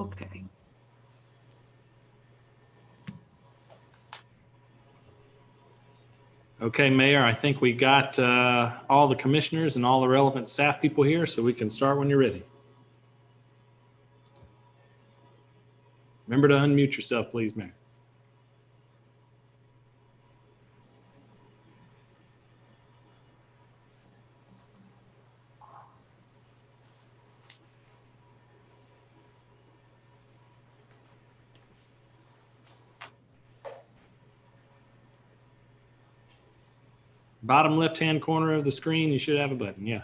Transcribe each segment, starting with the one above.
Okay. Okay, Mayor, I think we got all the commissioners and all the relevant staff people here, so we can start when you're ready. Remember to unmute yourself, please, Mayor. Bottom left-hand corner of the screen, you should have a button, yeah.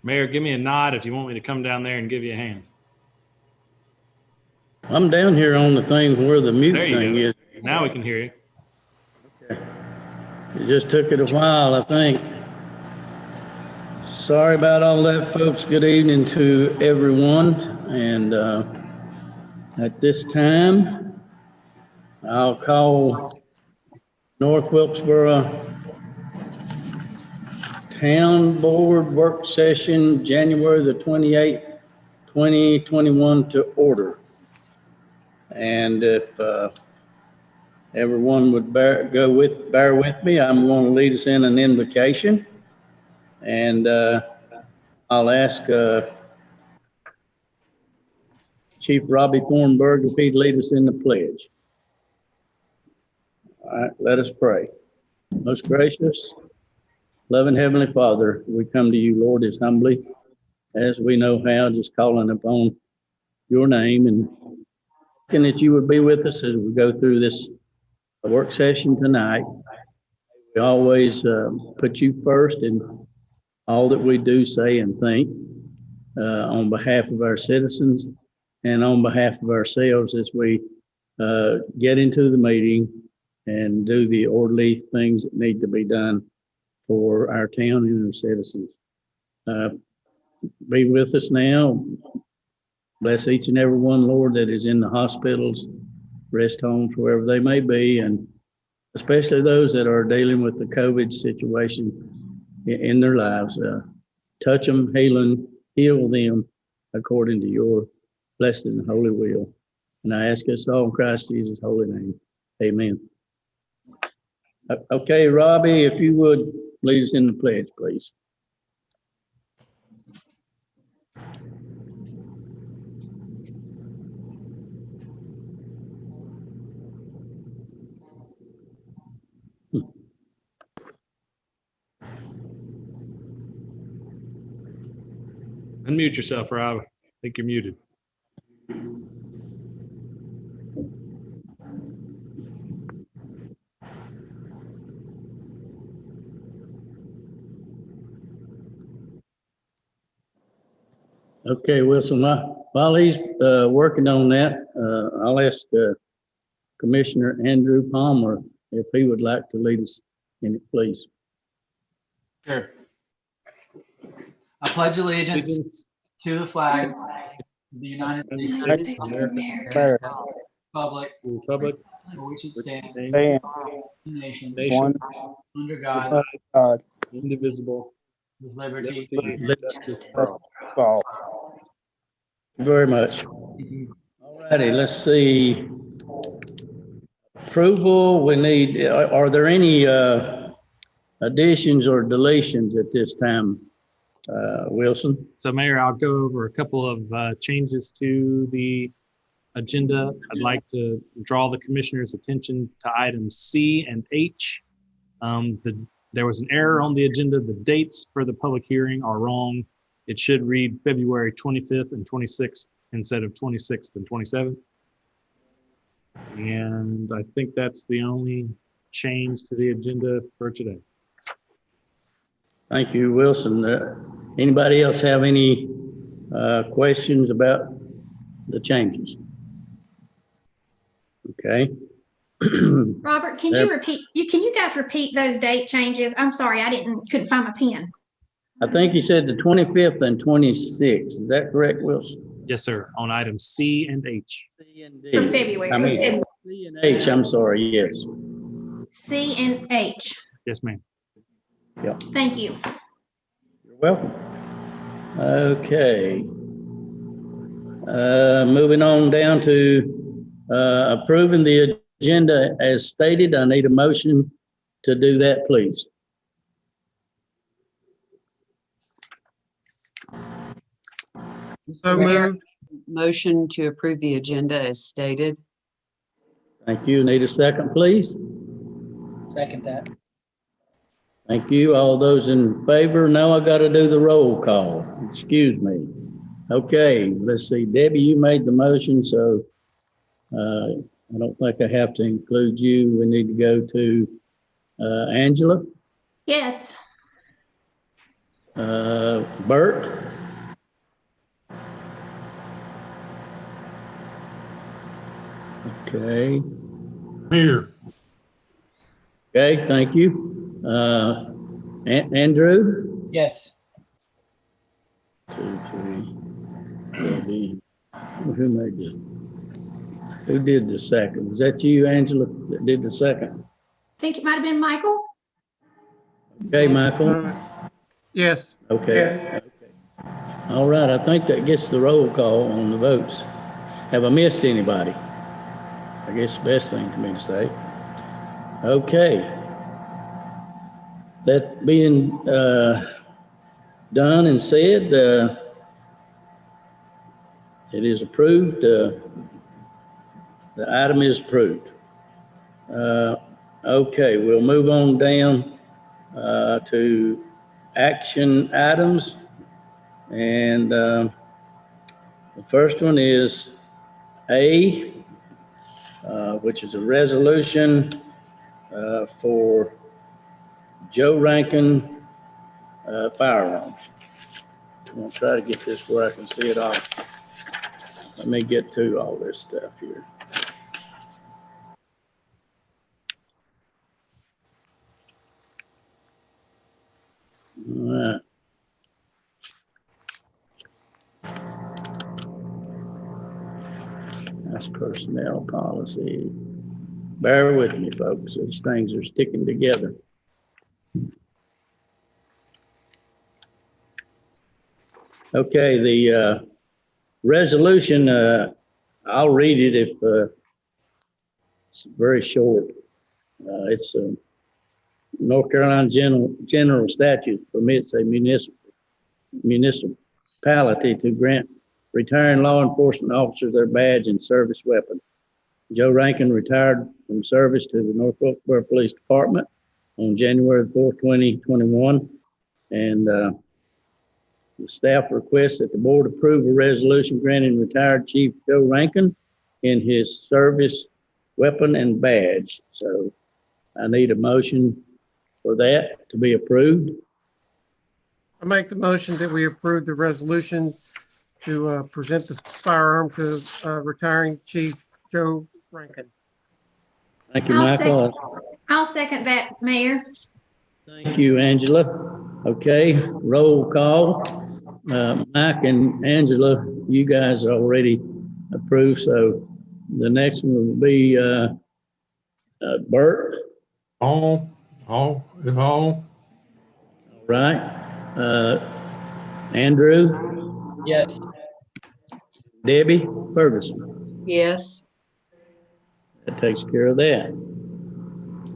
Mayor, give me a nod if you want me to come down there and give you a hand. I'm down here on the thing where the mute There you thing go. is. Now we can hear you. It just took it a while, I think. Sorry about all that, folks. Good evening to everyone. And at this time, I'll call North Wilkesboro Town Board Work Session, January the 28th, 2021 to order. And if everyone would bear with me, I'm going to lead us in an invocation. And I'll ask Chief Robbie Thornburg if he'd lead us in the pledge. All right, let us pray. Most gracious, loving Heavenly Father, we come to you, Lord, as humbly as we know how, just calling upon your name and asking that you would be with us as we go through this work session tonight. We always put you first in all that we do, say, and think on behalf of our citizens and on behalf of ourselves as we get into the meeting and do the orderly things that need to be done for our town and our citizens. Be with us now. Bless each and every one, Lord, that is in the hospitals, rest homes, wherever they may be, and especially those that are dealing with the COVID situation in their lives. Touch them, heal them according to your blessed and holy will. And I ask us all in Christ Jesus' holy name. Amen. Okay, Robbie, if you would lead us in the pledge, please. Unmute yourself, Rob. I think you're muted. Okay, Wilson, while he's working on that, I'll ask Commissioner Andrew Palmer if he would like to lead us in it, please. Sure. I pledge allegiance to the flag of the United States of America, Republic Republic, for which it stands, nation, one nation, nation, under God, indivisible, with liberty. and justice for all. Thank you very much. All righty, let's see. Approval, we need, are there any additions or deletions at this time, Wilson? So Mayor, I'll go over a couple of changes to the agenda. I'd like to draw the commissioner's attention to items C and H. There was an error on the agenda. The dates for the public hearing are wrong. It should read February 25th and 26th instead of 26th and 27th. And I think that's the only change to the agenda for today. Thank you, Wilson. Anybody else have any questions about the changes? Okay. Robert, can Yep. you repeat, can you guys repeat those date changes? I'm sorry, couldn't find my pen. I think you said the 25th and 26th. Is that correct, Wilson? Yes, sir. On items C and H. C and For D. February. I mean, C and H, I'm sorry, yes. C and H. Yes, ma'am. Thank you. You're welcome. Okay. Moving on down to approving the agenda as stated. I need a motion to do that, please. So Mayor, moved. motion to approve the agenda as stated. Thank you. Need a second, please. Second that. Thank you. All those in favor? Now I got to do the roll call. Excuse me. Okay, let's see. Debbie, you made the motion, so I don't think I have to include you. We need to go to Angela, Yes. Bert, okay. Here. Okay, thank you. Andrew? Yes. 2, 3. Debbie. Who made this? Who did the second? Was that you, Angela, that did the second? I think it might have been Michael. Okay, Michael? Yes. Okay. All right, I think that gets the roll call on the votes. Have I missed anybody? I guess the best thing for me to say. Okay. That being done and said, it is approved. The item is approved. Okay, we'll move on down to action items. And the first one is A, which is a resolution for Joe Rankin firearms. I'm gonna try to get this where I can see it all. Let me get to all this stuff here. All right. That's personnel policy. Bear with me, folks. These things are sticking together. Okay, the resolution, I'll read it if it's very short. It's North Carolina General Statute permits a municipality to grant retiring law enforcement officers their badge and service weapon. Joe Rankin retired from service to the North Wilkesboro Police Department on January 4, 2021. And the staff requests that the board approve a resolution granting retired Chief Joe Rankin in his service weapon and badge. So I need a motion for that to be approved. I make the motion that we approve the resolution to present the firearm to retiring Chief Joe Rankin. Thank you, I'll Michael. I'll second that, Mayor. Thank you, Angela. Okay, roll call. Mike and Angela, you guys are already approved, so the next one will be Bert, All, if all. right? Andrew, Yes. Debbie, Ferguson. Yes. That takes care of that.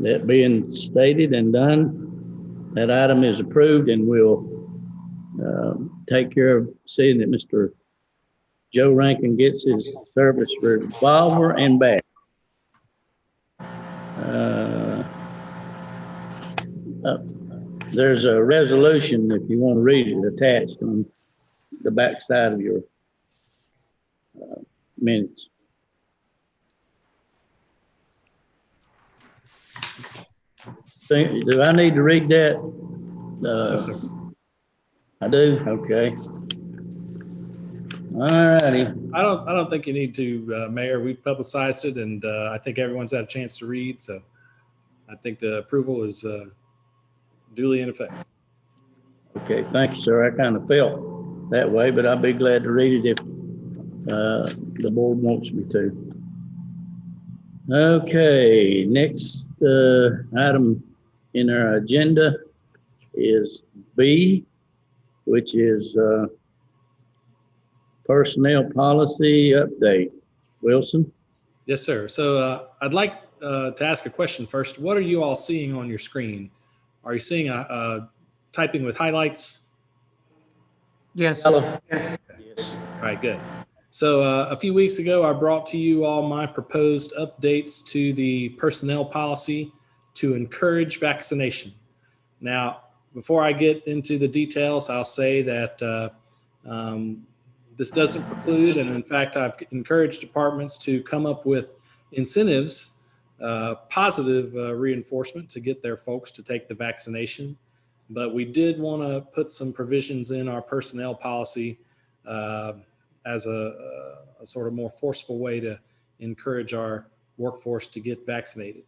That being stated and done, that item is approved, and we'll take care of seeing that Mr. Joe Rankin gets his service revolver and bag. There's a resolution, if you want to read it, attached on the back side of your minutes. Do I need to read that? No, sir. I do, okay. All righty, I don't think you need to, Mayor. We've publicized it, and I think everyone's had a chance to read. So I think the approval is duly in effect. okay, thank you, sir. I kind of felt that way, but I'll be glad to read it if the board wants me to. Okay, next item in our agenda is B, which is personnel policy update. Wilson? Yes, sir. So I'd like to ask a question first. What are you all seeing on your screen? Are you seeing typing with highlights? Yes. Hello. Yes. Yes. All right, good. So a few weeks ago, I brought to you all my proposed updates to the personnel policy to encourage vaccination. Now, before I get into the details, I'll say that this doesn't preclude, and in fact, I've encouraged departments to come up with incentives, positive reinforcement to get their folks to take the vaccination. But we did want to put some provisions in our personnel policy as a sort of more forceful way to encourage our workforce to get vaccinated.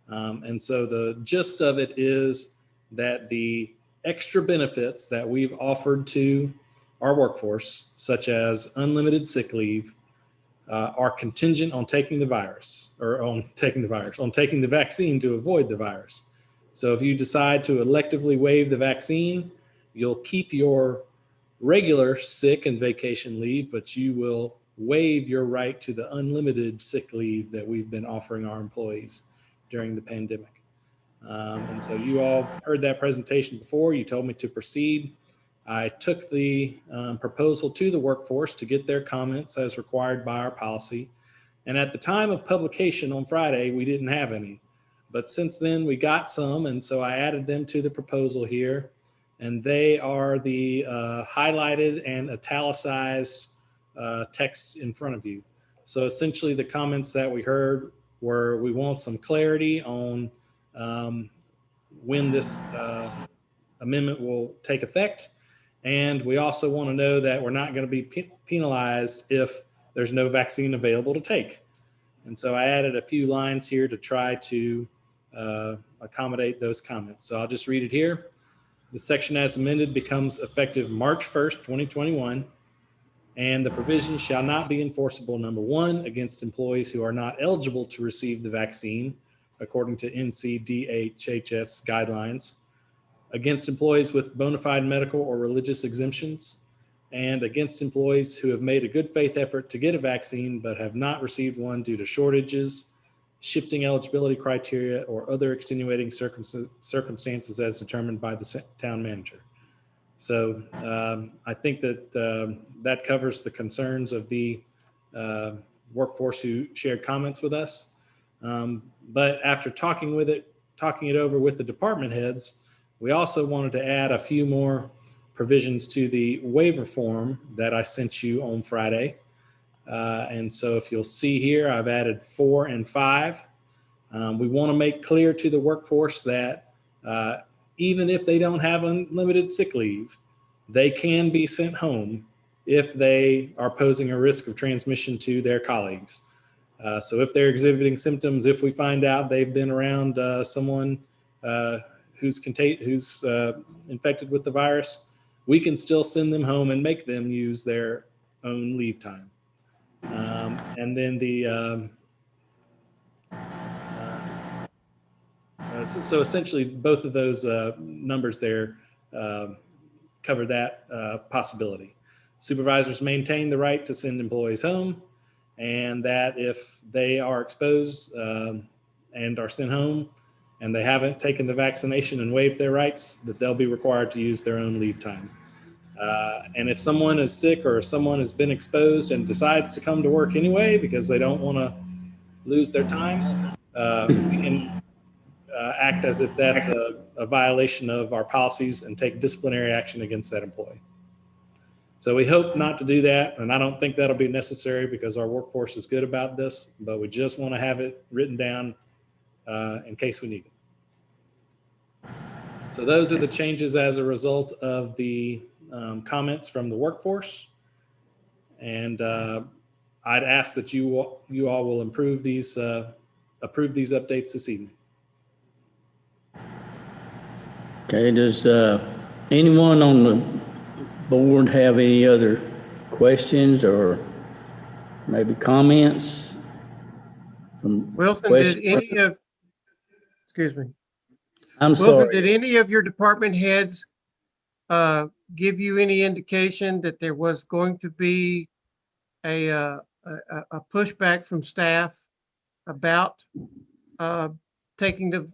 And so the gist of it is that the extra benefits that we've offered to our workforce, such as unlimited sick leave, are contingent on taking the vaccine to avoid the virus. So if you decide to electively waive the vaccine, you'll keep your regular sick and vacation leave, but you will waive your right to the unlimited sick leave that we've been offering our employees during the pandemic. And so you all heard that presentation before. You told me to proceed. I took the proposal to the workforce to get their comments as required by our policy. And at the time of publication on Friday, we didn't have any. But since then, we got some, and so I added them to the proposal here. And they are the highlighted and italicized text in front of you. So essentially, the comments that we heard were, we want some clarity on when this amendment will take effect. And we also want to know that we're not going to be penalized if there's no vaccine available to take. And so I added a few lines here to try to accommodate those comments. So I'll just read it here. The section as amended becomes effective March 1st, 2021. And the provision shall not be enforceable, number one, against employees who are not eligible to receive the vaccine, according to NCDHHS guidelines, against employees with bona fide medical or religious exemptions, and against employees who have made a good faith effort to get a vaccine but have not received one due to shortages, shifting eligibility criteria, or other extenuating circumstances as determined by the town manager. So I think that that covers the concerns of the workforce who shared comments with us. But after talking it over with the department heads, we also wanted to add a few more provisions to the waiver form that I sent you on Friday. And so if you'll see here, I've added 4 and 5. We want to make clear to the workforce that even if they don't have unlimited sick leave, they can be sent home if they are posing a risk of transmission to their colleagues. So if they're exhibiting symptoms, if we find out they've been around someone who's infected with the virus, we can still send them home and make them use their own leave time. And then so essentially both of those numbers there cover that possibility. Supervisors maintain the right to send employees home, and that if they are exposed and are sent home and they haven't taken the vaccination and waived their rights, that they'll be required to use their own leave time. And if someone is sick or someone has been exposed and decides to come to work anyway because they don't want to lose their time, we can act as if that's a violation of our policies and take disciplinary action against that employee. So we hope not to do that, and I don't think that'll be necessary because our workforce is good about this, but we just want to have it written down in case we need it. So those are the changes as a result of the comments from the workforce. And I'd ask that you all will approve these updates this evening. Okay, does anyone on the board have any other questions or maybe comments? Wilson, excuse me. I'm Wilson, sorry. did any of your department heads give you any indication that there was going to be a pushback from staff about taking the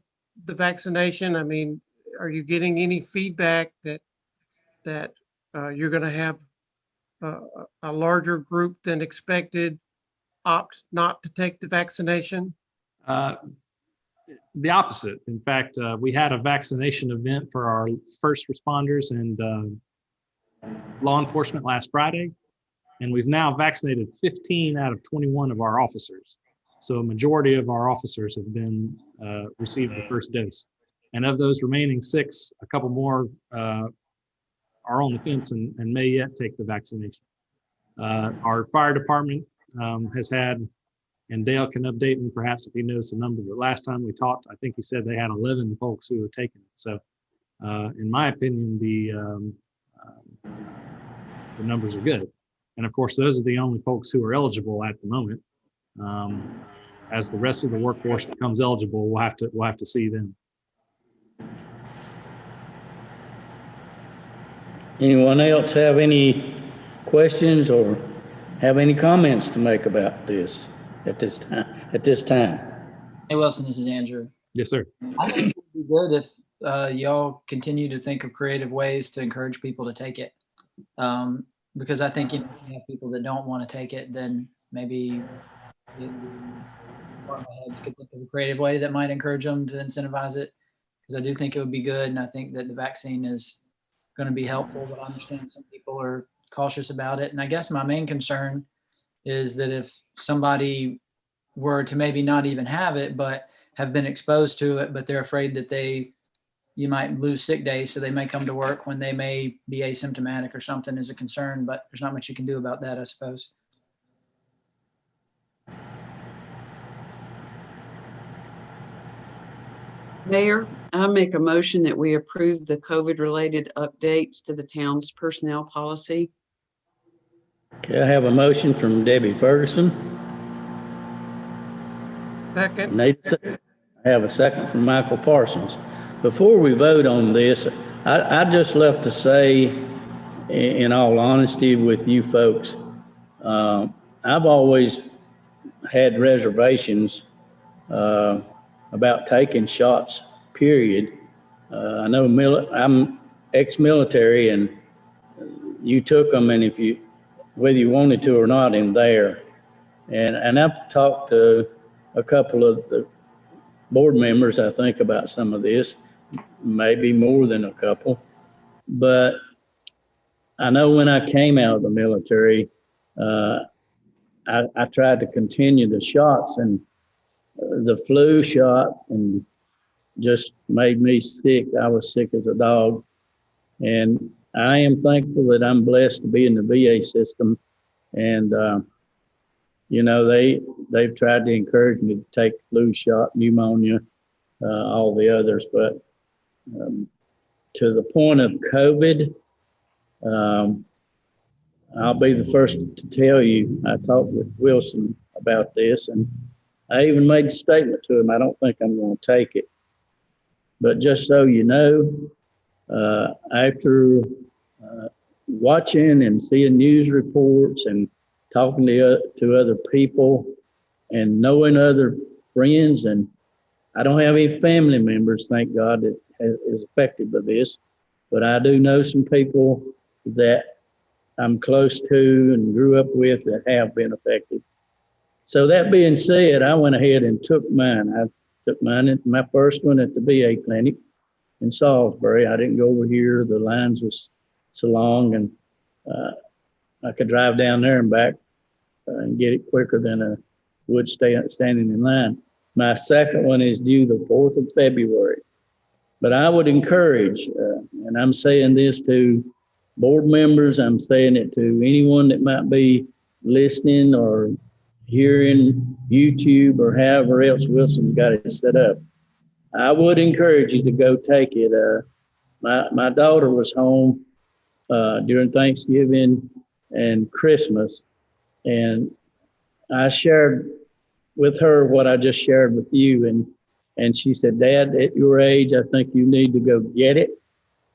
vaccination? I mean, are you getting any feedback that you're going to have a larger group than expected opt not to take the vaccination? The opposite. In fact, we had a vaccination event for our first responders and law enforcement last Friday, and we've now vaccinated 15 out of 21 of our officers. So a majority of our officers have been received the first dose. And of those remaining 6, a couple more are on the fence and may yet take the vaccination. Our fire department has had, and Dale can update me perhaps if he knows the number, but last time we talked, I think he said they had 11 folks who were taking it. So in my opinion, the numbers are good. And of course, those are the only folks who are eligible at the moment. As the rest of the workforce becomes eligible, we'll have to see them. Anyone else have any questions or have any comments to make about this at this time? Hey, Wilson, this is Andrew. Yes, sir. I think it would be good if y'all continue to think of creative ways to encourage people to take it. Because I think if you have people that don't want to take it, then maybe department heads could think of a creative way that might encourage them to incentivize it. Because I do think it would be good, and I think that the vaccine is going to be helpful, but I understand some people are cautious about it. And I guess my main concern is that if somebody were to maybe not even have it, but have been exposed to it, but they're afraid that you might lose sick days, so they may come to work when they may be asymptomatic or something is a concern, but there's not much you can do about that, I suppose. Mayor, I make a motion that we approve the COVID-related updates to the town's personnel policy. Okay, I have a motion from Debbie Ferguson. Second. I have a second from Michael Parsons. Before we vote on this, I just love to say, in all honesty with you folks, I've always had reservations about taking shots, period. I know I'm ex-military and you took them, and whether you wanted to or not, I'm there. And I've talked to a couple of the board members, I think, about some of this, maybe more than a couple. But I know when I came out of the military, I tried to continue the shots, and the flu shot and just made me sick. I was sick as a dog. And I am thankful that I'm blessed to be in the VA system. And, they've tried to encourage me to take flu shot, pneumonia, all the others. But to the point of COVID, I'll be the first to tell you, I talked with Wilson about this, and I even made the statement to him, I don't think I'm going to take it. But just so you know, after watching and seeing news reports and talking to other people and knowing other friends, and I don't have any family members, thank God, that is affected by this, but I do know some people that I'm close to and grew up with that have been affected. So that being said, I went ahead and took mine. I took mine, my first one at the VA clinic in Salisbury. I didn't go over here. The lines was so long, and I could drive down there and back and get it quicker than I would standing in line. My second one is due the 4th of February. But I would encourage, and I'm saying this to board members, I'm saying it to anyone that might be listening or hearing YouTube or however else Wilson's got it set up. I would encourage you to go take it. My daughter was home during Thanksgiving and Christmas, and I shared with her what I just shared with you, and she said, "Dad, at your age, I think you need to go get it,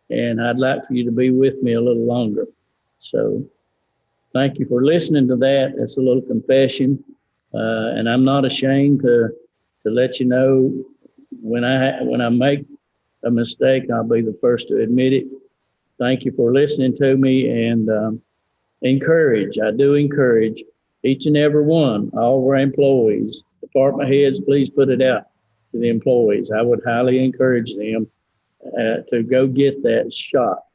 and I'd like for you to be with me a little longer." So thank you for listening to that. That's a little confession, and I'm not ashamed to let you know when I make a mistake, I'll be the first to admit it. Thank you for listening to me, and I do encourage each and every one, all of our employees, department heads, please put it out to the employees. I would highly encourage them to go get that shot.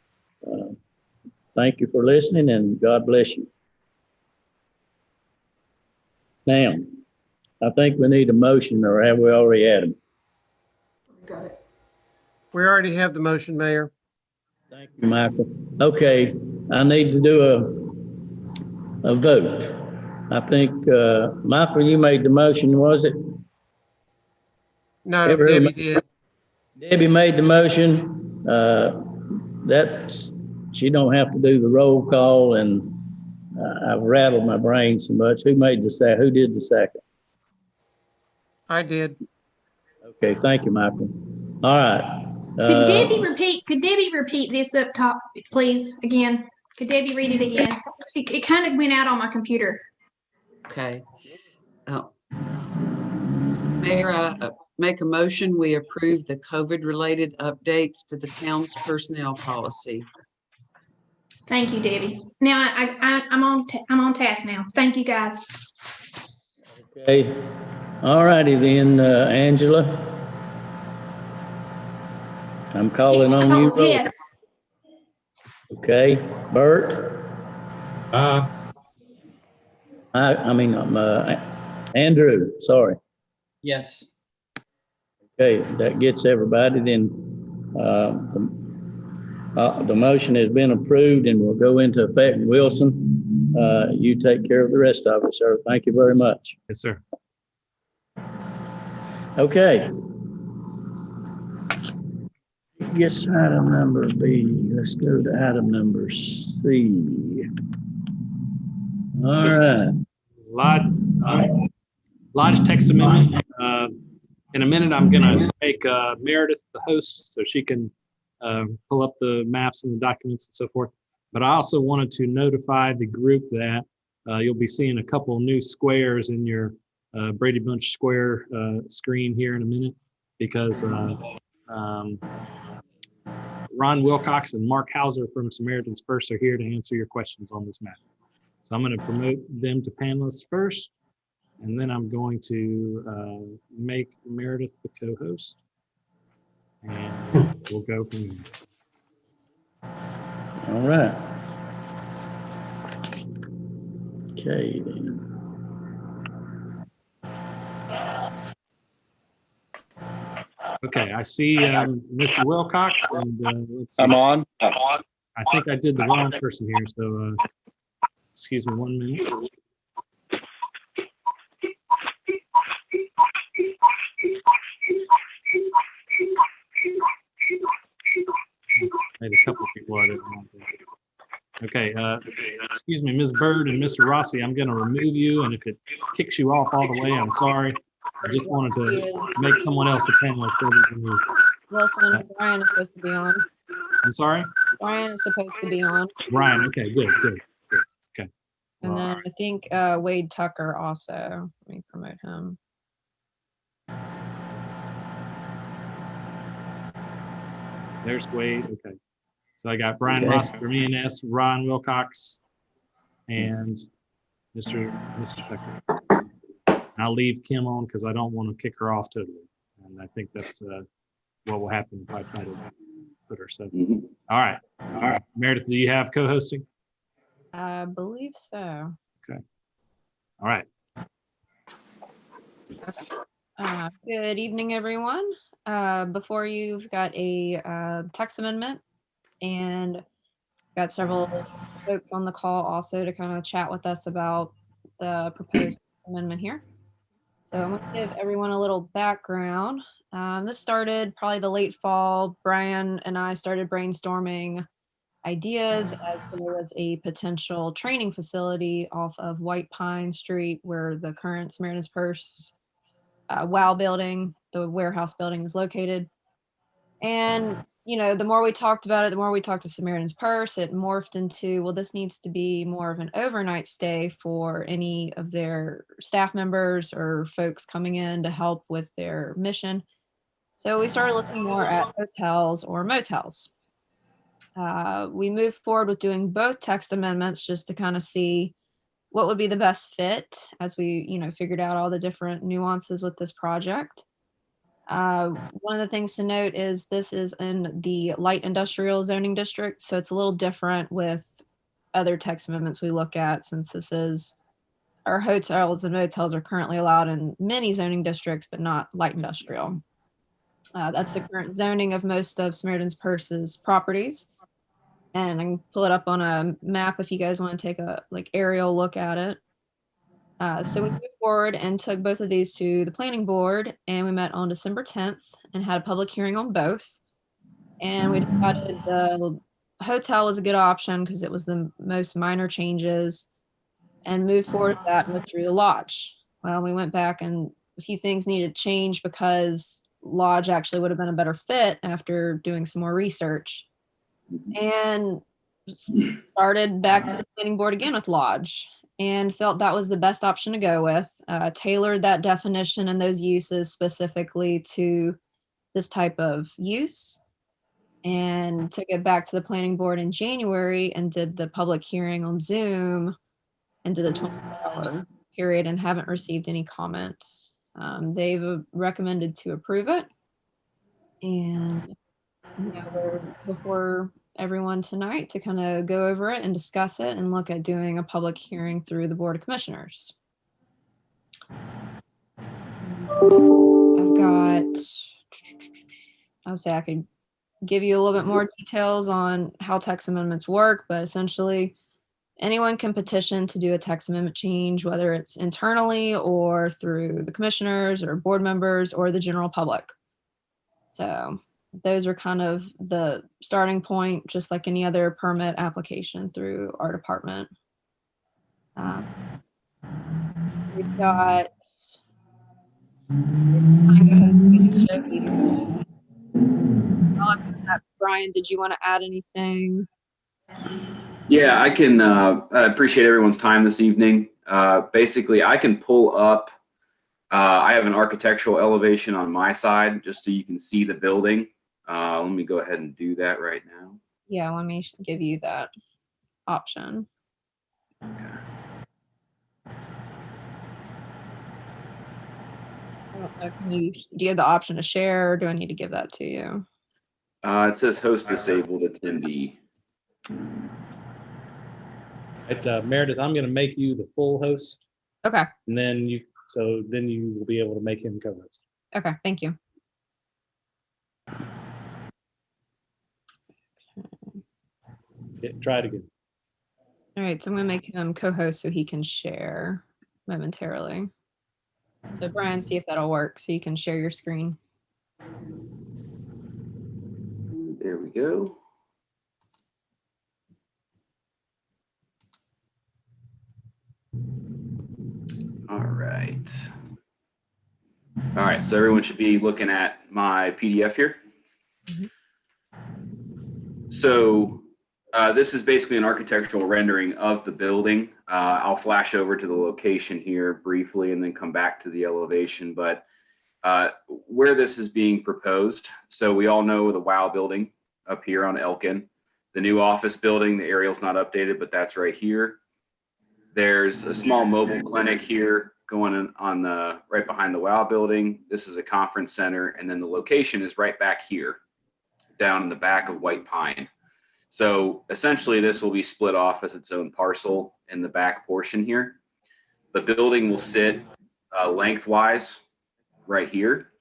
Thank you for listening, and God bless you. Now, I think we need a motion, or have we already had them? We already have the motion, Mayor. Thank you, Michael. Okay, I need to do a vote. I think, Michael, you made the motion, was it? No, Ever heard Debbie of- did. Debbie made the motion. She don't have to do the roll call, and I've rattled my brain so much. Who did the second? I did. Okay, thank you, Michael. All right. Could Debbie repeat this up top, please, again? Could Debbie read it again? It kind of went out on my computer. Okay. Mayor, I make a motion, we approve the COVID-related updates to the town's personnel policy. Thank you, Debbie. Now I'm on task now. Thank you, guys. Okay. All righty then, Angela. I'm calling on you. Oh, yes. Okay, Bert? Andrew, sorry. Yes. Okay, that gets everybody. Then the motion has been approved and will go into effect. Wilson, you take care of the rest of it, sir. Thank you very much. Yes, sir. Okay. Yes, item number B. Let's go to item number C. All right. Lodge text amendment. In a minute, I'm going to make Meredith the host so she can pull up the maps and the documents and so forth. But I also wanted to notify the group that you'll be seeing a couple new squares in your Brady Bunch Square screen here in a minute, because Ron Wilcox and Mark Hauser from Samaritan's Purse are here to answer your questions on this matter. So I'm going to promote them to panelists first, and then I'm going to make Meredith the co-host, and we'll go from there. All right. Okay, then. Okay, I see Mr. Wilcox, and let's see. I'm on. I think I did the wrong person here, so excuse me 1 minute. Made a couple people I didn't want to. Okay, excuse me, Ms. Bird and Mr. Rossi, I'm going to remove you, and if it kicks you off all the way, I'm sorry. I just wanted to make someone else a panelist so we can move. Wilson, Brian is supposed to be on. I'm sorry? Brian is supposed to be on. Brian, okay, good. Okay. And All then right. I think Wade Tucker also. Let me promote him. There's Wade, okay. So I got Brian Okay. Ross from ENS, Ron Wilcox, and Mr. Tucker. I'll leave Kim on because I don't want to kick her off totally. And I think that's what will happen if I try to put her. So, all right. Meredith, do you have co-hosting? I believe so. All right. Good evening, everyone. before you've got a text amendment, and got several folks on the call also to kind of chat with us about the proposed amendment here. So I'm going to give everyone a little background. This started probably the late fall. Brian and I started brainstorming ideas as there was a potential training facility off of White Pine Street where the current Samaritan's Purse WOW building, the warehouse building, is located. And, you know, the more we talked about it, the more we talked to Samaritan's Purse, it morphed into, well, this needs to be more of an overnight stay for any of their staff members or folks coming in to help with their mission. So we started looking more at hotels or motels. We moved forward with doing both text amendments just to kind of see what would be the best fit as we, you know, figured out all the different nuances with this project. One of the things to note is this is in the light industrial zoning district, so it's a little different with other text amendments we look at, since this is, our hotels and motels are currently allowed in many zoning districts, but not light industrial. That's the current zoning of most of Samaritan's Purse's properties. And I can pull it up on a map if you guys want to take a aerial look at it. So we moved forward and took both of these to the planning board, and we met on December 10th and had a public hearing on both. And we decided the hotel was a good option because it was the most minor changes, and moved forward with that and withdrew the lodge. Well, we went back and a few things needed to change because lodge actually would have been a better fit after doing some more research. And started back to the planning board again with lodge, and felt that was the best option to go with. Tailored that definition and those uses specifically to this type of use, and took it back to the planning board in January and did the public hearing on Zoom and did the 24-hour period, and haven't received any comments. They've recommended to approve it, and we're before everyone tonight to kind of go over it and discuss it and look at doing a public hearing through the Board of Commissioners. I've got, I would say I could give you a little bit more details on how text amendments work, but essentially anyone can petition to do a text amendment change, whether it's internally or through the commissioners or board members or the general public. So those are kind of the starting point, just like any other permit application through our department. We've got, Brian, did you want to add anything? Yeah, I can. I appreciate everyone's time this evening. Basically, I can pull up. I have an architectural elevation on my side, just so you can see the building. Let me go ahead and do that right now. Yeah, let me give you that option. Okay. I don't know, do you have the option to share, or do I need to give that to you? It says host disabled attendee. Meredith, I'm going to make you the full host, Okay. and then you will be able to make him co-host. Okay, thank you. Try it again. All right, so I'm gonna make him co-host so he can share momentarily. So Brian, see if that'll work so you can share your screen. There we go. All right. All right, so everyone should be looking at my PDF here. So this is basically an architectural rendering of the building. I'll flash over to the location here briefly and then come back to the elevation. But where this is being proposed, so we all know the WOW building up here on Elkin. The new office building, the aerial's not updated, but that's right here. There's a small mobile clinic here going on the right behind the WOW building. This is a conference center, and then the location is right back here, down in the back of White Pine. So essentially this will be split off as its own parcel in the back portion here. The building will sit lengthwise right here.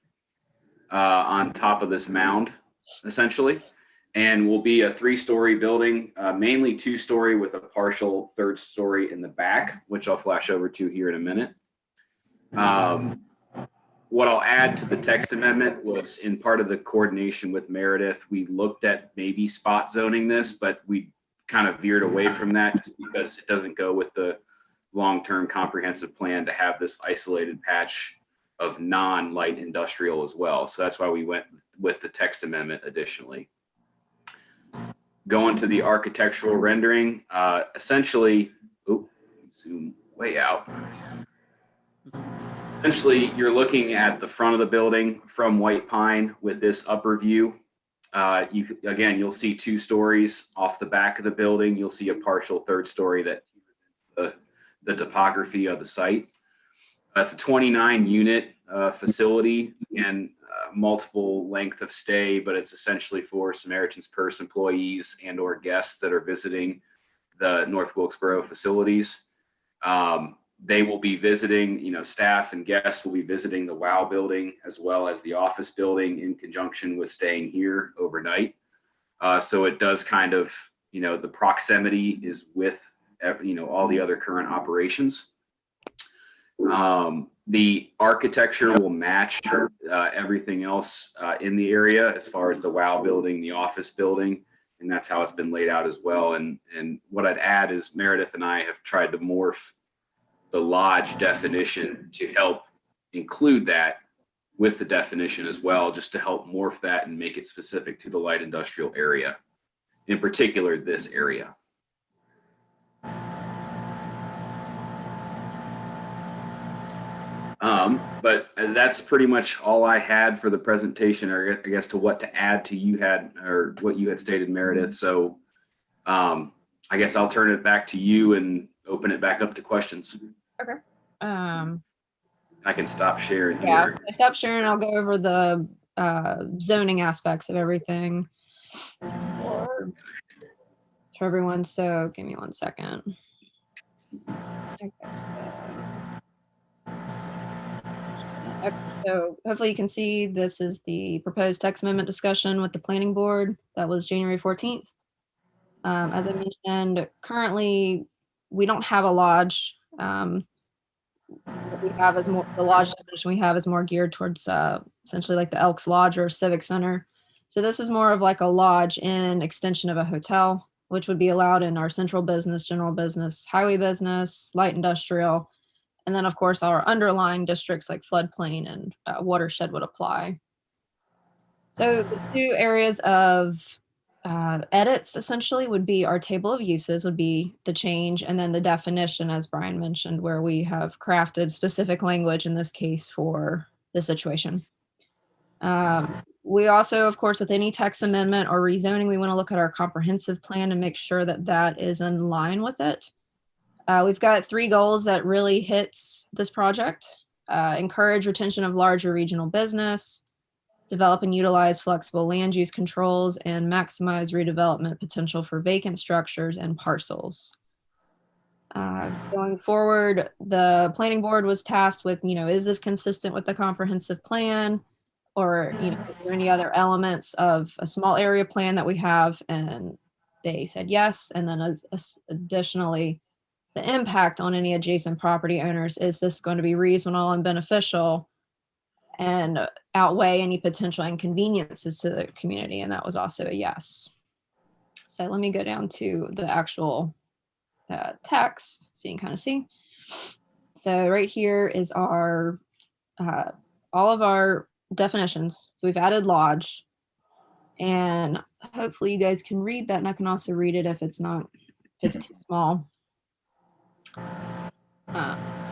on top of this mound, essentially, and will be a 3-story building, mainly 2-story with a partial 3rd story in the back, which I'll flash over to here in a minute. What I'll add to the text amendment was, in part of the coordination with Meredith, we looked at maybe spot zoning this, but we kind of veered away from that because it doesn't go with the long-term comprehensive plan to have this isolated patch of non-light industrial as well. So that's why we went with the text amendment additionally. Going to the architectural rendering, essentially, zoom way out. Essentially, you're looking at the front of the building from White Pine with this upper view. You'll see 2 stories off the back of the building. You'll see a partial 3rd story that the topography of the site. It's a 29-unit facility and multiple length of stay, but it's essentially for Samaritan's Purse employees and or guests that are visiting the North Wilkesboro facilities. They will be visiting, staff and guests will be visiting the WOW building as well as the office building in conjunction with staying here overnight. So it does kind of, the proximity is with, all the other current operations. The architecture will match everything else in the area as far as the WOW building, the office building, and that's how it's been laid out as well. And what I'd add is Meredith and I have tried to morph the lodge definition to help include that with the definition as well, just to help morph that and make it specific to the light industrial area, in particular this area. But that's pretty much all I had for the presentation, or I guess to what to add to you had, or what you had stated, Meredith. So I guess I'll turn it back to you and open it back up to questions. Okay. I can stop sharing Yeah, here. stop sharing. I'll go over the zoning aspects of everything for everyone. So give me 1 second. Okay, so hopefully you can see this is the proposed text amendment discussion with the planning board. That was January 14th. As I mentioned, currently we don't have a lodge. What we have is more, the lodge definition we have is more geared towards essentially like the Elks Lodge or Civic Center. So this is more of like a lodge in extension of a hotel, which would be allowed in our central business, general business, highway business, light industrial. And then of course our underlying districts like floodplain and watershed would apply. So the 2 areas of edits essentially would be our table of uses would be the change, and then the definition, as Brian mentioned, where we have crafted specific language in this case for the situation. We also, of course, with any text amendment or rezoning, we want to look at our comprehensive plan and make sure that that is in line with it. We've got 3 goals that really hits this project. Encourage retention of larger regional business, develop and utilize flexible land use controls, and maximize redevelopment potential for vacant structures and parcels. Going forward, the planning board was tasked with, is this consistent with the comprehensive plan? Or, is there any other elements of a small area plan that we have? And they said yes. And then additionally, the impact on any adjacent property owners, is this going to be reasonable and beneficial and outweigh any potential inconveniences to the community? And that was also a yes. So let me go down to the actual text so you can kind of see. So right here is our all of our definitions. So we've added lodge, and hopefully you guys can read that, and I can also read it if it's too small.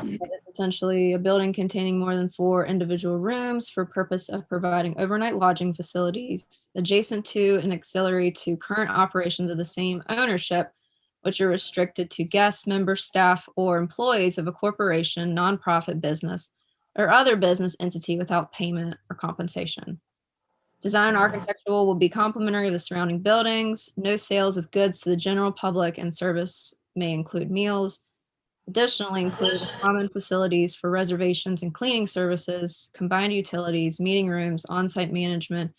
It's essentially a building containing more than 4 individual rooms for purpose of providing overnight lodging facilities adjacent to and auxiliary to current operations of the same ownership, which are restricted to guests, members, staff, or employees of a corporation, nonprofit business, or other business entity without payment or compensation. Design and architectural will be complementary of the surrounding buildings. No sales of goods to the general public, and service may include meals. additionally include common facilities for reservations and cleaning services, combined utilities, meeting rooms, on-site management,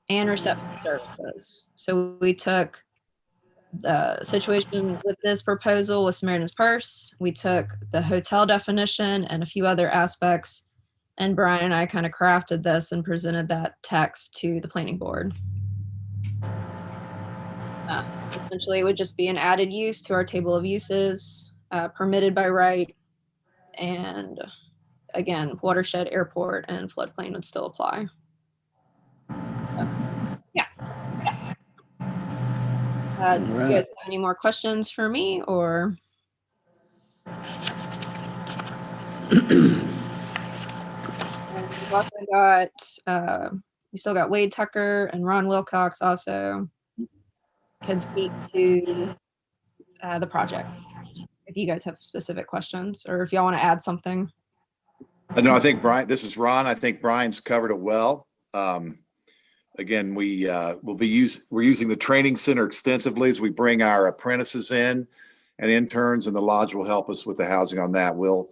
and reception services. So we took the situation with this proposal with Samaritan's Purse. We took the hotel definition and a few other aspects, and Brian and I kind of crafted this and presented that text to the planning board. Essentially, it would just be an added use to our table of uses, permitted by right, and again, watershed, airport, and floodplain would still apply. Yeah. Do you guys have any more questions for me, or? And we've also got, we still got Wade Tucker and Ron Wilcox also can speak to the project. If you guys have specific questions, or if y'all want to add something. No, I think Brian, this is Ron. I think Brian's covered it well. Again, we're using the training center extensively as we bring our apprentices in and interns, and the lodge will help us with the housing on that. We'll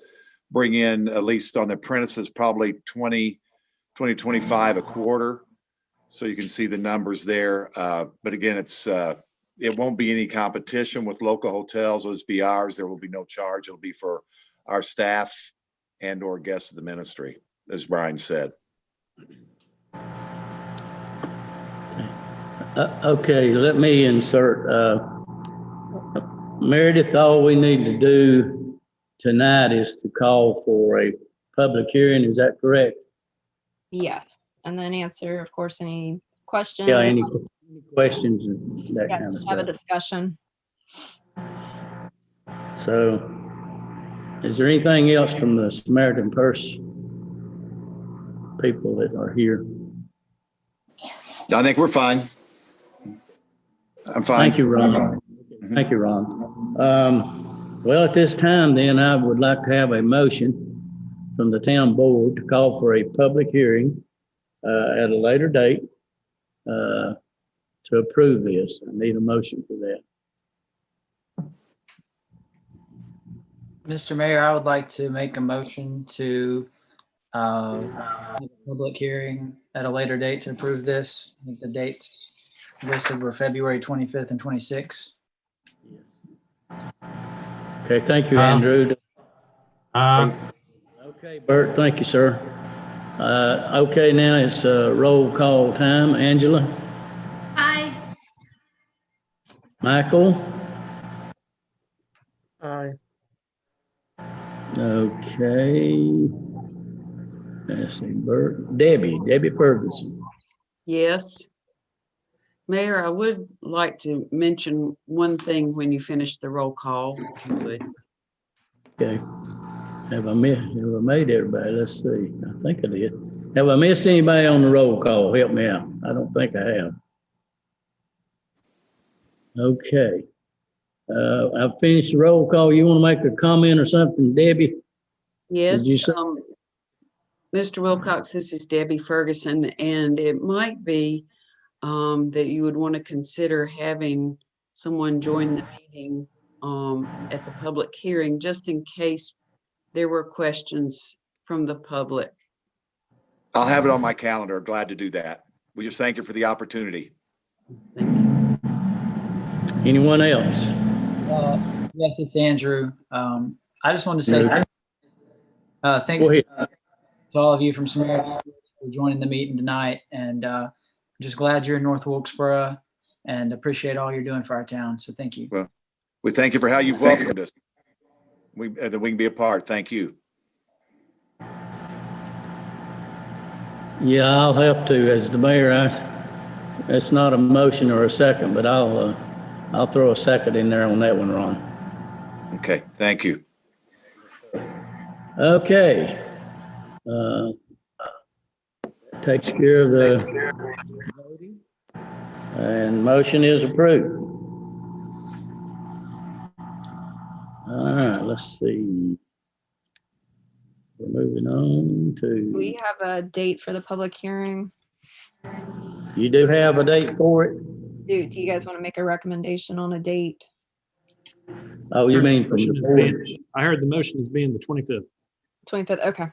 bring in, at least on the apprentices, probably 25 a quarter. So you can see the numbers there. But again, it won't be any competition with local hotels. It'll just be ours. There will be no charge. It'll be for our staff and or guests of the ministry, as Brian said. Okay, let me insert. Meredith, all we need to do tonight is to call for a public hearing. Is that correct? Yes, and then answer, of course, any questions. Yeah, any questions and that Yeah, kind of just have a stuff. discussion. So, is there anything else from the Samaritan Purse people that are here? I think we're fine. I'm fine. Thank you, Ron. Thank you, Ron. Well, at this time, then, I would like to have a motion from the town board to call for a public hearing at a later date to approve this. I need a motion for that. Mr. Mayor, I would like to make a motion to have a public hearing at a later date to approve this. I think the dates listed were February 25th and 26th. Okay, thank you, Andrew. Okay, Bert, thank you, sir. Okay, now it's roll call time. Angela? Aye. Michael? Aye. Okay. Let's see, Bert. Debbie Ferguson. Yes. Mayor, I would like to mention one thing when you finish the roll call, if you would. Okay. Have I made everybody? Let's see. I think I did. Have I missed anybody on the roll call? Help me out. I don't think I have. Okay. I've finished the roll call. You want to make a comment or something, Debbie? Yes, Did you say- Mr. Wilcox, this is Debbie Ferguson, and it might be that you would want to consider having someone join the meeting at the public hearing, just in case there were questions from the public. I'll have it on my calendar. Glad to do that. We just thank you for the opportunity. Thank you. Anyone else? Yes, it's Andrew. I just wanted to say thanks Go ahead. to all of you from Samaritan for joining the meeting tonight, and just glad you're in North Wilkesboro and appreciate all you're doing for our town. So thank you. Well, we thank you for how you've welcomed us. That we can be a part. Thank you. Yeah, I'll have to, as the mayor. It's not a motion or a second, but I'll throw a second in there on that one, Ron. Okay, thank you. Okay. Takes care of the voting, and motion is approved. All right, let's see. We're moving on to. We have a date for the public hearing. You do have a date for it? Do you guys want to make a recommendation on a date? Oh, you mean from Motion the is board? being- I heard the motion is being the 25th. 25th. Okay.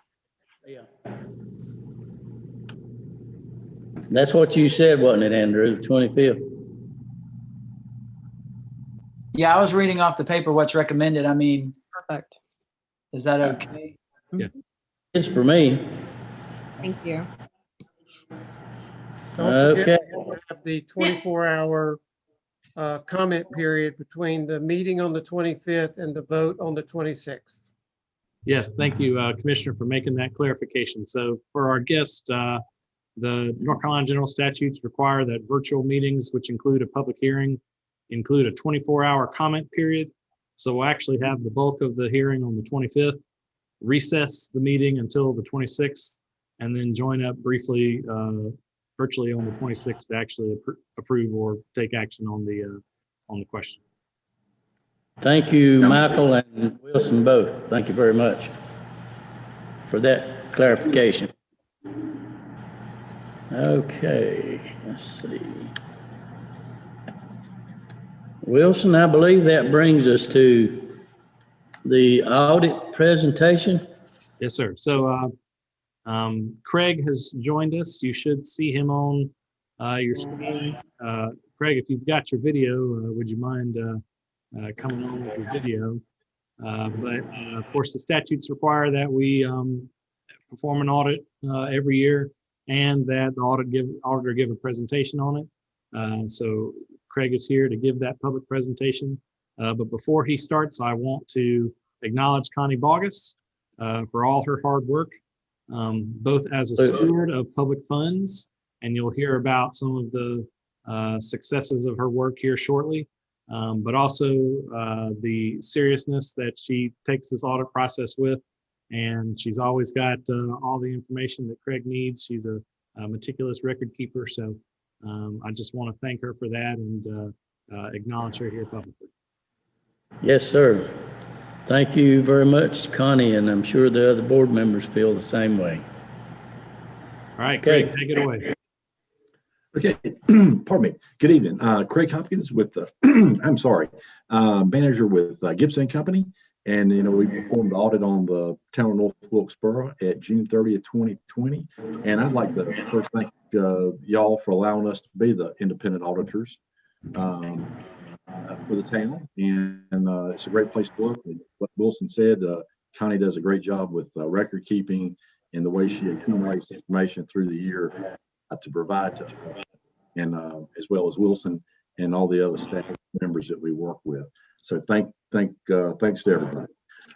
That's what you said, wasn't it, Andrew? The 25th? Yeah, I was reading off the paper what's recommended. I mean, Perfect. is that okay? It's for me. Thank you. Don't forget, Okay. we have the 24-hour comment period between the meeting on the 25th and the vote on the 26th. Yes, thank you, Commissioner, for making that clarification. So for our guest, the North Carolina General Statutes require that virtual meetings, which include a public hearing, include a 24-hour comment period. So we'll actually have the bulk of the hearing on the 25th, recess the meeting until the 26th, and then join up briefly virtually on the 26th to actually approve or take action on the question. Thank you, Michael and Wilson both. Thank you very much for that clarification. Okay, let's see. Wilson, I believe that brings us to the audit presentation. Yes, sir. So Craig has joined us. You should see him on your screen. Craig, if you've got your video, would you mind coming on with your video? But of course, the statutes require that we perform an audit every year, and that the auditor give a presentation on it. So Craig is here to give that public presentation. But before he starts, I want to acknowledge Connie Bogus for all her hard work, both as a steward of public funds, and you'll hear about some of the successes of her work here shortly, but also the seriousness that she takes this audit process with. And she's always got all the information that Craig needs. She's a meticulous record keeper. So I just want to thank her for that and acknowledge her here publicly. Yes, sir. Thank you very much, Connie, and I'm sure the other board members feel the same way. All right, Craig, take it away. Okay, pardon me. Good evening. Craig Hopkins with the, I'm sorry, manager with Gibson Company. And, you know, we performed audit on the town of North Wilkesboro at June 30th, 2020. And I'd like to first thank y'all for allowing us to be the independent auditors for the town. And it's a great place to work. And what Wilson said, Connie does a great job with record keeping and the way she accumulates information through the year to provide to us, and as well as Wilson and all the other staff members that we work with. So thanks to everybody.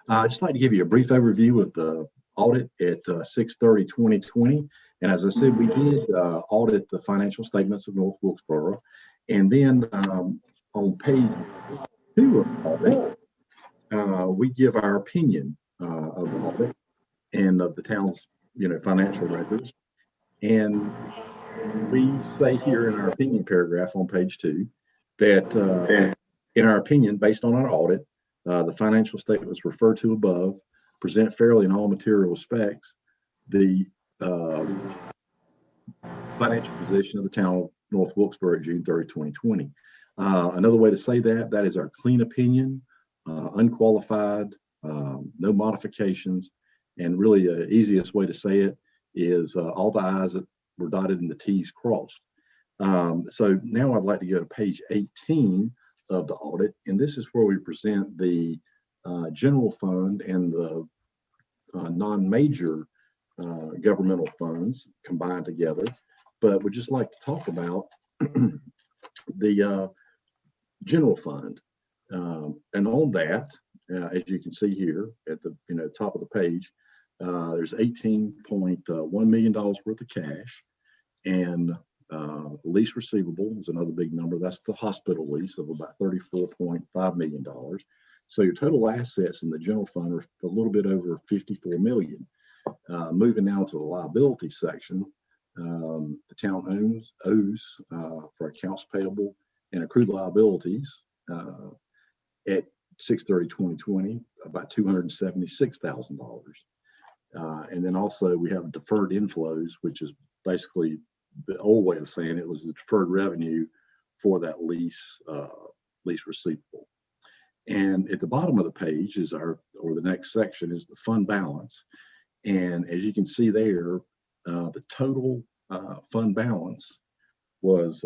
I'd just like to give you a brief overview of the audit at 6/30/2020. And as I said, we did audit the financial statements of North Wilkesboro. And then on page 2 of the audit, we give our opinion of the audit and of the town's, you know, financial records. And we say here in our opinion paragraph on page 2 that in our opinion, based on our audit, the financial statements referred to above present fairly in all material respects the financial position of the town of North Wilkesboro at June 30, 2020. Another way to say that is our clean opinion, unqualified, no modifications, and really the easiest way to say it is all the I's that were dotted and the T's crossed. So now I'd like to go to page 18 of the audit, and this is where we present the general fund and the non-major governmental funds combined together. But we'd just like to talk about the general fund, and on that, as you can see here at the top of the page, there's $18.1 million worth of cash, and lease receivable is another big number. That's the hospital lease of about $34.5 million. So your total assets in the general fund are a little bit over $54 million. Moving now to the liability section, the town owes for accounts payable and accrued liabilities at 6/30/2020 about $276,000. And then also we have deferred inflows, which is basically the old way of saying it was the deferred revenue for that lease receivable. And at the bottom of the page is the next section is the fund balance. And as you can see there, the total fund balance was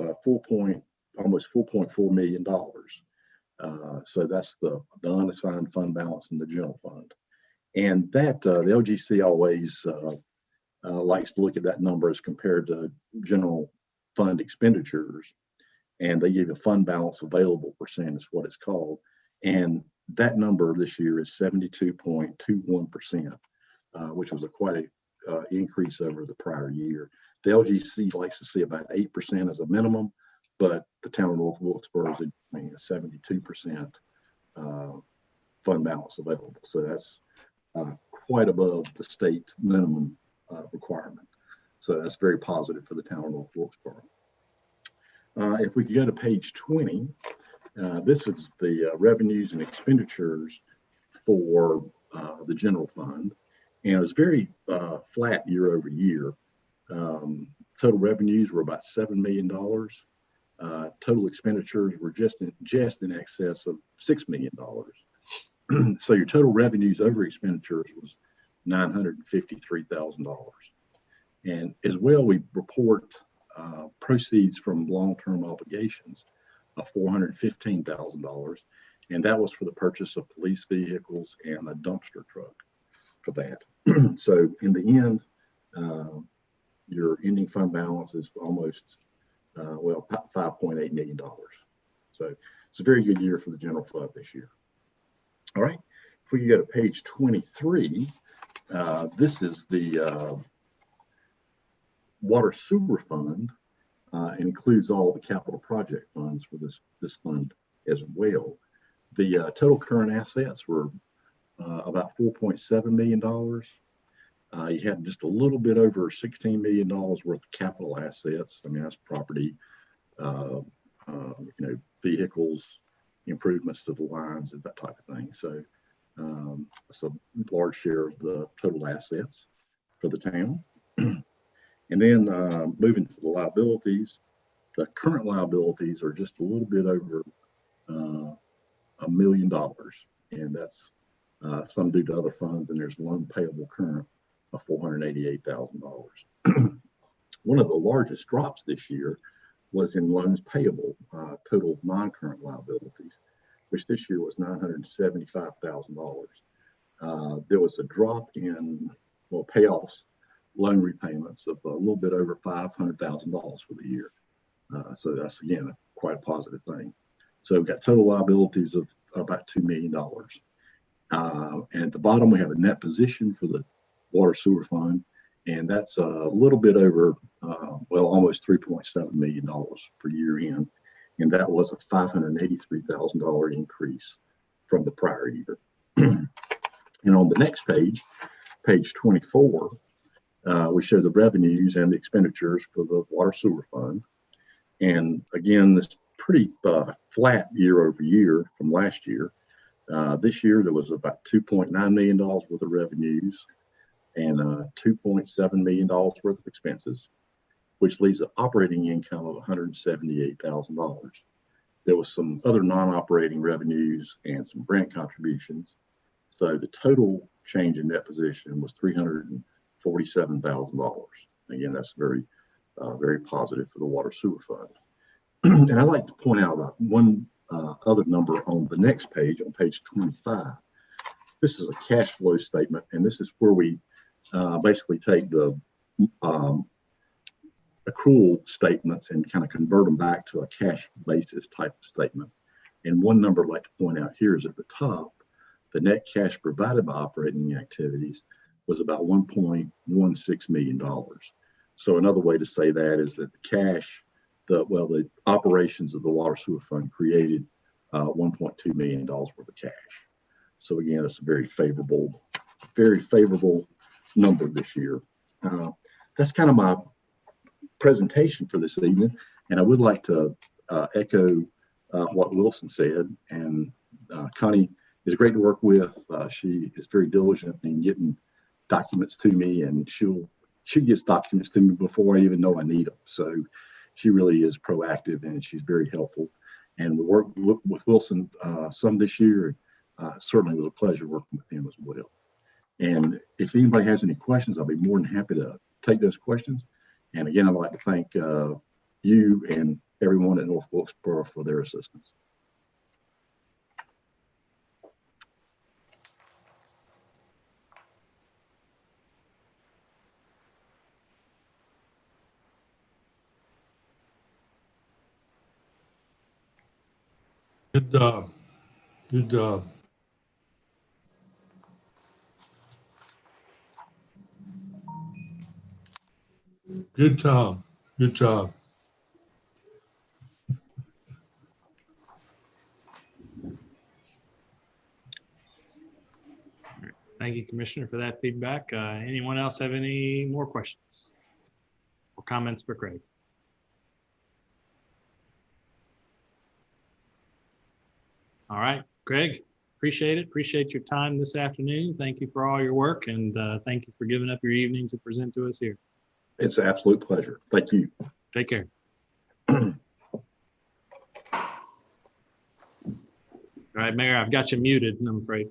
almost $4.4 million. So that's the unassigned fund balance in the general fund. And that the LGC always likes to look at that number as compared to general fund expenditures. And they give a fund balance available percent is what it's called. And that number this year is 72.21%, which was quite a increase over the prior year. The LGC likes to see about 8% as a minimum, but the town of North Wilkesboro is a 72% fund balance available. So that's quite above the state minimum requirement. So that's very positive for the town of North Wilkesboro. If we could go to page 20, this is the revenues and expenditures for the general fund. And it was very flat year over year. Total revenues were about $7 million. Total expenditures were just in excess of $6 million. So your total revenues over expenditures was $953,000. And as well, we report proceeds from long-term obligations of $415,000. And that was for the purchase of police vehicles and a dumpster truck for that. So in the end, your ending fund balance is almost, $5.8 million. So it's a very good year for the general fund this year. All right, if we go to page 23, this is the water sewer fund. Includes all the capital project funds for this fund as well. The total current assets were about $4.7 million. You had just a little bit over $16 million worth of capital assets. I mean, that's property, vehicles, improvements to the lines and that type of thing. So it's a large share of the total assets for the town. And then moving to the liabilities, the current liabilities are just a little bit over $1 million. And that's some due to other funds, and there's loan payable current of $488,000. One of the largest drops this year was in loans payable, total non-current liabilities, which this year was $975,000. There was a drop in payoffs, loan repayments of a little bit over $500,000 for the year. So that's, again, quite a positive thing. So we've got total liabilities of about $2 million. And at the bottom, we have a net position for the water sewer fund, and that's a little bit over, almost $3.7 million for year end. And that was a $583,000 increase from the prior year. And on the next page, page 24, we show the revenues and the expenditures for the water sewer fund. And again, this pretty flat year over year from last year. This year, there was about $2.9 million worth of revenues and $2.7 million worth of expenses, which leaves an operating income of $178,000. There was some other non-operating revenues and some grant contributions. So the total change in net position was $347,000. Again, that's very, very positive for the water sewer fund. And I'd like to point out one other number on the next page, on page 25. This is a cash flow statement, and this is where we basically take the accrual statements and kind of convert them back to a cash basis type of statement. And one number I'd like to point out here is at the top, the net cash provided by operating activities was about $1.16 million. So another way to say that is that the cash, the operations of the water sewer fund created $1.2 million worth of cash. So again, it's a very favorable number this year. That's kind of my presentation for this evening. And I would like to echo what Wilson said. And Connie is great to work with. She is very diligent in getting documents to me, and she gets documents to me before I even know I need them. So she really is proactive, and she's very helpful. And we worked with Wilson some this year. Certainly was a pleasure working with him as well. And if anybody has any questions, I'll be more than happy to take those questions. And again, I'd like to thank you and everyone at North Wilkesboro for their assistance. Good job. Good job. Good job. Good job. Thank you, Commissioner, for that feedback. Anyone else have any more questions or comments for Craig? All right, Craig, appreciate it. Appreciate your time this afternoon. Thank you for all your work, and thank you for giving up your evening to present to us here. It's an absolute pleasure. Thank you. Take care. All right, Mayor, I've got you muted, I'm afraid.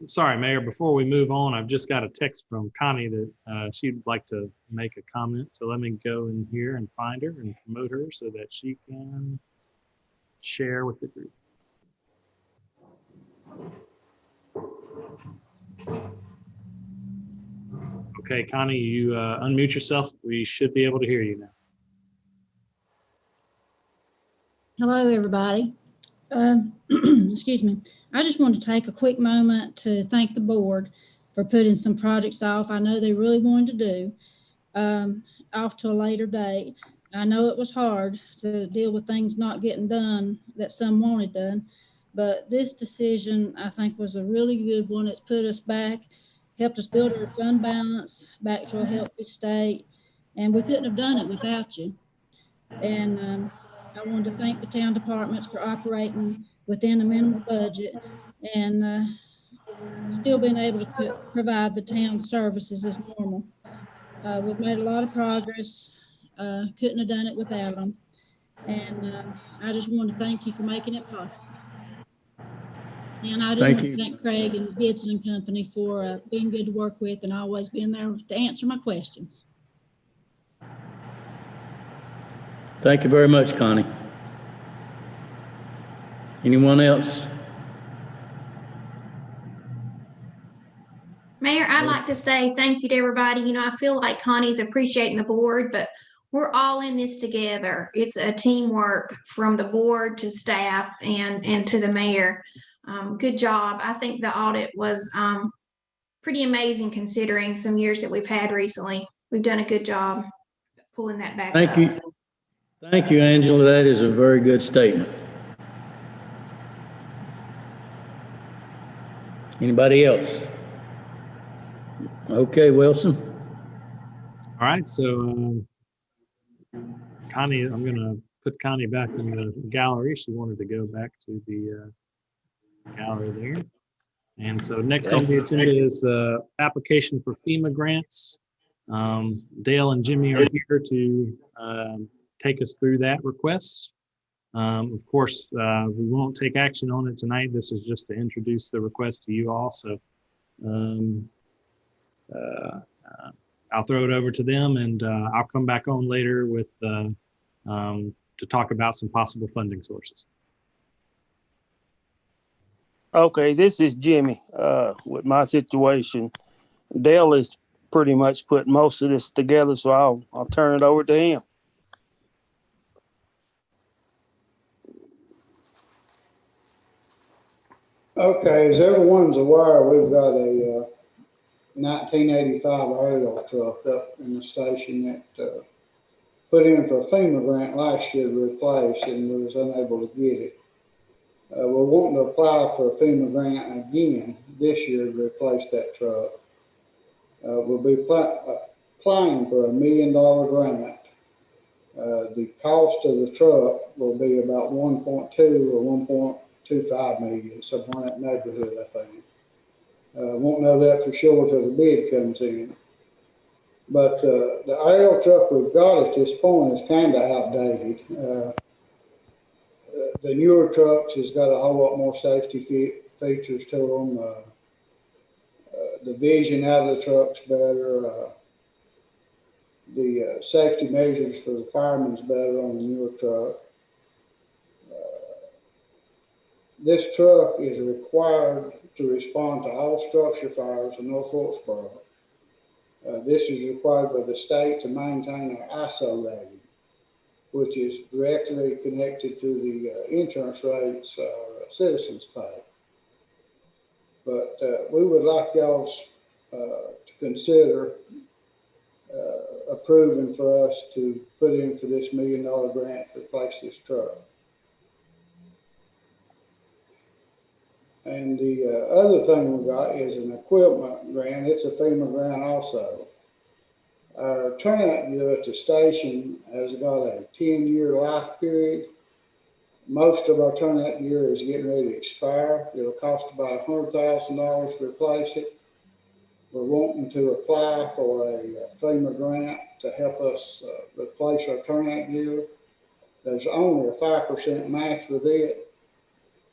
Sorry, Mayor, before we move on, I've just got a text from Connie that she'd like to make a comment. So let me go in here and find her and promote her so that she can share with the group. Okay, Connie, you unmute yourself. We should be able to hear you now. Hello, everybody. Excuse me. I just want to take a quick moment to thank the board for putting some projects off. I know they really wanted to do off to a later date. I know it was hard to deal with things not getting done that some wanted done, but this decision I think was a really good one. It's put us back, helped us build our fund balance back to a healthy state, and we couldn't have done it without you. And I wanted to thank the town departments for operating within a minimal budget and still being able to provide the town services as normal. We've made a lot of progress. Couldn't have done it without them. And I just want to thank you for making it possible. And I do want to thank Craig and Gibson and Company for being good to work with and always being there to answer my questions. Thank you very much, Connie. Anyone else? Mayor, I'd like to say thank you to everybody. You know, I feel like Connie's appreciating the board, but we're all in this together. It's a teamwork from the board to staff and to the mayor. Good job. I think the audit was pretty amazing considering some years that we've had recently. We've done a good job pulling that back up. Thank you. Thank you, Angela. That is a very good statement. Anybody else? Okay, Wilson. All right, so Connie, I'm going to put Connie back in the gallery. She wanted to go back to the gallery there. And so next on the agenda is application for FEMA grants. Dale and Jimmy are here to take us through that request. Of course, we won't take action on it tonight. This is just to introduce the request to you all. So I'll throw it over to them, and I'll come back on later with to talk about some possible funding sources. Okay, this is Jimmy with my situation. Dale is pretty much put most of this together, so I'll turn it over to him. Okay, as everyone's aware, we've got a 1985 aerial truck up in the station that put in for a FEMA grant last year to replace and was unable to get it. We're wanting to apply for a FEMA grant again this year to replace that truck. We'll be applying for $1 million grant The cost of the truck will be about 1.2 or 1.25 million, somewhere in that neighborhood, I think. Won't know that for sure till the bid comes in. But the aerial truck we've got at this point is kind of outdated. The newer trucks has got a whole lot more safety features to them. The vision out of the truck's better. The safety measures for the firemen's better on the newer truck. This truck is required to respond to all structure fires in North Wilkesboro. This is required by the state to maintain our ISO rating, which is directly connected to the insurance rates our citizens pay. But we would like y'all to consider approving for us to put in for this $1 million grant to replace this truck. And the other thing we got is an equipment grant. It's a FEMA grant also. Our turnout gear at the station has got a 10-year life period. Most of our turnout gear is getting ready to expire. It'll cost about $100,000 to replace it. We're wanting to apply for a FEMA grant to help us replace our turnout gear. There's only a 5% match with it.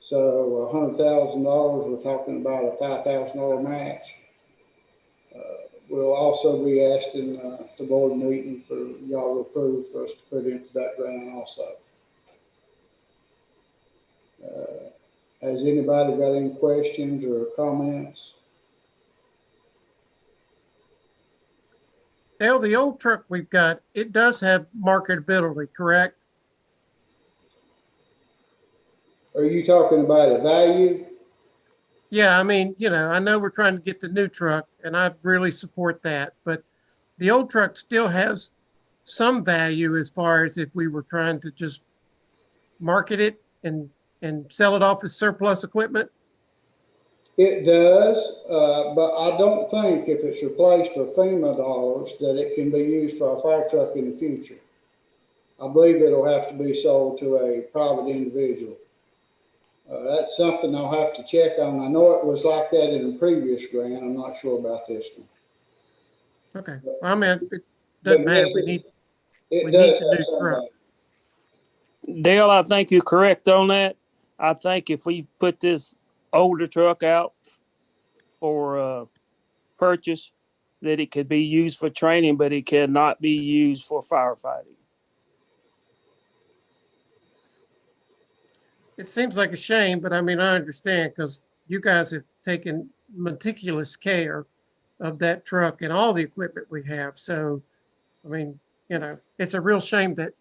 So $100,000, we're talking about a $5,000 match. We'll also be asking the board meeting for y'all to approve for us to put in for that grant also. Has anybody got any questions or comments? Dale, the old truck we've got, it does have marketability, correct? Are you talking about a value? Yeah, I mean, you know, I know we're trying to get the new truck and I really support that, but the old truck still has some value as far as if we were trying to just market it and sell it off as surplus equipment. It does, but I don't think if it's replaced for FEMA dollars that it can be used for a fire truck in the future. I believe it'll have to be sold to a private individual. That's something I'll have to check on. I know it was like that in a previous grant. I'm not sure about this one. Okay, well, I mean, it doesn't matter. We need the new truck. Dale, I think you're correct on that. I think if we put this older truck out for purchase, that it could be used for training, but it cannot be used for firefighting. It seems like a shame, but I mean, I understand because you guys have taken meticulous care of that truck and all the equipment we have. So, I mean, you know, it's a real shame that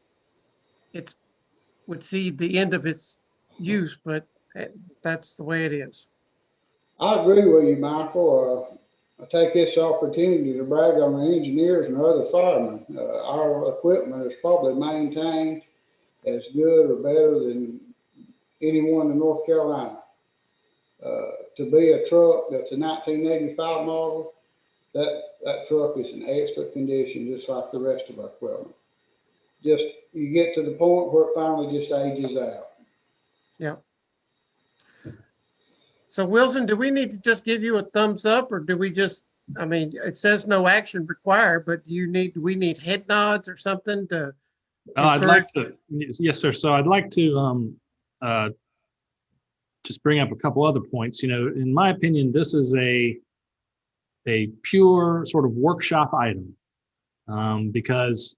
it's would see the end of its use, but that's the way it is. I agree with you, Michael. I take this opportunity to brag on the engineers and other firemen. Our equipment is probably maintained as good or better than anyone in North Carolina. To be a truck that's a 1985 model, that truck is in excellent condition, just like the rest of our equipment. Just, you get to the point where it finally just ages out. Yeah. So Wilson, do we need to just give you a thumbs up or do we just, I mean, it says no action required, but do we need head nods or something to? I'd like to, yes, sir. So I'd like to just bring up a couple other points. You know, in my opinion, this is a pure sort of workshop item because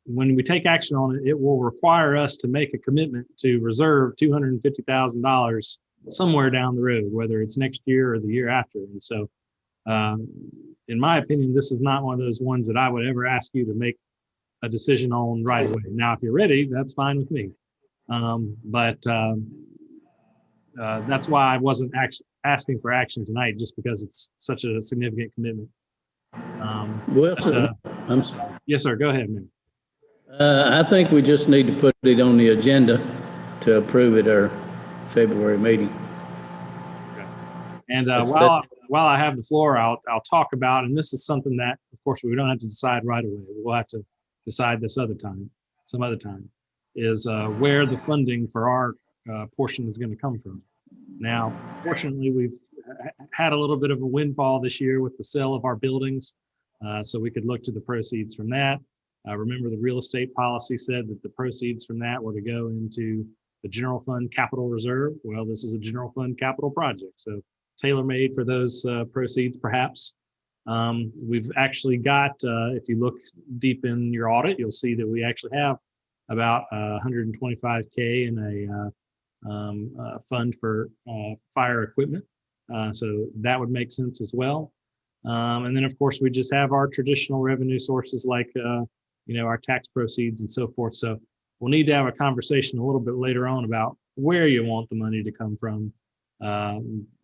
when we take action on it, it will require us to make a commitment to reserve $250,000 somewhere down the road, whether it's next year or the year after. And so, in my opinion, this is not one of those ones that I would ever ask you to make a decision on right away. Now, if you're ready, that's fine with me. That's why I wasn't asking for action tonight, just because it's such a significant commitment. Wilson, I'm sorry. Yes, sir. Go ahead, man. I think we just need to put it on the agenda to approve it our February meeting. Okay. And while I have the floor, I'll talk about, and this is something that, of course, we don't have to decide right away. We'll have to decide this some other time, is where the funding for our portion is going to come from. Now, fortunately, we've had a little bit of a windfall this year with the sale of our buildings, so we could look to the proceeds from that. Remember, the real estate policy said that the proceeds from that were to go into the general fund capital reserve. Well, this is a general fund capital project, so tailor-made for those proceeds, perhaps. We've actually got, if you look deep in your audit, you'll see that we actually have about 125K in a fund for fire equipment. So that would make sense as well. And then, of course, we just have our traditional revenue sources like, our tax proceeds and so forth. So we'll need to have a conversation a little bit later on about where you want the money to come from.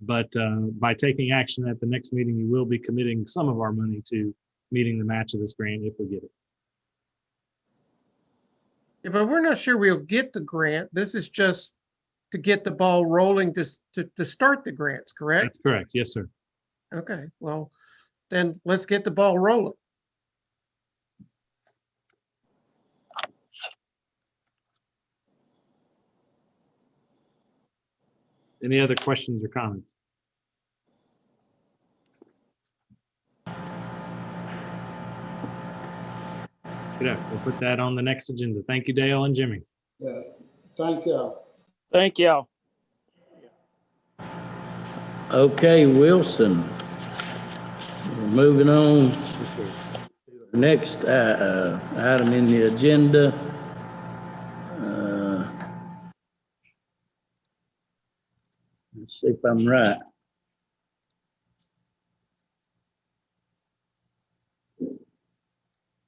But by taking action at the next meeting, you will be committing some of our money to meeting the match of this grant if we get it. Yeah, but we're not sure we'll get the grant. This is just to get the ball rolling to start the grants, correct? That's correct. Yes, sir. Okay, well, then let's get the ball rolling. Any other questions or comments? Good. We'll put that on the next agenda. Thank you, Dale and Jimmy. Yeah, thank y'all. Thank y'all. Okay, Wilson. We're moving on. Next item in the agenda. Let's see if I'm right.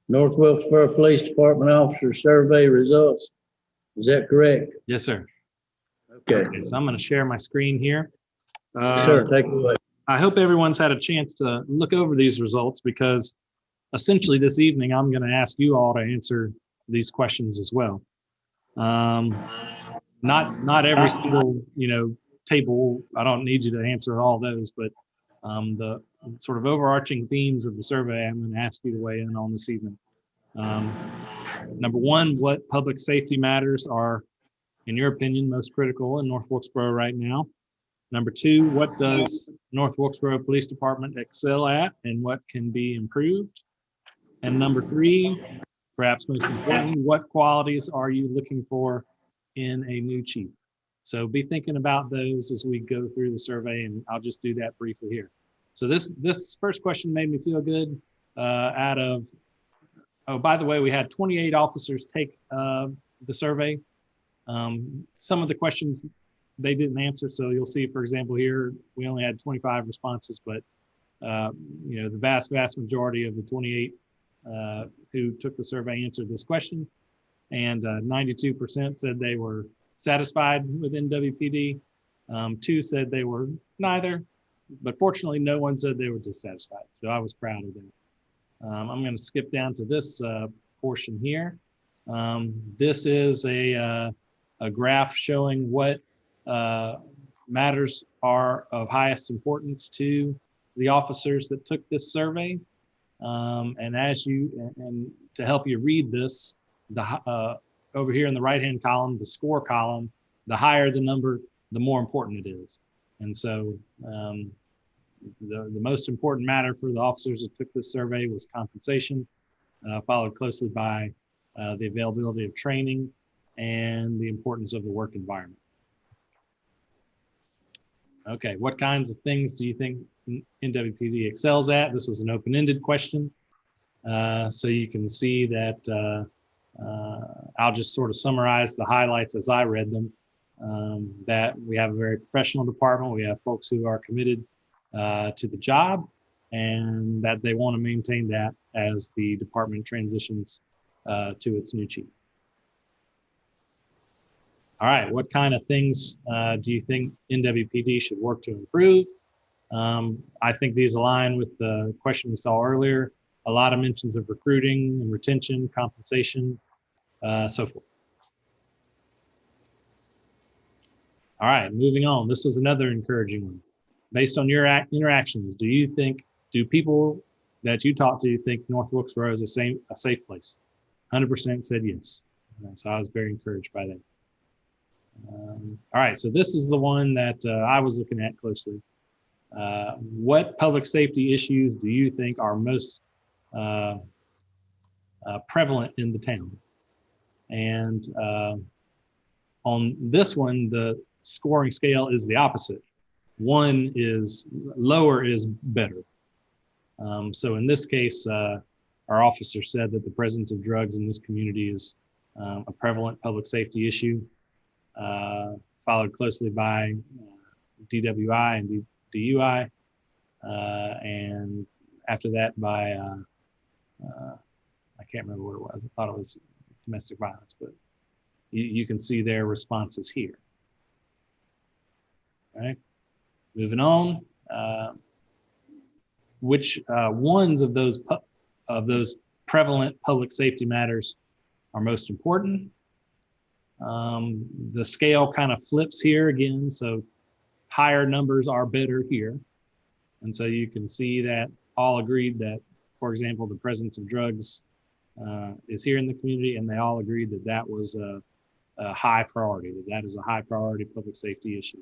North Wilkesboro Police Department Officer Survey Results. Is that correct? Yes, sir. Okay. So I'm going to share my screen here. Sir, take it away. I hope everyone's had a chance to look over these results, because essentially this evening I'm going to ask you all to answer these questions as well. Not every single table. I don't need you to answer all those, but the sort of overarching themes of the survey I'm going to ask you to weigh in on this evening. Number one, what public safety matters are, in your opinion, most critical in North Wilkesboro right now? Number two, what does North Wilkesboro Police Department excel at and what can be improved? And number three, perhaps most importantly, what qualities are you looking for in a new chief? So be thinking about those as we go through the survey, and I'll just do that briefly here. So this first question made me feel good. Oh, by the way, we had 28 officers take the survey. Some of the questions they didn't answer. So you'll see, for example, here, we only had 25 responses, but the vast majority of the 28 who took the survey answered this question. And 92% said they were satisfied with NWPD. 2 said they were neither, but fortunately no one said they were dissatisfied. So I was proud of that. I'm going to skip down to this portion here. This is a graph showing what matters are of highest importance to the officers that took this survey. And to help you read this, over here in the right-hand column, the score column, the higher the number, the more important it is. And so the most important matter for the officers that took this survey was compensation, followed closely by the availability of training and the importance of the work environment. Okay, what kinds of things do you think NWPD excels at? This was an open-ended question. So you can see that I'll just sort of summarize the highlights as I read them. That we have a very professional department. We have folks who are committed to the job, and that they want to maintain that as the department transitions to its new chief. All right, what kind of things do you think NWPD should work to improve? I think these align with the question we saw earlier. A lot of mentions of recruiting and retention, compensation, so forth. All right, moving on. This was another encouraging one. Based on your interactions, do people that you talk to think North Wilkesboro is a safe place? 100% said yes. So I was very encouraged by that. All right, so this is the one that I was looking at closely. What public safety issues do you think are most prevalent in the town? And on this one, the scoring scale is the opposite. One is lower is better. So in this case, our officer said that the presence of drugs in this community is a prevalent public safety issue, followed closely by DWI and DUI, and after that by, I can't remember what it was. I thought it was domestic violence, but you can see their responses here. All right, moving on. Which ones of those prevalent public safety matters are most important? The scale kind of flips here again, so higher numbers are better here. And so you can see that all agreed that, for example, the presence of drugs is here in the community, and they all agreed that that was a high priority, that is a high priority public safety issue.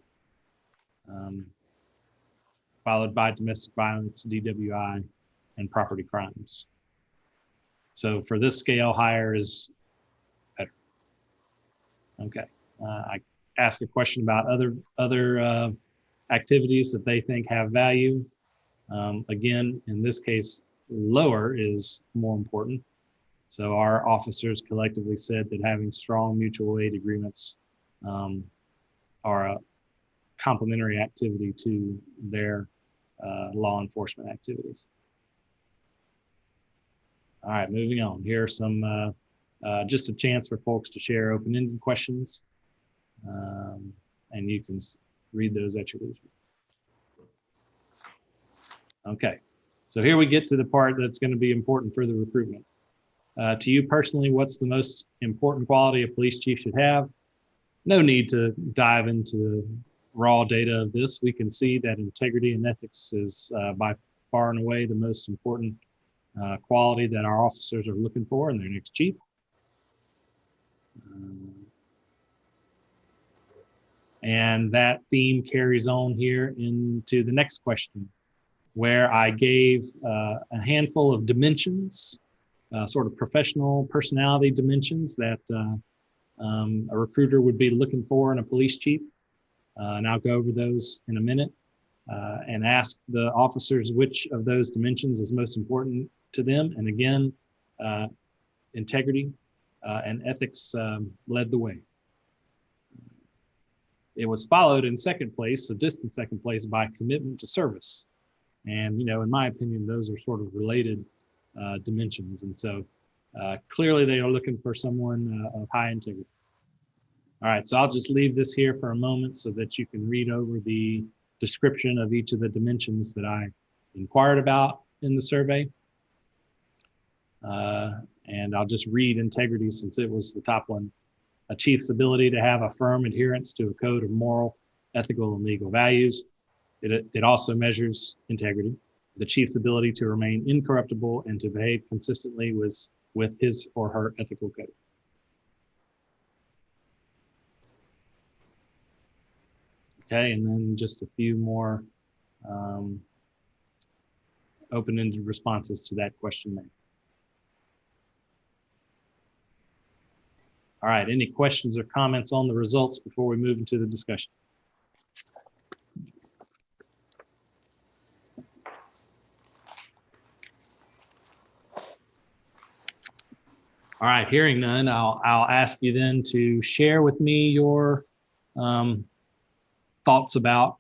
Followed by domestic violence, DWI, and property crimes. So for this scale, higher is better. Okay, I ask a question about other activities that they think have value. Again, in this case, lower is more important. So our officers collectively said that having strong mutual aid agreements are a complementary activity to their law enforcement activities. All right, moving on. Here are some, just a chance for folks to share open-ended questions. And you can read those at your leisure. Okay, so here we get to the part that's going to be important for the recruitment. To you personally, what's the most important quality a police chief should have? No need to dive into raw data of this. We can see that integrity and ethics is by far and away the most important quality that our officers are looking for in their next chief. And that theme carries on here into the next question, where I gave a handful of dimensions, sort of professional personality dimensions that a recruiter would be looking for in a police chief. And I'll go over those in a minute and ask the officers which of those dimensions is most important to them. And again, integrity and ethics led the way. It was followed in second place, a distant second place, by commitment to service. And, you know, in my opinion, those are sort of related dimensions. And so clearly they are looking for someone of high integrity. All right, so I'll just leave this here for a moment so that you can read over the description of each of the dimensions that I inquired about in the survey. And I'll just read integrity since it was the top one. A chief's ability to have a firm adherence to a code of moral, ethical, and legal values. It also measures integrity. The chief's ability to remain incorruptible and to behave consistently with his or her ethical code. Okay, and then just a few more open-ended responses to that question there. All right, any questions or comments on the results before we move into the discussion? All right, hearing none, I'll ask you then to share with me your thoughts about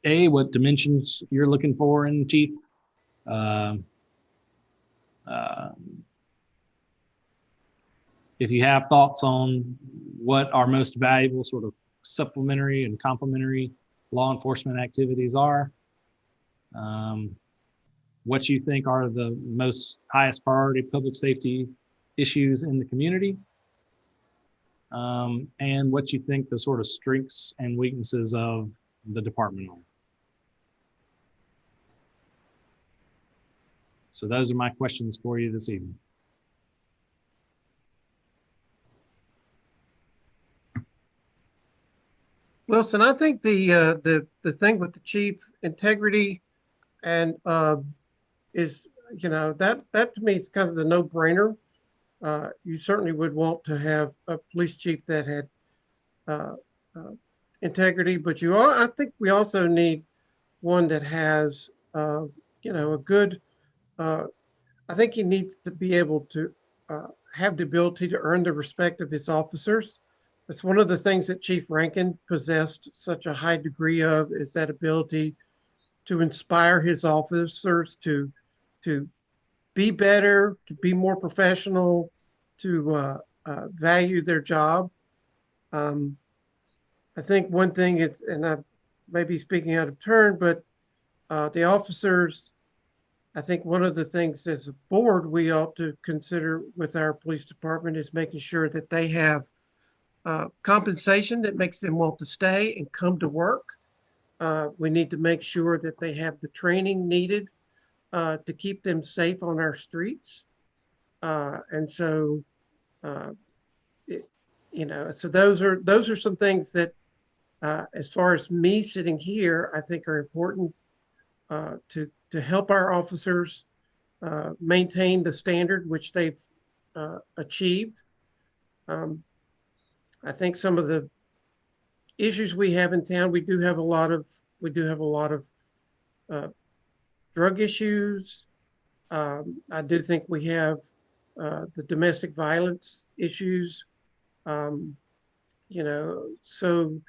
what dimensions you're looking for in chief. If you have thoughts on what our most valuable sort of supplementary and complementary law enforcement activities are, what you think are the most highest priority public safety issues in the community, and what you think the sort of strengths and weaknesses of the department are. So those are my questions for you this evening. Wilson, I think the thing with the chief integrity and is, you know, that to me is kind of the no-brainer. You certainly would want to have a police chief that had integrity, but I think we also need one that has, you know, a good. I think he needs to be able to have the ability to earn the respect of his officers. It's one of the things that Chief Rankin possessed such a high degree of, is that ability to inspire his officers to be better, to be more professional, to value their job. I think one thing and I may be speaking out of turn, but the officers, I think one of the things as a board we ought to consider with our police department is making sure that they have compensation that makes them want to stay and come to work. We need to make sure that they have the training needed to keep them safe on our streets. And so, you know, so those are some things that, as far as me sitting here, I think are important to help our officers maintain the standard which they've achieved. I think some of the issues we have in town, we do have a lot of drug issues. I do think we have the domestic violence issues. You know, so,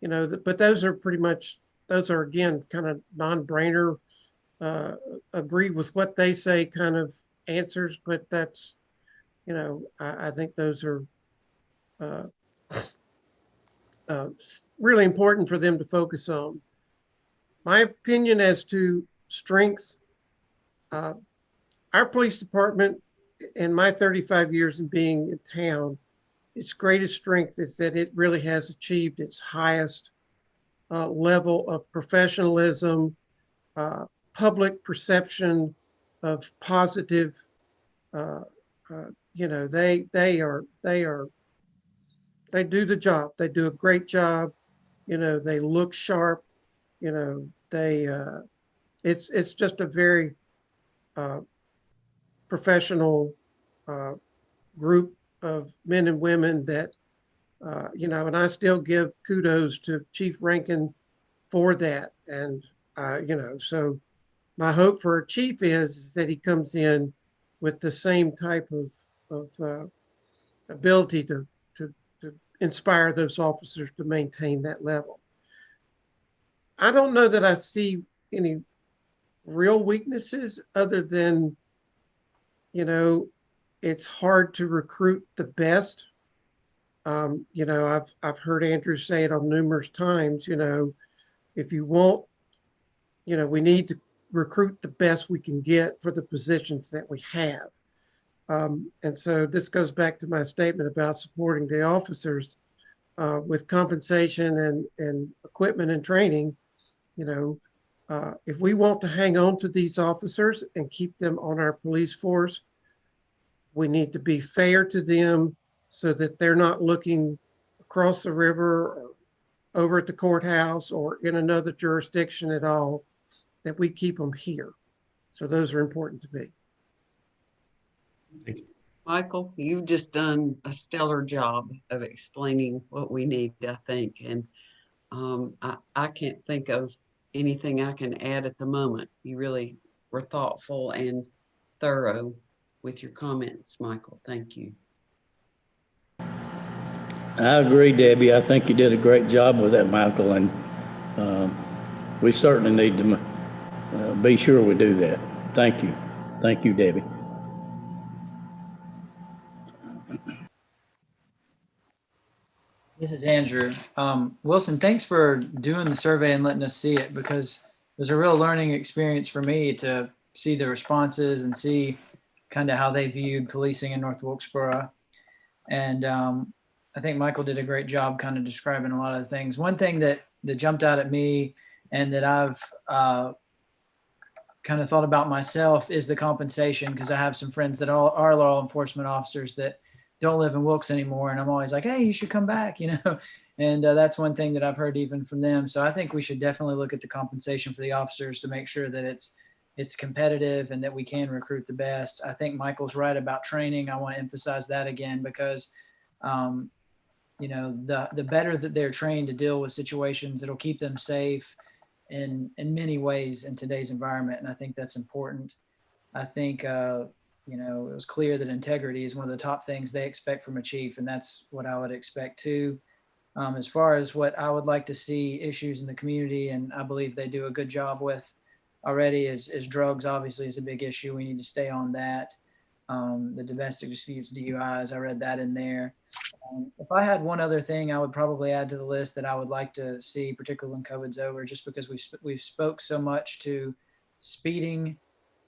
you know, but those are again kind of non-brainer, agree with what they say kind of answers, but that's, you know, I think those are really important for them to focus on. My opinion as to strengths, our police department, in my 35 years of being in town, its greatest strength is that it really has achieved its highest level of professionalism, public perception of positive. You know, they do the job. They do a great job. You know, they look sharp. You know, it's just a very professional group of men and women that, you know, and I still give kudos to Chief Rankin for that. And, you know, so my hope for a chief is that he comes in with the same type of ability to inspire those officers to maintain that level. I don't know that I see any real weaknesses other than, you know, it's hard to recruit the best. You know, I've heard Andrew say it on numerous times, you know, if you want, you know, we need to recruit the best we can get for the positions that we have. And so this goes back to my statement about supporting the officers with compensation and equipment and training. You know, if we want to hang on to these officers and keep them on our police force, we need to be fair to them so that they're not looking across the river or over at the courthouse or in another jurisdiction at all, that we keep them here. So those are important to me. Thank you. Michael, you've just done a stellar job of explaining what we need, I think. And I can't think of anything I can add at the moment. You really were thoughtful and thorough with your comments, Michael. Thank you. I agree, Debbie. I think you did a great job with that, Michael, and we certainly need to be sure we do that. Thank you. Thank you, Debbie. This is Andrew. Wilson, thanks for doing the survey and letting us see it, because it was a real learning experience for me to see the responses and see kind of how they viewed policing in North Wilkesboro. And I think Michael did a great job kind of describing a lot of the things. One thing that jumped out at me and that I've kind of thought about myself is the compensation, because I have some friends that are law enforcement officers that don't live in Wilkes anymore. And I'm always like, hey, you should come back, you know? And that's one thing that I've heard even from them. So I think we should definitely look at the compensation for the officers to make sure that it's competitive and that we can recruit the best. I think Michael's right about training. I want to emphasize that again because, you know, the better that they're trained to deal with situations, it'll keep them safe in many ways in today's environment. And I think that's important. I think, you know, it was clear that integrity is one of the top things they expect from a chief, and that's what I would expect too. As far as what I would like to see issues in the community, and I believe they do a good job with already, is drugs obviously is a big issue. We need to stay on that. The domestic disputes, DUIs, I read that in there. If I had one other thing I would probably add to the list that I would like to see, particularly when COVID's over, just because we've spoke so much to speeding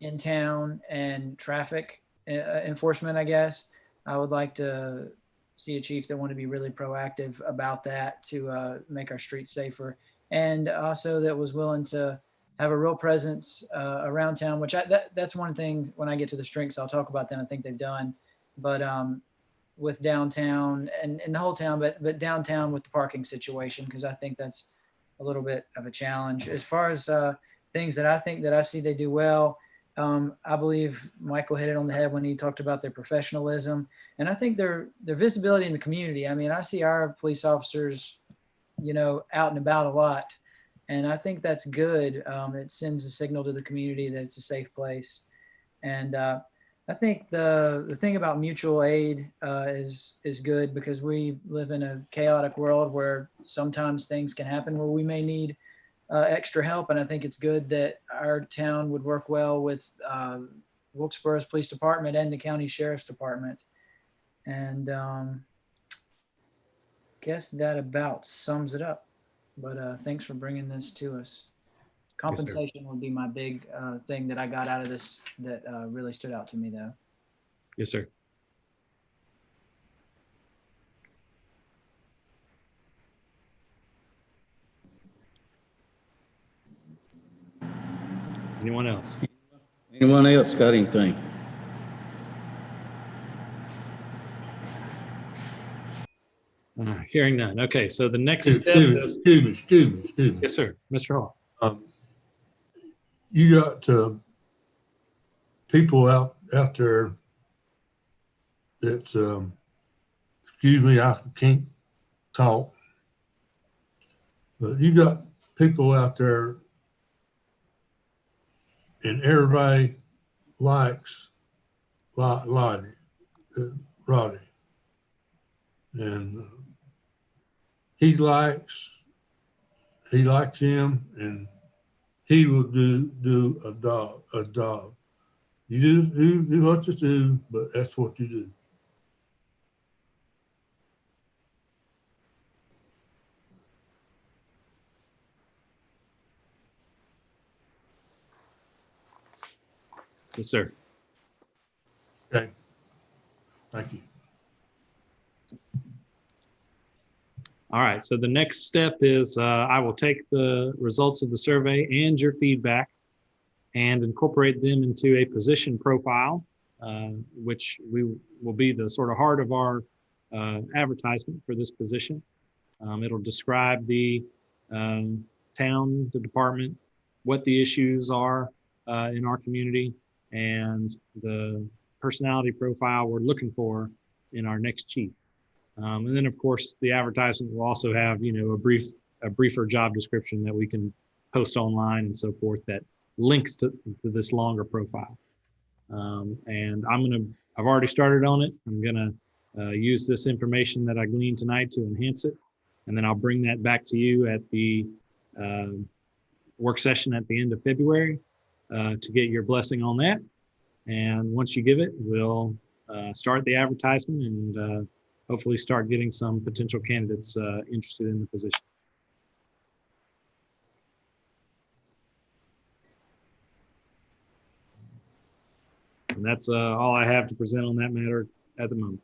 in town and traffic enforcement, I guess. I would like to see a chief that want to be really proactive about that to make our streets safer, and also that was willing to have a real presence around town, which that's one thing when I get to the strengths, I'll talk about them. I think they've done, but with downtown and the whole town, but downtown with the parking situation, because I think that's a little bit of a challenge. As far as things that I think that I see they do well, I believe Michael hit it on the head when he talked about their professionalism, and I think their visibility in the community. I mean, I see our police officers, you know, out and about a lot, and I think that's good. It sends a signal to the community that it's a safe place, and I think the thing about mutual aid is good, because we live in a chaotic world where sometimes things can happen where we may need extra help. And I think it's good that our town would work well with Wilkesboro's Police Department and the County Sheriff's Department. And guess that about sums it up. But thanks for bringing this to us. Compensation would be my big thing that I got out of this that really stood out to me, though. Yes, sir. Anyone else? Anyone else got anything? Hearing none. Okay, so the next step is. Excuse me. Yes, sir. Mr. Hall. You got people out there that's, excuse me, I can't talk, but you got people out there and everybody likes Rodney, and he likes him, and he will do a job. You do what you do, but that's what you do. Yes, sir. Okay. Thank you. All right, so the next step is I will take the results of the survey and your feedback and incorporate them into a position profile, which will be the sort of heart of our advertisement for this position. It'll describe the town, the department, what the issues are in our community, and the personality profile we're looking for in our next chief. And then, of course, the advertisement will also have, you know, a briefer job description that we can post online and so forth that links to this longer profile. And I've already started on it. I'm gonna use this information that I gleaned tonight to enhance it, and then I'll bring that back to you at the work session at the end of February to get your blessing on that. And once you give it, we'll start the advertisement and hopefully start getting some potential candidates interested in the position. And that's all I have to present on that matter at the moment.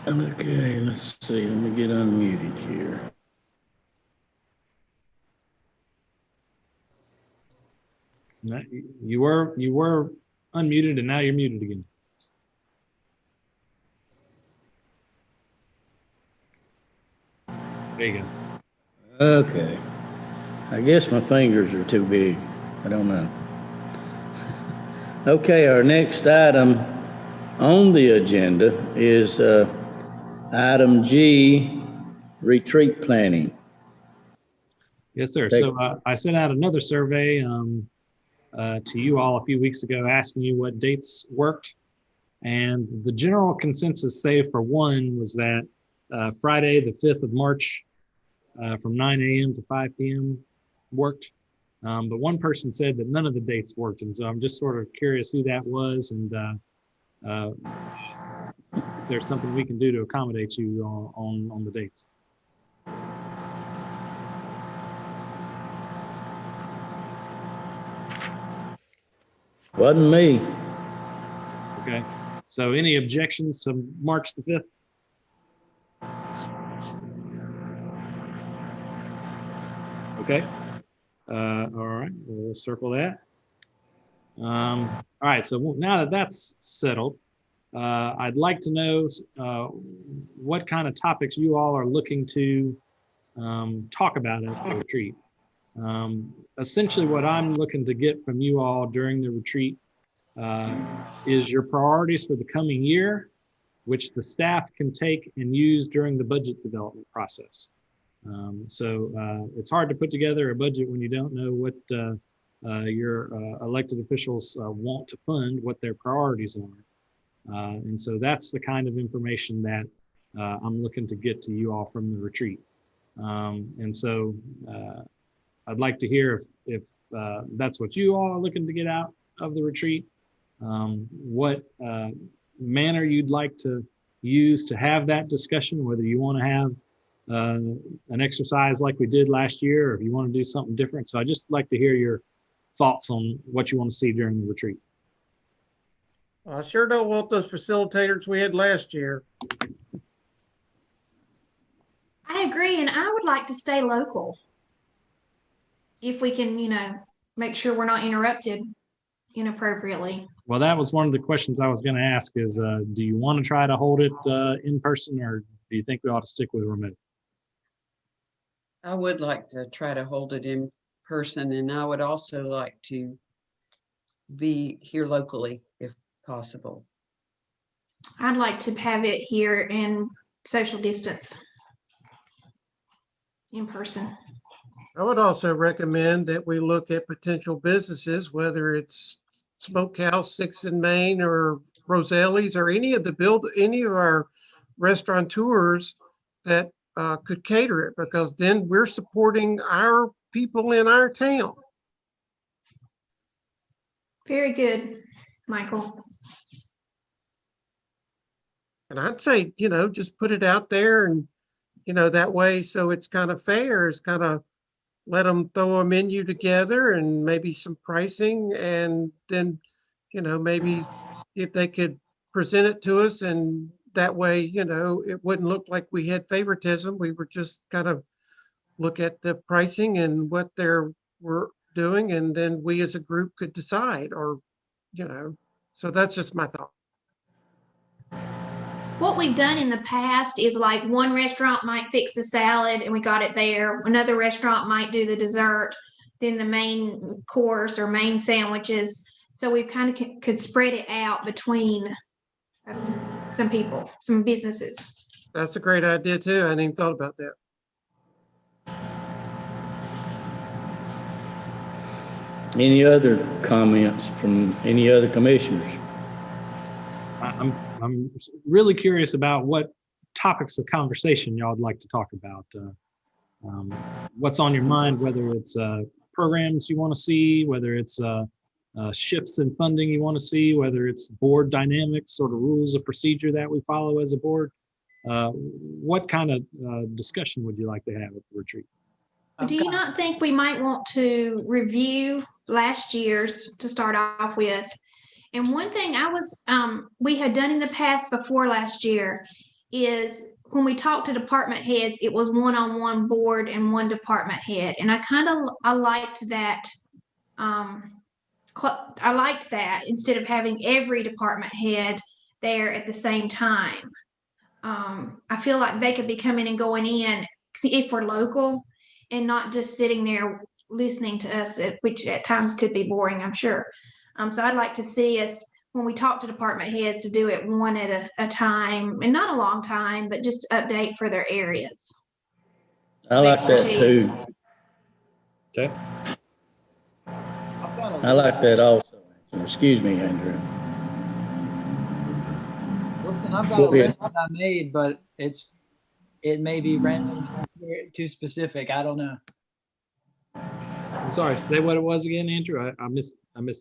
Okay, let's see. Let me get unmuted here. You were unmuted and now you're muted again. There you go. Okay. I guess my fingers are too big. I don't know. Okay, our next item on the agenda is item G, retreat planning. Yes, sir. So I sent out another survey to you all a few weeks ago asking you what dates worked. And the general consensus, save for one, was that Friday, the 5th of March from 9 a.m. to 5 p.m. worked. But one person said that none of the dates worked. And so I'm just sort of curious who that was and if there's something we can do to accommodate you on the dates. Wasn't me. Okay. So any objections to March the 5th? Okay. All right, we'll circle that. All right, so now that that's settled, I'd like to know what kind of topics you all are looking to talk about at the retreat. Essentially, what I'm looking to get from you all during the retreat is your priorities for the coming year, which the staff can take and use during the budget development process. So it's hard to put together a budget when you don't know what your elected officials want to fund, what their priorities are. And so that's the kind of information that I'm looking to get to you all from the retreat. And so I'd like to hear if that's what you all are looking to get out of the retreat, what manner you'd like to use to have that discussion, whether you want to have an exercise like we did last year, or if you want to do something different. So I'd just like to hear your thoughts on what you want to see during the retreat. I sure don't want those facilitators we had last year. I agree, and I would like to stay local. If we can, make sure we're not interrupted inappropriately. Well, that was one of the questions I was going to ask is, do you want to try to hold it in person, or do you think we ought to stick with remote? I would like to try to hold it in person, and I would also like to be here locally if possible. I'd like to have it here in social distance in person. I would also recommend that we look at potential businesses, whether it's Smokehouse 6 in Main or Roselli's or any of our restaurateurs that could cater it, because then we're supporting our people in our town. Very good, Michael. And I'd say, just put it out there and, that way, so it's kind of fair, is kind of let them throw a menu together and maybe some pricing, and then, maybe if they could present it to us, and that way, it wouldn't look like we had favoritism. We were just kind of look at the pricing and what they're were doing, and then we as a group could decide, or, so that's just my thought. What we've done in the past is like one restaurant might fix the salad and we got it there. Another restaurant might do the dessert, then the main course or main sandwiches. So we kind of could spread it out between some people, some businesses. That's a great idea too. I hadn't even thought about that. Any other comments from any other commissioners? I'm really curious about what topics of conversation y'all would like to talk about. What's on your mind, whether it's programs you want to see, whether it's shifts in funding you want to see, whether it's board dynamics, sort of rules of procedure that we follow as a board. What kind of discussion would you like to have at the retreat? Do you not think we might want to review last year's to start off with? And one thing we had done in the past before last year is when we talked to department heads, it was one-on-one board and one department head. And I liked that. I liked that instead of having every department head there at the same time. I feel like they could be coming and going in, see if we're local and not just sitting there listening to us, which at times could be boring, I'm sure. So I'd like to see us, when we talk to department heads, to do it one at a time, and not a long time, but just update for their areas. I like that Expertise. too. Okay. I like that also. Excuse me, Andrew. Listen, I've got Go a ahead. list that I made, but it may be random, too specific. I don't know. I'm sorry. Say what it was again, Andrew. I missed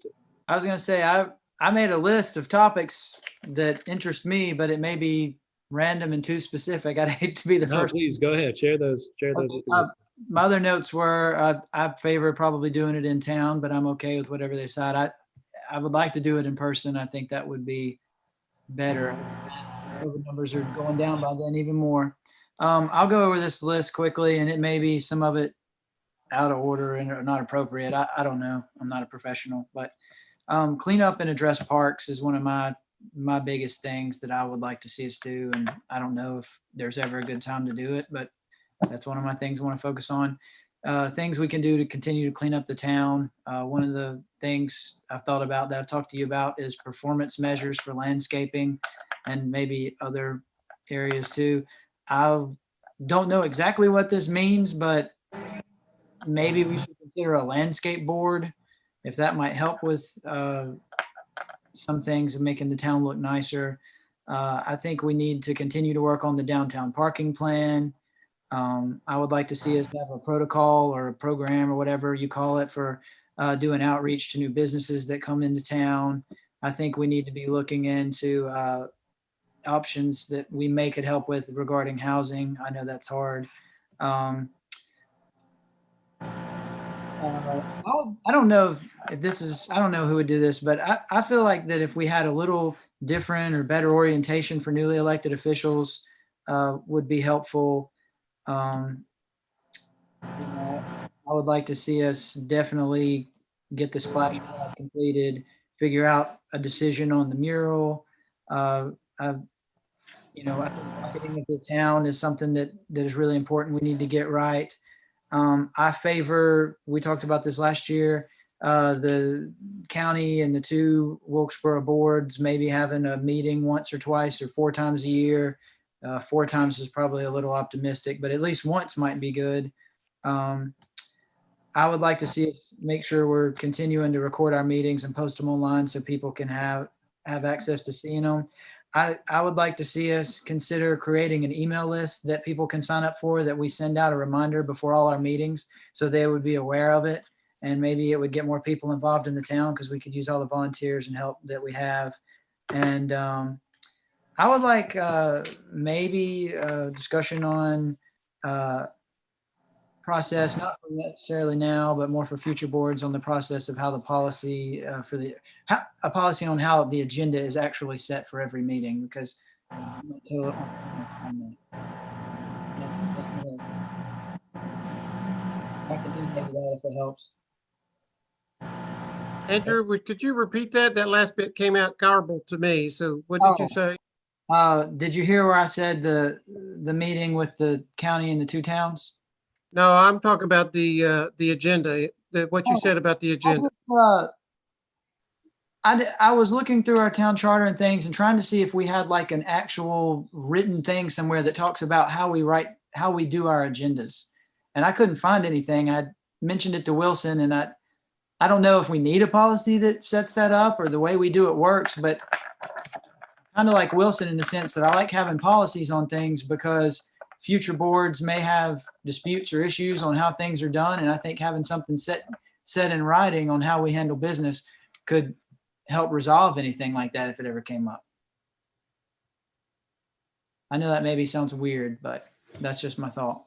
it. I was gonna say I made a list of topics that interest me, but it may be random and too specific. I'd hate to be the No, first. please go ahead. Share those. Share those with me. My other notes were I favor probably doing it in town, but I'm okay with whatever they decide. I would like to do it in person. I think that would be better. COVID numbers are going down by then even more. I'll go over this list quickly, and it may be some of it out of order and not appropriate. I don't know. I'm not a professional, but clean up and address parks is one of my biggest things that I would like to see us do. And I don't know if there's ever a good time to do it, but that's one of my things I want to focus on. Things we can do to continue to clean up the town. One of the things I've thought about that I've talked to you about is performance measures for landscaping and maybe other areas too. I don't know exactly what this means, but maybe we should consider a landscape board, if that might help with some things and making the town look nicer. I think we need to continue to work on the downtown parking plan. I would like to see us have a protocol or a program or whatever you call it for doing outreach to new businesses that come into town. I think we need to be looking into options that we may could help with regarding housing. I know that's hard. I don't know if this is, I don't know who would do this, but I feel like that if we had a little different or better orientation for newly elected officials would be helpful. I would like to see us definitely get the splash pad completed, figure out a decision on the mural. I think marketing of the town is something that is really important. We need to get right. I favor, we talked about this last year, the county and the two Wilkesboro boards maybe having a meeting once or twice or 4 times a year. 4 times is probably a little optimistic, but at least once might be good. I would like to see us make sure we're continuing to record our meetings and post them online so people can have access to seeing them. I would like to see us consider creating an email list that people can sign up for, that we send out a reminder before all our meetings so they would be aware of it. And maybe it would get more people involved in the town because we could use all the volunteers and help that we have. And I would like maybe a discussion on process, not necessarily now, but more for future boards on the process of how the policy a policy on how the agenda is actually set for every meeting, because I'm not totally on that. I can email that if it helps. Andrew, could you repeat that? That last bit came out garbled to me. So what did you say? Did you hear where I said the meeting with the county and the 2 towns? No, I'm talking about the agenda, what you said about the agenda. I was looking through our town charter and things and trying to see if we had like an actual written thing somewhere that talks about how we do our agendas. And I couldn't find anything. I mentioned it to Wilson, and I don't know if we need a policy that sets that up or the way we do it works, but kind of like Wilson in the sense that I like having policies on things because future boards may have disputes or issues on how things are done. And I think having something set in writing on how we handle business could help resolve anything like that if it ever came up. I know that maybe sounds weird, but that's just my thought.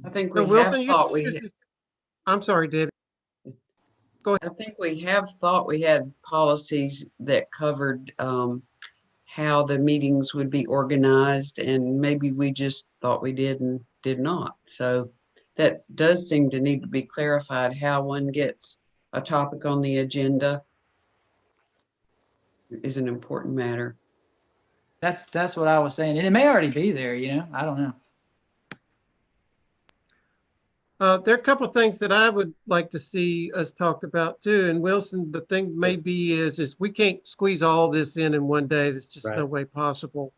I think So we Wilson, have thought we had. I'm sorry, Debbie. Go ahead. I think we have thought we had policies that covered how the meetings would be organized, and maybe we just thought we did and did not. So that does seem to need to be clarified, how one gets a topic on the agenda is an important matter. That's what I was saying. And it may already be there, you know, I don't know. There are a couple of things that I would like to see us talk about too. And Wilson, the thing maybe is we can't squeeze all this in one day. There's just no way possible.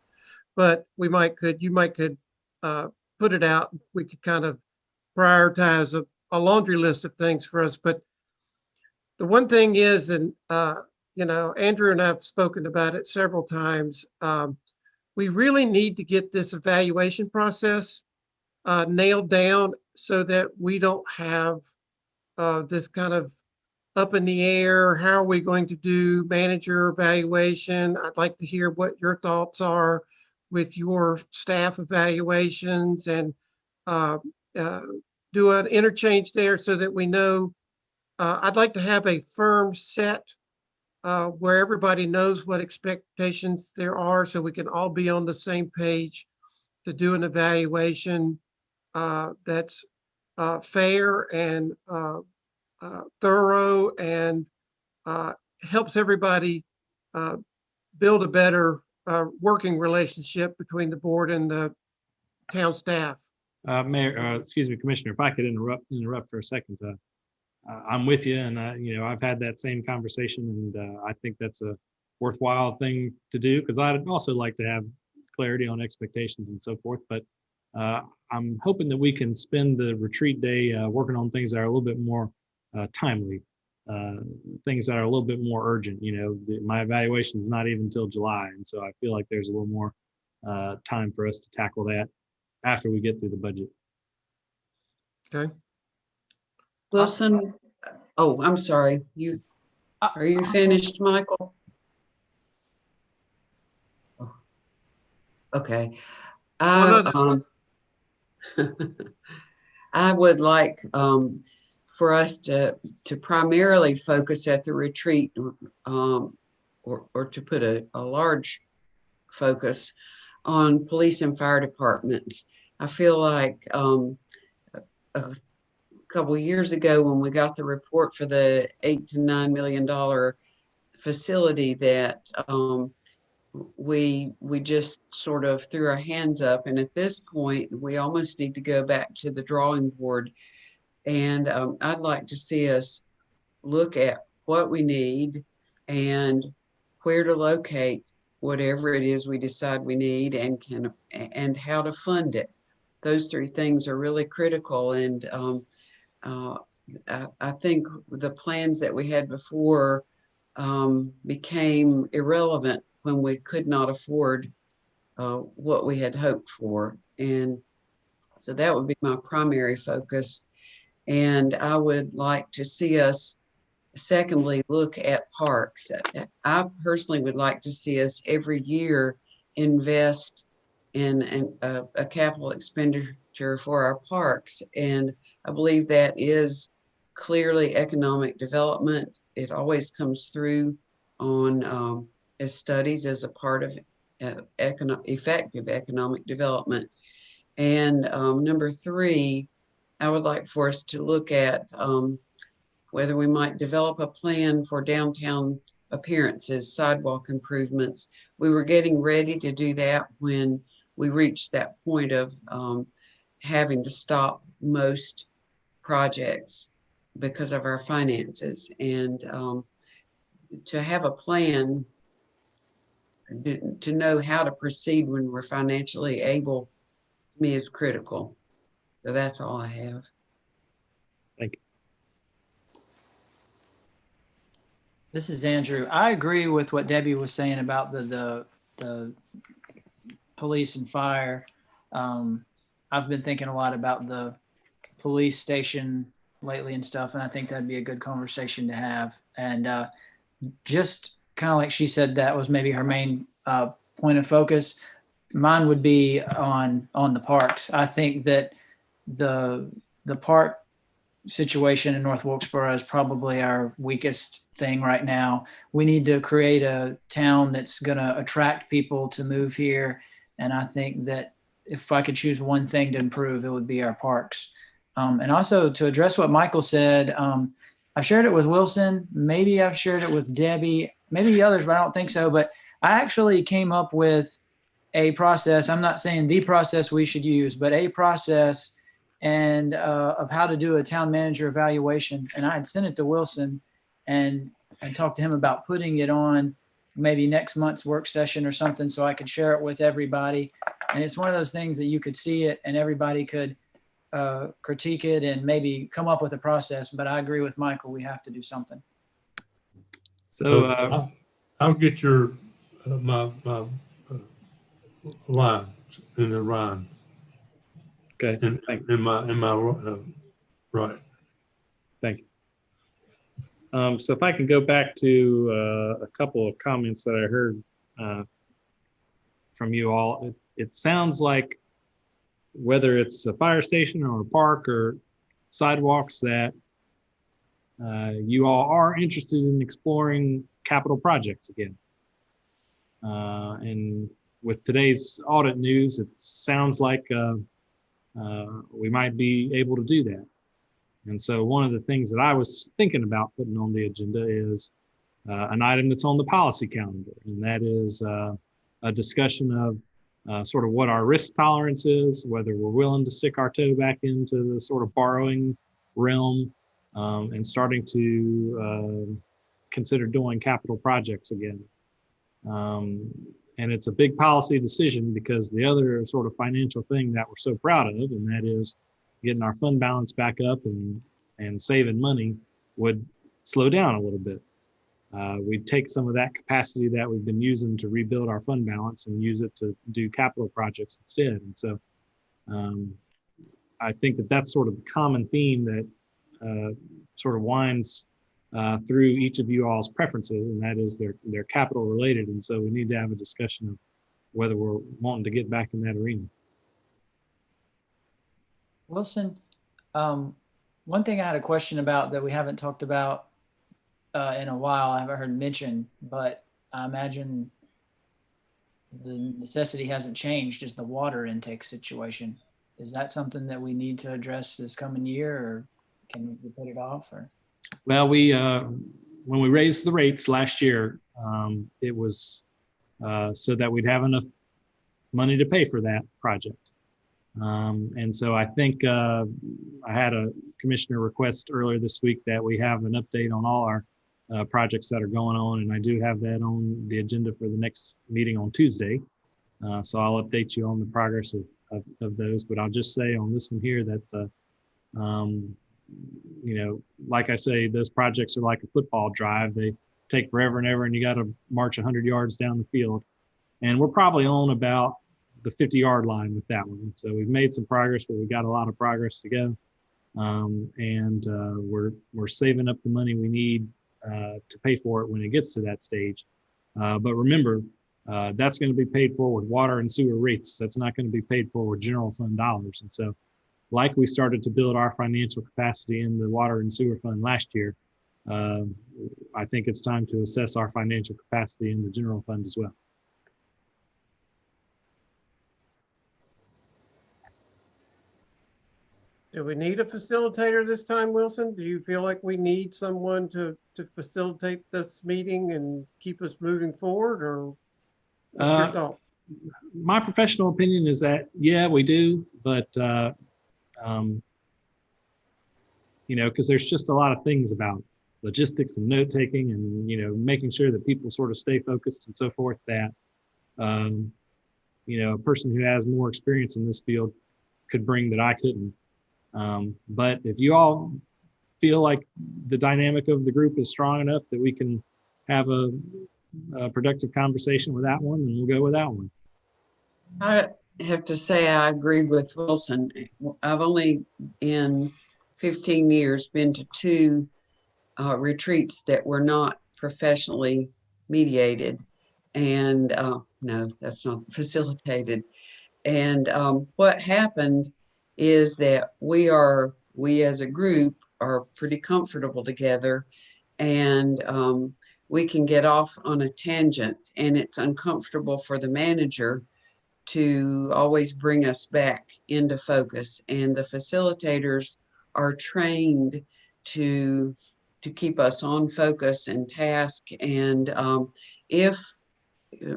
But you might could put it out. We could kind of prioritize a laundry list of things for us. But the one thing is, and you know, Andrew and I have spoken about it several times. We really need to get this evaluation process nailed down so that we don't have this kind of up in the air. How are we going to do manager evaluation? I'd like to hear what your thoughts are with your staff evaluations, and do an interchange there so that we know. I'd like to have a firm set where everybody knows what expectations there are, so we can all be on the same page to do an evaluation that's fair and thorough, and helps everybody build a better working relationship between the board and the town staff. Mayor, excuse me, Commissioner, if I could interrupt for a second. I'm with you, and you know, I've had that same conversation, and I think that's a worthwhile thing to do, because I'd also like to have clarity on expectations and so forth. But I'm hoping that we can spend the retreat day working on things that are a little bit more timely, things that are a little bit more urgent. You know, my evaluation is not even until July, and so I feel like there's a little more time for us to tackle that after we get through the budget. Okay. Wilson, oh, I'm sorry. Are you finished, Michael? Okay. I would like for us to primarily focus at the retreat, or to put a large focus on police and fire departments. I feel like a couple of years ago, when we got the report for the $8 to $9 million facility, that we just sort of threw our hands up. And at this point, we almost need to go back to the drawing board. And I'd like to see us look at what we need and where to locate whatever it is we decide we need, and how to fund it. Those three things are really critical. And I think the plans that we had before became irrelevant when we could not afford what we had hoped for. And so that would be my primary focus. And I would like to see us, secondly, look at parks. I personally would like to see us every year invest in a capital expenditure for our parks. And I believe that is clearly economic development. It always comes through on as studies as a part of effective economic development. And number three, I would like for us to look at whether we might develop a plan for downtown appearances, sidewalk improvements. We were getting ready to do that when we reached that point of having to stop most projects because of our finances. And to have a plan, to know how to proceed when we're financially able, to me, is critical. So that's all I have. Thank you. This is Andrew. I agree with what Debbie was saying about the police and fire. I've been thinking a lot about the police station lately and stuff, and I think that'd be a good conversation to have. And just kind of like she said, that was maybe her main point of focus. Mine would be on the parks. I think that the park situation in North Wilkesboro is probably our weakest thing right now. We need to create a town that's going to attract people to move here. And I think that if I could choose one thing to improve, it would be our parks. And also, to address what Michael said, I've shared it with Wilson. Maybe I've shared it with Debbie, maybe the others, but I don't think so. But I actually came up with a process. I'm not saying the process we should use, but a process and of how to do a town manager evaluation. And I had sent it to Wilson and talked to him about putting it on maybe next month's work session or something so I could share it with everybody. And it's one of those things that you could see it and everybody could critique it and maybe come up with a process. But I agree with Michael, we have to do something. So I'll get your my line in the Ryan. Okay. In my right. Thank you. So if I can go back to a couple of comments that I heard from you all, it sounds like whether it's a fire station or a park or sidewalks that you all are interested in exploring capital projects again. And with today's audit news, it sounds like we might be able to do that. And so one of the things that I was thinking about putting on the agenda is an item that's on the policy calendar, and that is a discussion of sort of what our risk tolerance is, whether we're willing to stick our toe back into the sort of borrowing realm, and starting to consider doing capital projects again. And it's a big policy decision because the other sort of financial thing that we're so proud of, and that is getting our fund balance back up and saving money, would slow down a little bit. We'd take some of that capacity that we've been using to rebuild our fund balance and use it to do capital projects instead. And so I think that that's sort of the common theme that sort of winds through each of you all's preferences, and that is they're capital related. And so we need to have a discussion of whether we're wanting to get back in that arena. Wilson, one thing I had a question about that we haven't talked about in a while, I haven't heard mentioned, but I imagine the necessity hasn't changed, is the water intake situation. Is that something that we need to address this coming year, or can we put it off? Or? Well, when we raised the rates last year, it was so that we'd have enough money to pay for that project. And so I think I had a commissioner request earlier this week that we have an update on all our projects that are going on, and I do have that on the agenda for the next meeting on Tuesday. So I'll update you on the progress of those, but I'll just say on this one here that you know, like I say, those projects are like a football drive. They take forever and ever, and you got to march 100 yards down the field. And we're probably on about the 50-yard line with that one. So we've made some progress, but we've got a lot of progress to go. And we're saving up the money we need to pay for it when it gets to that stage. But remember, that's going to be paid for with water and sewer rates. That's not going to be paid for with general fund dollars. And so, like we started to build our financial capacity in the water and sewer fund last year, I think it's time to assess our financial capacity in the general fund as well. Do we need a facilitator this time, Wilson? Do you feel like we need someone to facilitate this meeting and keep us moving forward, or what's your thought? My professional opinion is that, yeah, we do, but you know, because there's just a lot of things about logistics and note taking and, you know, making sure that people sort of stay focused and so forth that, you know, a person who has more experience in this field could bring that I couldn't. But if you all feel like the dynamic of the group is strong enough that we can have a productive conversation with that one, then we'll go with that one. I have to say I agree with Wilson. I've only in 15 years been to 2 retreats that were not professionally mediated, and no, that's not facilitated. And what happened is that we as a group are pretty comfortable together, and we can get off on a tangent, and it's uncomfortable for the manager to always bring us back into focus. And the facilitators are trained to keep us on focus and task. And I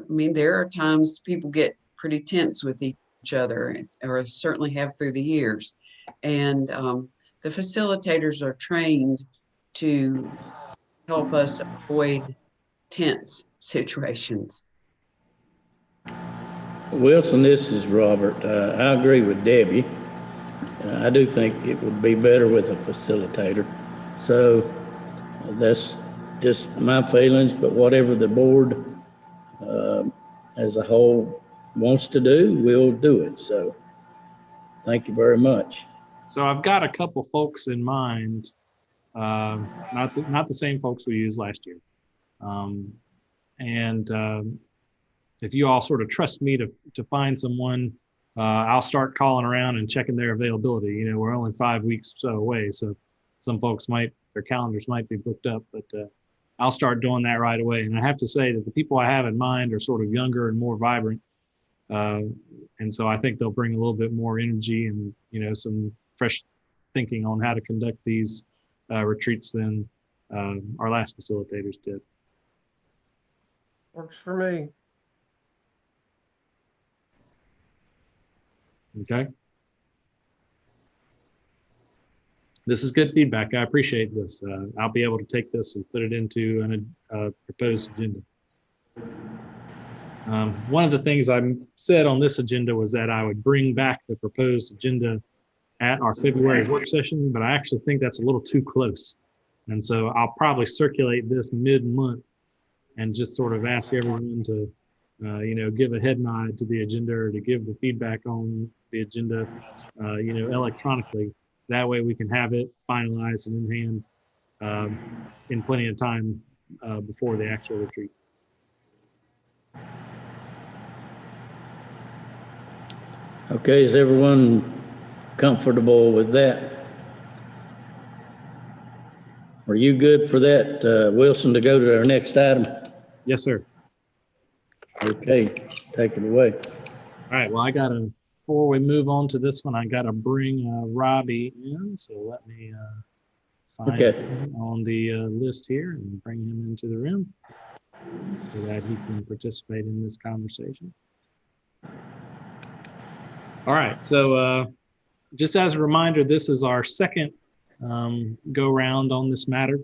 mean, there are times people get pretty tense with each other, or certainly have through the years. And the facilitators are trained to help us avoid tense situations. Wilson, this is Robert. I agree with Debbie. I do think it would be better with a facilitator. So that's just my feelings, but whatever the board as a whole wants to do, we'll do it. So thank you very much. So I've got a couple folks in mind, not the same folks we used last year. If you all sort of trust me to find someone, I'll start calling around and checking their availability. You know, we're only 5 weeks away, so some folks their calendars might be booked up, but I'll start doing that right away. And I have to say that the people I have in mind are sort of younger and more vibrant. And so I think they'll bring a little bit more energy and, you know, some fresh thinking on how to conduct these retreats than our last facilitators did. Works for me. Okay. This is good feedback. I appreciate this. I'll be able to take this and put it into a proposed agenda. One of the things I said on this agenda was that I would bring back the proposed agenda at our February work session, but I actually think that's a little too close. And so I'll probably circulate this mid-month and just sort of ask everyone to, you know, give a head nod to the agenda or to give the feedback on the agenda, you know, electronically. That way we can have it finalized and in hand in plenty of time before the actual retreat. Okay, is everyone comfortable with that? Are you good for that, Wilson, to go to our next item? Yes, sir. Okay, take it away. All right, well, before we move on to this one, I got to bring Robbie in. So let me find him on the list here and bring him into the room so that he can participate in this conversation. All right, so just as a reminder, this is our second go round on this matter.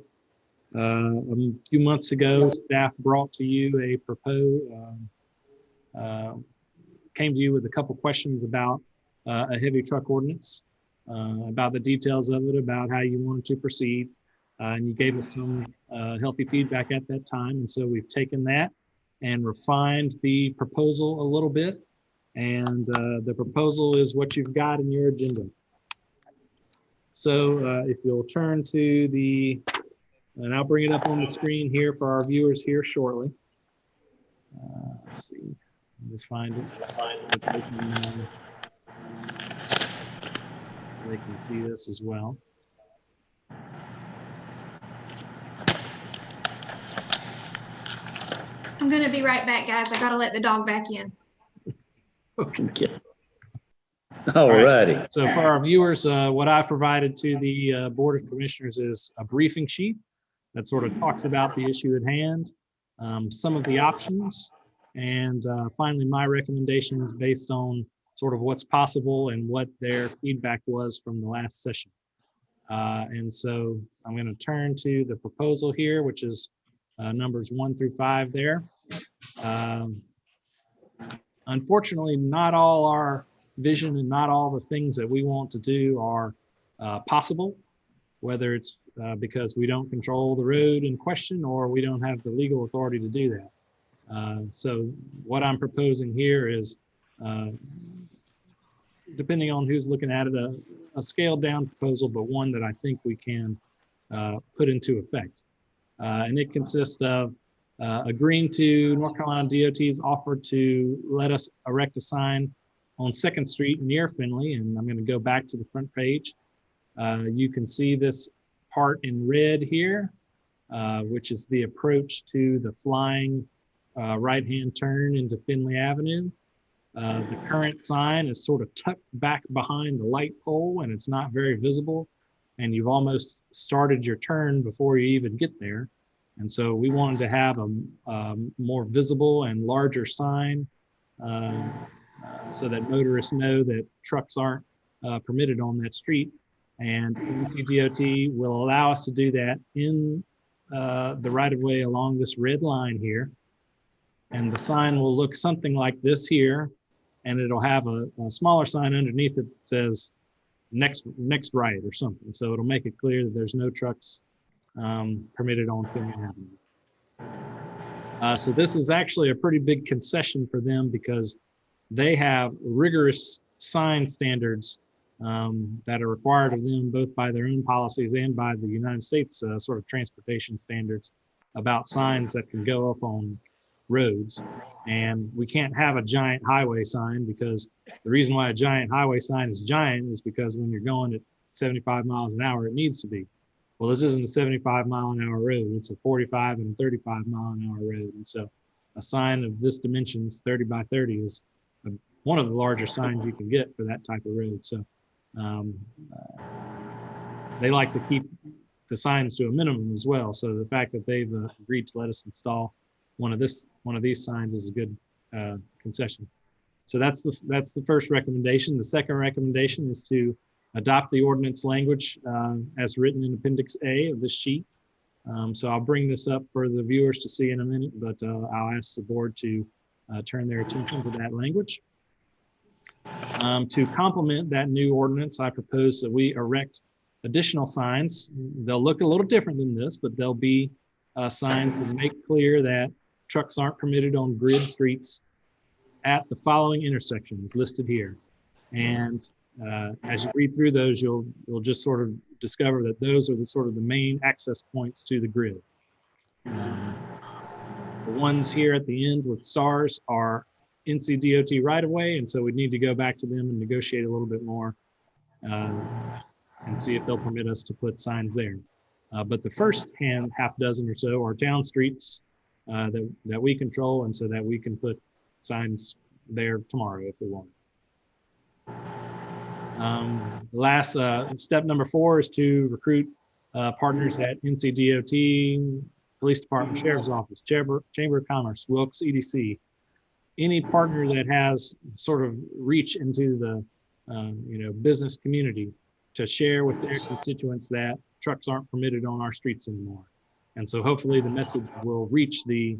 A few months ago, staff brought to you a came to you with a couple questions about a heavy truck ordinance, about the details of it, about how you wanted to proceed. And you gave us some healthy feedback at that time. And so we've taken that and refined the proposal a little bit. And the proposal is what you've got in your agenda. So if you'll turn to and I'll bring it up on the screen here for our viewers here shortly. Let's see, let me find it. They can see this as well. I'm going to be right back, guys. I got to let the dog back in. Okay. All righty. So for our viewers, what I've provided to the Board of Commissioners is a briefing sheet that sort of talks about the issue at hand, some of the options, and finally my recommendations based on sort of what's possible and what their feedback was from the last session. And so I'm going to turn to the proposal here, which is numbers 1 through 5 there. Unfortunately, not all our vision and not all the things that we want to do are possible, whether it's because we don't control the road in question or we don't have the legal authority to do that. So what I'm proposing here is, depending on who's looking at it, a scaled down proposal, but one that I think we can put into effect. And it consists of agreeing to North Carolina DOT's offer to let us erect a sign on 2nd Street near Finley. And I'm going to go back to the front page. You can see this part in red here, which is the approach to the flying right-hand turn into Finley Avenue. The current sign is sort of tucked back behind the light pole and it's not very visible. And you've almost started your turn before you even get there. And so we wanted to have a more visible and larger sign so that motorists know that trucks aren't permitted on that street. And NCDOT will allow us to do that in the right of way along this red line here. And the sign will look something like this here, and it'll have a smaller sign underneath it that says next right or something. So it'll make it clear that there's no trucks permitted on Finley Avenue. So this is actually a pretty big concession for them because they have rigorous sign standards that are required of them both by their own policies and by the United States sort of transportation standards about signs that can go up on roads. And we can't have a giant highway sign, because the reason why a giant highway sign is giant is because when you're going at 75 miles an hour, it needs to be. Well, this isn't a 75-mile-an-hour road. It's a 45 and 35-mile-an-hour road. And so a sign of this dimensions, 30 by 30, is one of the larger signs you can get for that type of road. So they like to keep the signs to a minimum as well. So the fact that they've agreed to let us install one of these signs is a good concession. So that's the first recommendation. The second recommendation is to adopt the ordinance language as written in Appendix A of this sheet. So I'll bring this up for the viewers to see in a minute, but I'll ask the board to turn their attention to that language. To complement that new ordinance, I propose that we erect additional signs. They'll look a little different than this, but they'll be signs that make clear that trucks aren't permitted on grid streets at the following intersections listed here. And as you read through those, you'll just sort of discover that those are the sort of the main access points to the grid. The ones here at the end with stars are NCDOT right of way, and so we need to go back to them and negotiate a little bit more and see if they'll permit us to put signs there. But the first half dozen or so are town streets that we control, and so that we can put signs there tomorrow if we want. Last step number 4 is to recruit partners at NCDOT, Police Department, Sheriff's Office, Chamber of Commerce, Wilkes EDC, any partner that has sort of reach into the business community to share with their constituents that trucks aren't permitted on our streets anymore. And so hopefully the message will reach the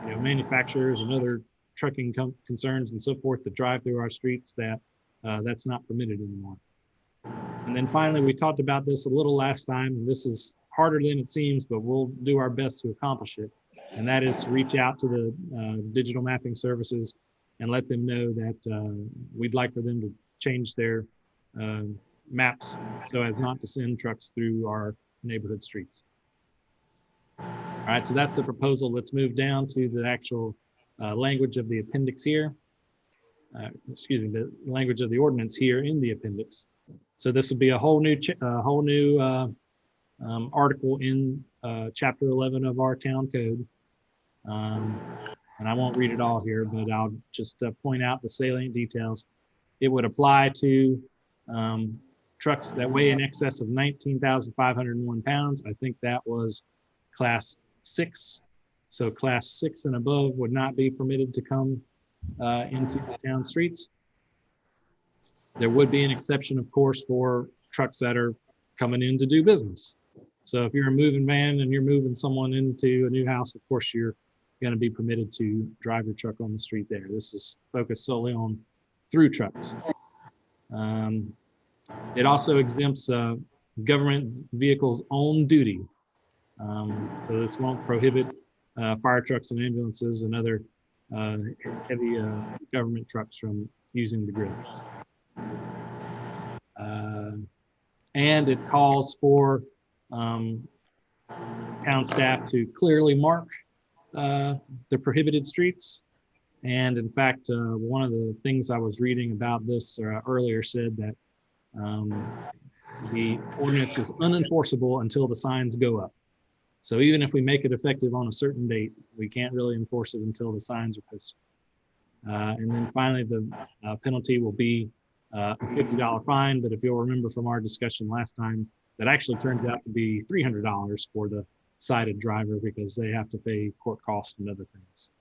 manufacturers and other trucking concerns and so forth that drive through our streets that that's not permitted anymore. And then finally, we talked about this a little last time, and this is harder than it seems, but we'll do our best to accomplish it. And that is to reach out to the digital mapping services and let them know that we'd like for them to change their maps so as not to send trucks through our neighborhood streets. All right, so that's the proposal. Let's move down to the actual language of the appendix here. The language of the ordinance here in the appendix. So this would be a whole new article in Chapter 11 of our town code. And I won't read it all here, but I'll just point out the salient details. It would apply to trucks that weigh in excess of 19,501 pounds. I think that was class 6. So class 6 and above would not be permitted to come into the town streets. There would be an exception, of course, for trucks that are coming in to do business. So if you're a moving van and you're moving someone into a new house, of course, you're going to be permitted to drive your truck on the street there. This is focused solely on through trucks. It also exempts government vehicles on duty. So this won't prohibit fire trucks and ambulances and other heavy government trucks from using the grid. And it calls for town staff to clearly mark the prohibited streets. And in fact, one of the things I was reading about this earlier said that the ordinance is unenforceable until the signs go up. So even if we make it effective on a certain date, we can't really enforce it until the signs are posted. And then finally, the penalty will be a $50 fine. But if you'll remember from our discussion last time, that actually turns out to be $300 for the cited driver because they have to pay court costs and other things.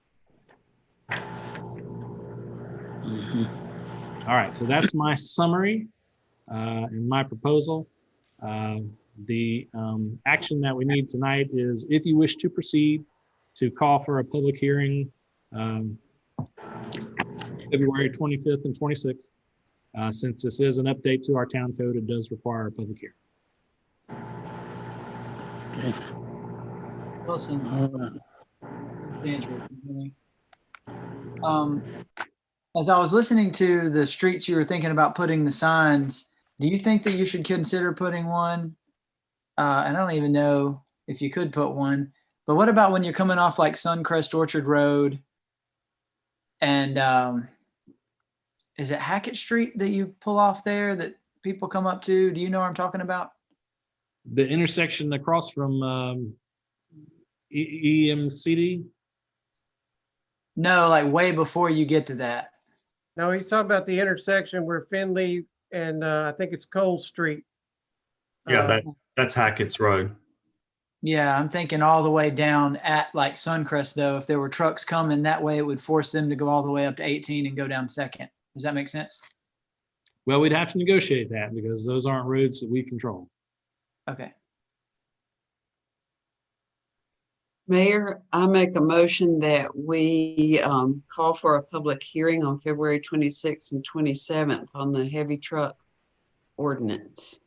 All right, so that's my summary and my proposal. The action that we need tonight is if you wish to proceed to call for a public hearing February 25th and 26th. Since this is an update to our town code, it does require a public hearing. Okay. Wilson, All right. Andrew, can you hear me? As I was listening to the streets you were thinking about putting the signs, do you think that you should consider putting one? And I don't even know if you could put one, but what about when you're coming off like Suncrest Orchard Road and is it Hackett Street that you pull off there that people come up to? Do you know what I'm talking about? The intersection across from EMCD? No, like way before you get to that. No, he's talking about the intersection where Finley and I think it's Cole Street. Yeah, that's Hackett's Road. Yeah, I'm thinking all the way down at like Suncrest though. If there were trucks coming that way, it would force them to go all the way up to 18 and go down Second. Does that make sense? Well, we'd have to negotiate that because those aren't roads that we control. Okay. Mayor, I make a motion that we call for a public hearing on February 26th and 27th on the heavy truck ordinance.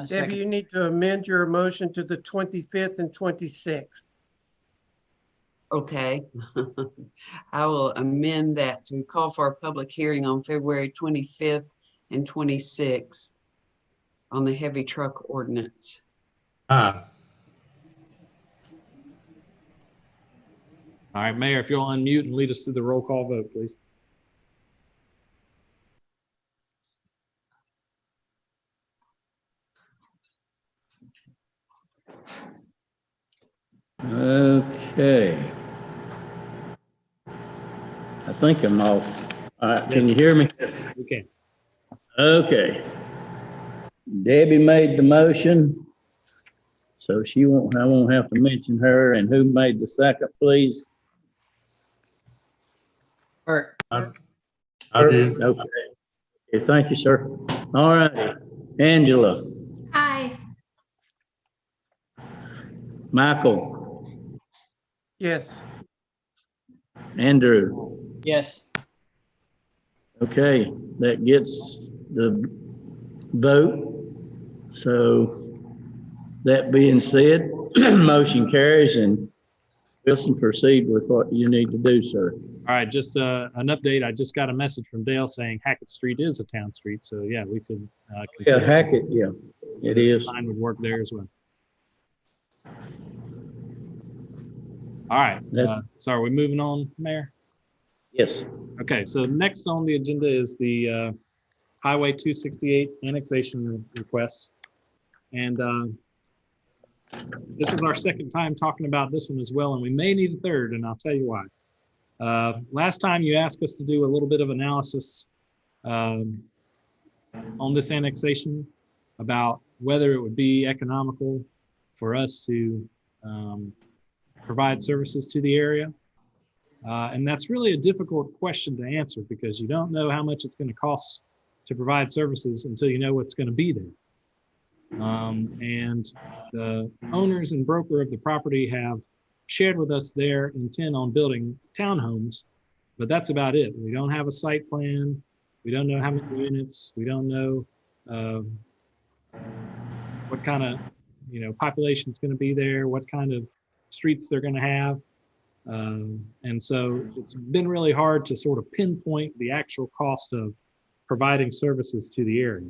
Debbie, you need to amend your motion to the 25th and 26th. Okay. I will amend that to call for a public hearing on February 25th and 26th on the heavy truck ordinance. All right, Mayor, if you'll unmute and lead us through the roll call vote, please. Okay. I think I'm off. All right, can you hear me? We can. Okay. Debbie made the motion. So I won't have to mention her. And who made the second, please? Bert. I did. Okay. Okay, thank you, sir. All right. Angela, Hi. Michael, Yes. Andrew. Yes. Okay, that gets the vote. So that being said, motion carries and Wilson, proceed with what you need to do, sir. All right, just an update. I just got a message from Dale saying Hackett Street is a town street. So yeah, we could. Yeah, Hackett, yeah, it is. Sign would work there as well. All right, so are we moving on, Mayor? Yes. Okay, so next on the agenda is the Highway 268 annexation request. And this is our second time talking about this one as well, and we may need a third, and I'll tell you why. Last time you asked us to do a little bit of analysis on this annexation about whether it would be economical for us to provide services to the area. And that's really a difficult question to answer because you don't know how much it's going to cost to provide services until you know what's going to be there. And the owners and broker of the property have shared with us their intent on building townhomes, but that's about it. We don't have a site plan. We don't know how many units. We don't know what kind of population is going to be there, what kind of streets they're going to have. And so it's been really hard to sort of pinpoint the actual cost of providing services to the area.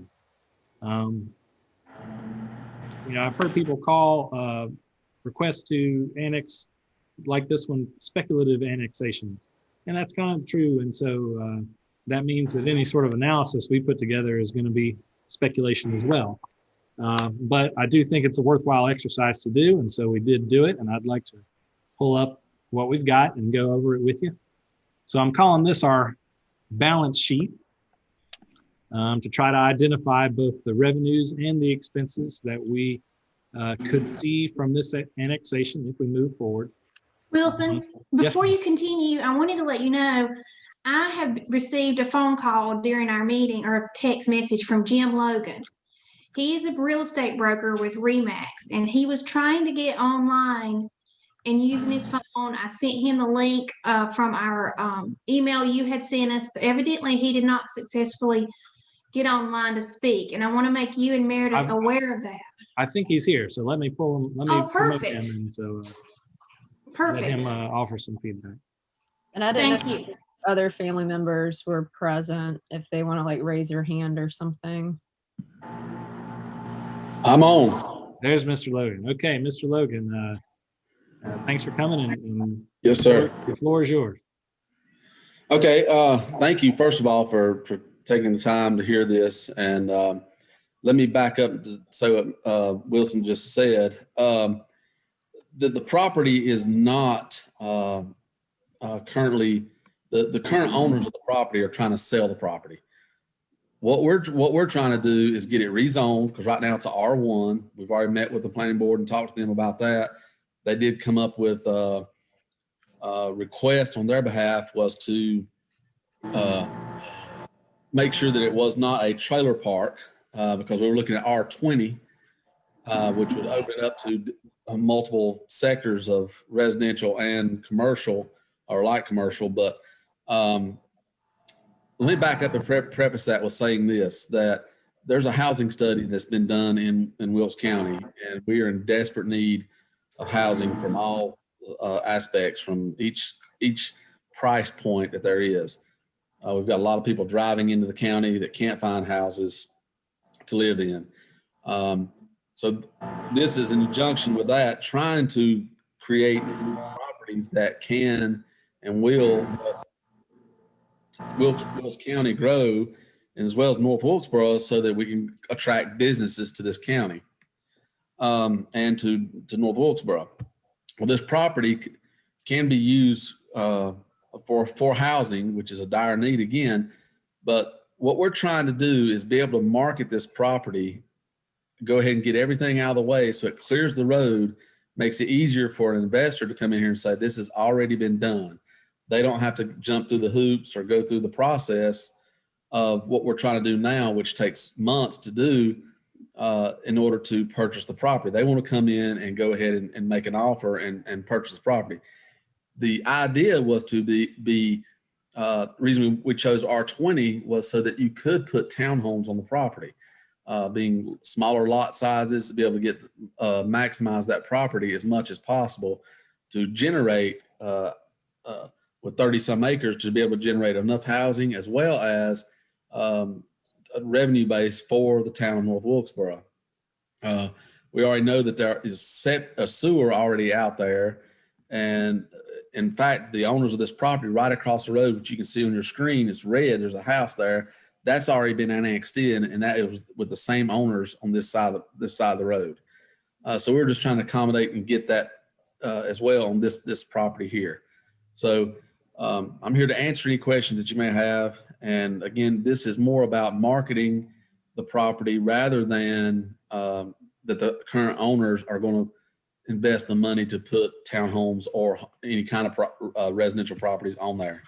I've heard people call requests to annex like this one speculative annexations, and that's kind of true. And so that means that any sort of analysis we put together is going to be speculation as well. But I do think it's a worthwhile exercise to do, and so we did do it, and I'd like to pull up what we've got and go over it with you. So I'm calling this our balance sheet to try to identify both the revenues and the expenses that we could see from this annexation if we move forward. Wilson, Yes, before you continue, I wanted to let you know, I have received a phone call during our meeting or a text message from Jim Logan. He is a real estate broker with Remax, and he was trying to get online and using his phone. I sent him the link from our email you had sent us, but evidently he did not successfully get online to speak. And I want to make you and Meredith aware of that. I think he's here, so let me pull him. Let me promote him, perfect. and so let Perfect. him offer some feedback. And I didn't know Thank you. if other family members were present, if they want to like raise your hand or something. I'm on. There's Mr. Logan. Okay, Mr. Logan, thanks for coming. And Yes, sir. The floor is yours. Okay. Thank you, first of all, for taking the time to hear this. And let me back up to say what Wilson just said. The property is not currently, the current owners of the property are trying to sell the property. What we're trying to do is get it rezoned, because right now it's a R1. We've already met with the planning board and talked to them about that. They did come up with a request on their behalf was to make sure that it was not a trailer park, because we were looking at R20, which would open it up to multiple sectors of residential and commercial, or light commercial. But let me back up and preface that with saying this, that there's a housing study that's been done in Wilkes County, and we are in desperate need of housing from all aspects, from each price point that there is. We've got a lot of people driving into the county that can't find houses to live in. So this is in conjunction with that, trying to create properties that can and will help Wilkes County grow, and as well as North Wilkesboro, so that we can attract businesses to this county and to North Wilkesboro. Well, this property can be used for housing, which is a dire need again. But what we're trying to do is be able to market this property, go ahead and get everything out of the way so it clears the road, makes it easier for an investor to come in here and say, this has already been done. They don't have to jump through the hoops or go through the process of what we're trying to do now, which takes months to do in order to purchase the property. They want to come in and go ahead and make an offer and purchase the property. The idea was to be reason we chose R20 was so that you could put townhomes on the property, being smaller lot sizes, to be able to get maximize that property as much as possible to generate with 30 some acres, to be able to generate enough housing as well as a revenue base for the town of North Wilkesboro. We already know that there is a sewer already out there. And in fact, the owners of this property right across the road, which you can see on your screen, it's red, there's a house there, that's already been annexed in, and that was with the same owners on this side of the road. So we're just trying to accommodate and get that as well on this property here. So I'm here to answer any questions that you may have. And again, this is more about marketing the property rather than that the current owners are going to invest the money to put townhomes or any kind of residential properties on there.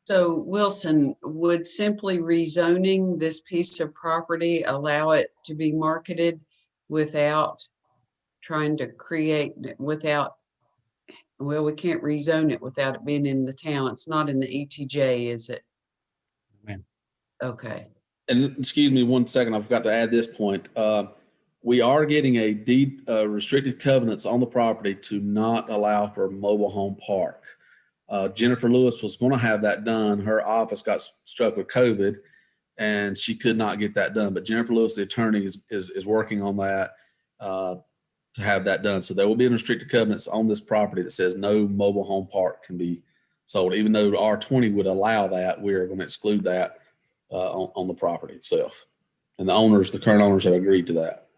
So Wilson, would simply rezoning this piece of property allow it to be marketed without trying to create, well, we can't rezone it without it being in the town. It's not in the ETJ, is it? Ma'am. Okay. And excuse me 1 second, I forgot to add this point. We are getting a deed restricted covenants on the property to not allow for a mobile home park. Jennifer Lewis was going to have that done. Her office got struck with COVID and she could not get that done. But Jennifer Lewis, the attorney, is working on that to have that done. So there will be restricted covenants on this property that says no mobile home park can be sold. Even though R20 would allow that, we're going to exclude that on the property itself. And the current owners have agreed to that.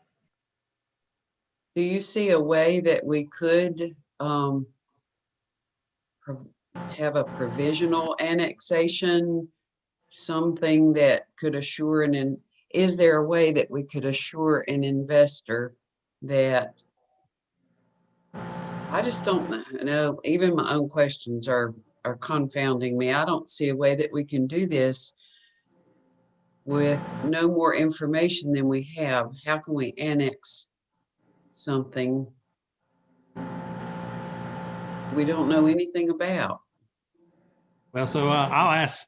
Do you see a way that we could have a provisional annexation, something that could assure is there a way that we could assure an investor that I just don't know, even my own questions are confounding me. I don't see a way that we can do this with no more information than we have. How can we annex something we don't know anything about? Well, so I'll ask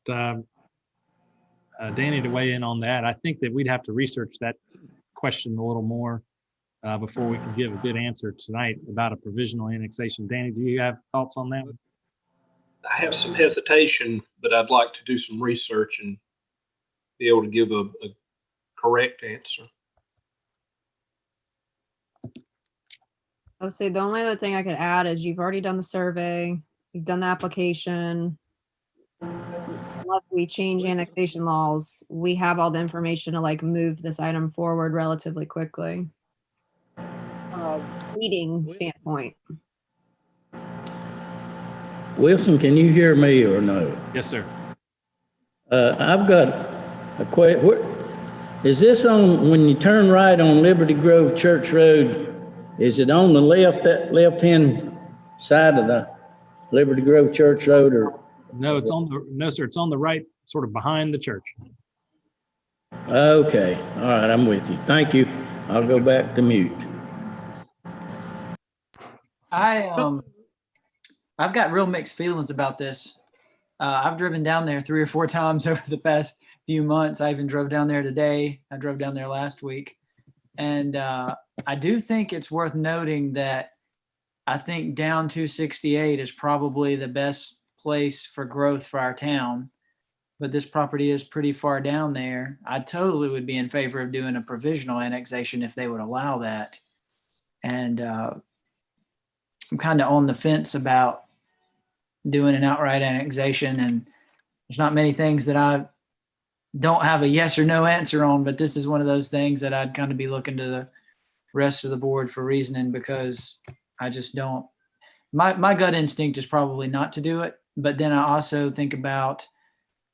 Danny to weigh in on that. I think that we'd have to research that question a little more before we can give a good answer tonight about a provisional annexation. Danny, do you have thoughts on that? I have some hesitation, but I'd like to do some research and be able to give a correct answer. I would say the only other thing I could add is you've already done the survey, you've done the application. So unless we change annexation laws, we have all the information to like move this item forward relatively quickly. From a meeting standpoint. Wilson, can you hear me or no? Yes, sir. I've got a question. Is this on, when you turn right on Liberty Grove Church Road, is it on the left-hand side of the Liberty Grove Church Road, or? No, no, sir. It's on the right, sort of behind the church. Okay. All right. I'm with you. Thank you. I'll go back to mute. I've got real mixed feelings about this. I've driven down there 3 or 4 times over the past few months. I even drove down there today. I drove down there last week. And I do think it's worth noting that I think down 268 is probably the best place for growth for our town. But this property is pretty far down there. I totally would be in favor of doing a provisional annexation if they would allow that. And I'm kind of on the fence about doing an outright annexation, and there's not many things that I don't have a yes or no answer on, but this is one of those things that I'd kind of be looking to the rest of the board for reasoning, because I just don't, my gut instinct is probably not to do it. But then I also think about,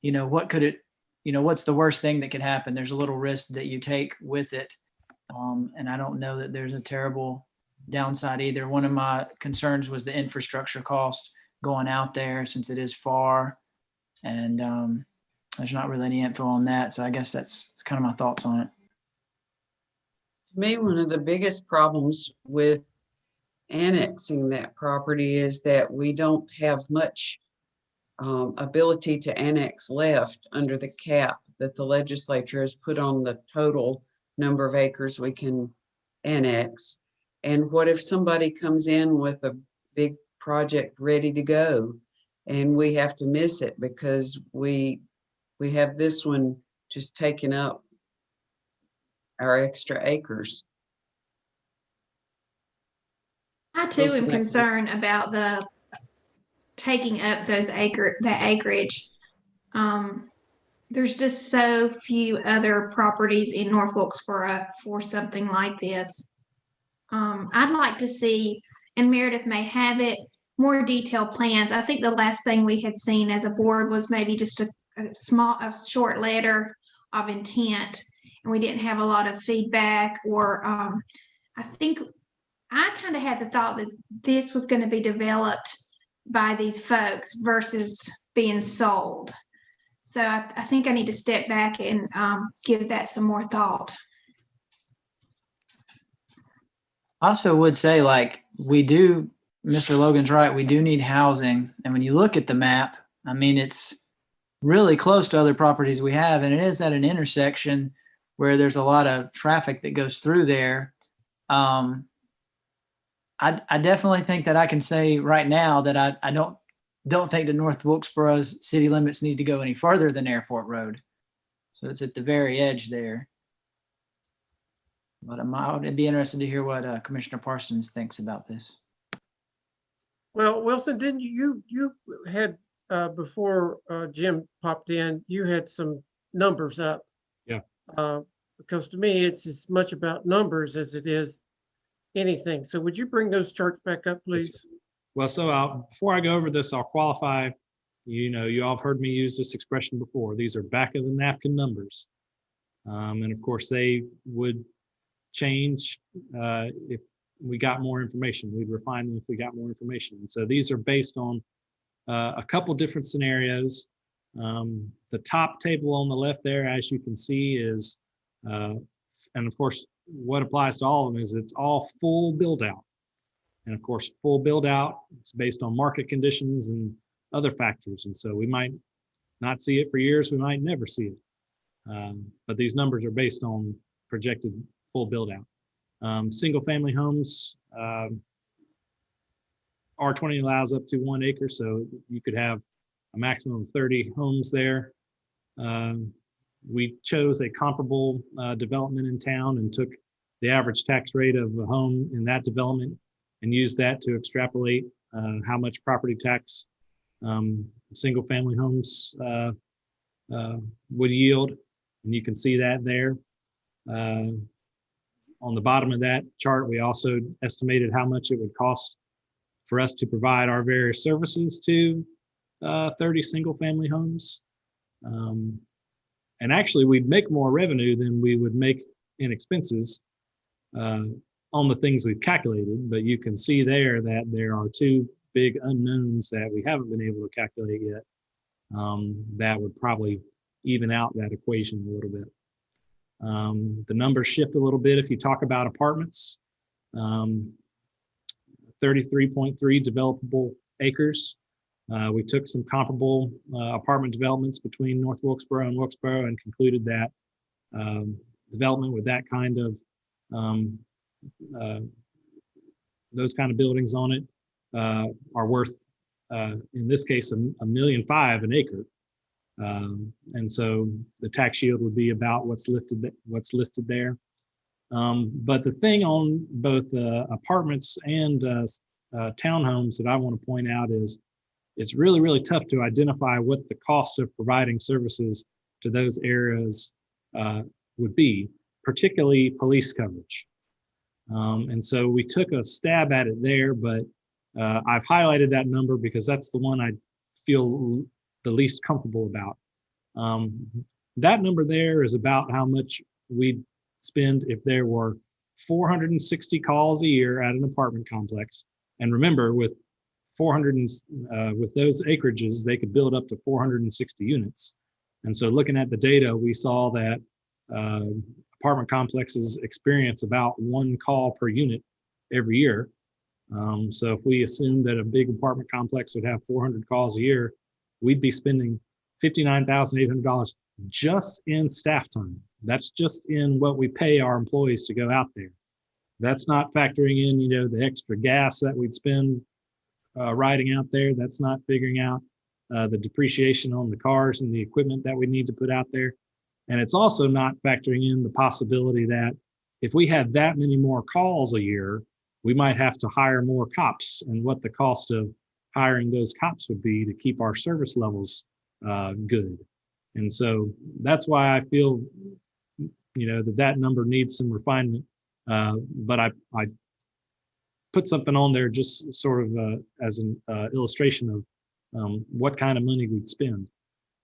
what could it, what's the worst thing that could happen? There's a little risk that you take with it. And I don't know that there's a terrible downside either. One of my concerns was the infrastructure cost going out there, since it is far, and there's not really any info on that. So I guess that's kind of my thoughts on it. To me, one of the biggest problems with annexing that property is that we don't have much ability to annex left under the cap that the legislature has put on the total number of acres we can annex. And what if somebody comes in with a big project ready to go and we have to miss it because we have this one just taking up our extra acres? I too am concerned about the taking up those acreage. There's just so few other properties in North Wilkesboro for something like this. I'd like to see, and Meredith may have it, more detailed plans. I think the last thing we had seen as a board was maybe just a short letter of intent, and we didn't have a lot of feedback. Or I think I kind of had the thought that this was going to be developed by these folks versus being sold. So I think I need to step back and give that some more thought. I also would say, like, we do, Mr. Logan's right, we do need housing. And when you look at the map, I mean, it's really close to other properties we have, and it is at an intersection where there's a lot of traffic that goes through there. I definitely think that I can say right now that I don't think the North Wilkesboro's city limits need to go any further than Airport Road. So it's at the very edge there. But I'd be interested to hear what Commissioner Parsons thinks about this. Well, Wilson, didn't you had before Jim popped in, you had some numbers up. Yeah. Because to me, it's as much about numbers as it is anything. So would you bring those charts back up, please? Well, so before I go over this, I'll qualify. You all have heard me use this expression before. These are back of the napkin numbers. And of course, they would change if we got more information. We'd refine them if we got more information. And so these are based on a couple different scenarios. The top table on the left there, as you can see, is, and of course, what applies to all of them is it's all full build out. And of course, full build out, it's based on market conditions and other factors. And so we might not see it for years, we might never see it. But these numbers are based on projected full build out. Single family homes, R20 allows up to 1 acre, so you could have a maximum of 30 homes there. We chose a comparable development in town and took the average tax rate of a home in that development and used that to extrapolate how much property tax single family homes would yield. And you can see that there. On the bottom of that chart, we also estimated how much it would cost for us to provide our various services to 30 single family homes. And actually, we'd make more revenue than we would make in expenses on the things we've calculated. But you can see there that there are 2 big unknowns that we haven't been able to calculate yet that would probably even out that equation a little bit. The numbers shift a little bit if you talk about apartments. 33.3 developable acres. We took some comparable apartment developments between North Wilkesboro and Wilkesboro and concluded that development with that kind of those kind of buildings on it are worth, in this case, $1.5 million an acre. And so the tax yield would be about what's listed there. But the thing on both apartments and townhomes that I want to point out is it's really, really tough to identify what the cost of providing services to those areas would be, particularly police coverage. And so we took a stab at it there, but I've highlighted that number because that's the one I feel the least comfortable about. That number there is about how much we'd spend if there were 460 calls a year at an apartment complex. And remember, with with those acreages, they could build up to 460 units. And so looking at the data, we saw that apartment complexes experience about 1 call per unit every year. So if we assume that a big apartment complex would have 400 calls a year, we'd be spending $59,800 just in staff time. That's just in what we pay our employees to go out there. That's not factoring in, the extra gas that we'd spend riding out there. That's not figuring out the depreciation on the cars and the equipment that we need to put out there. And it's also not factoring in the possibility that if we had that many more calls a year, we might have to hire more cops and what the cost of hiring those cops would be to keep our service levels good. And so that's why I feel, that number needs some refinement. But I put something on there just sort of as an illustration of what kind of money we'd spend.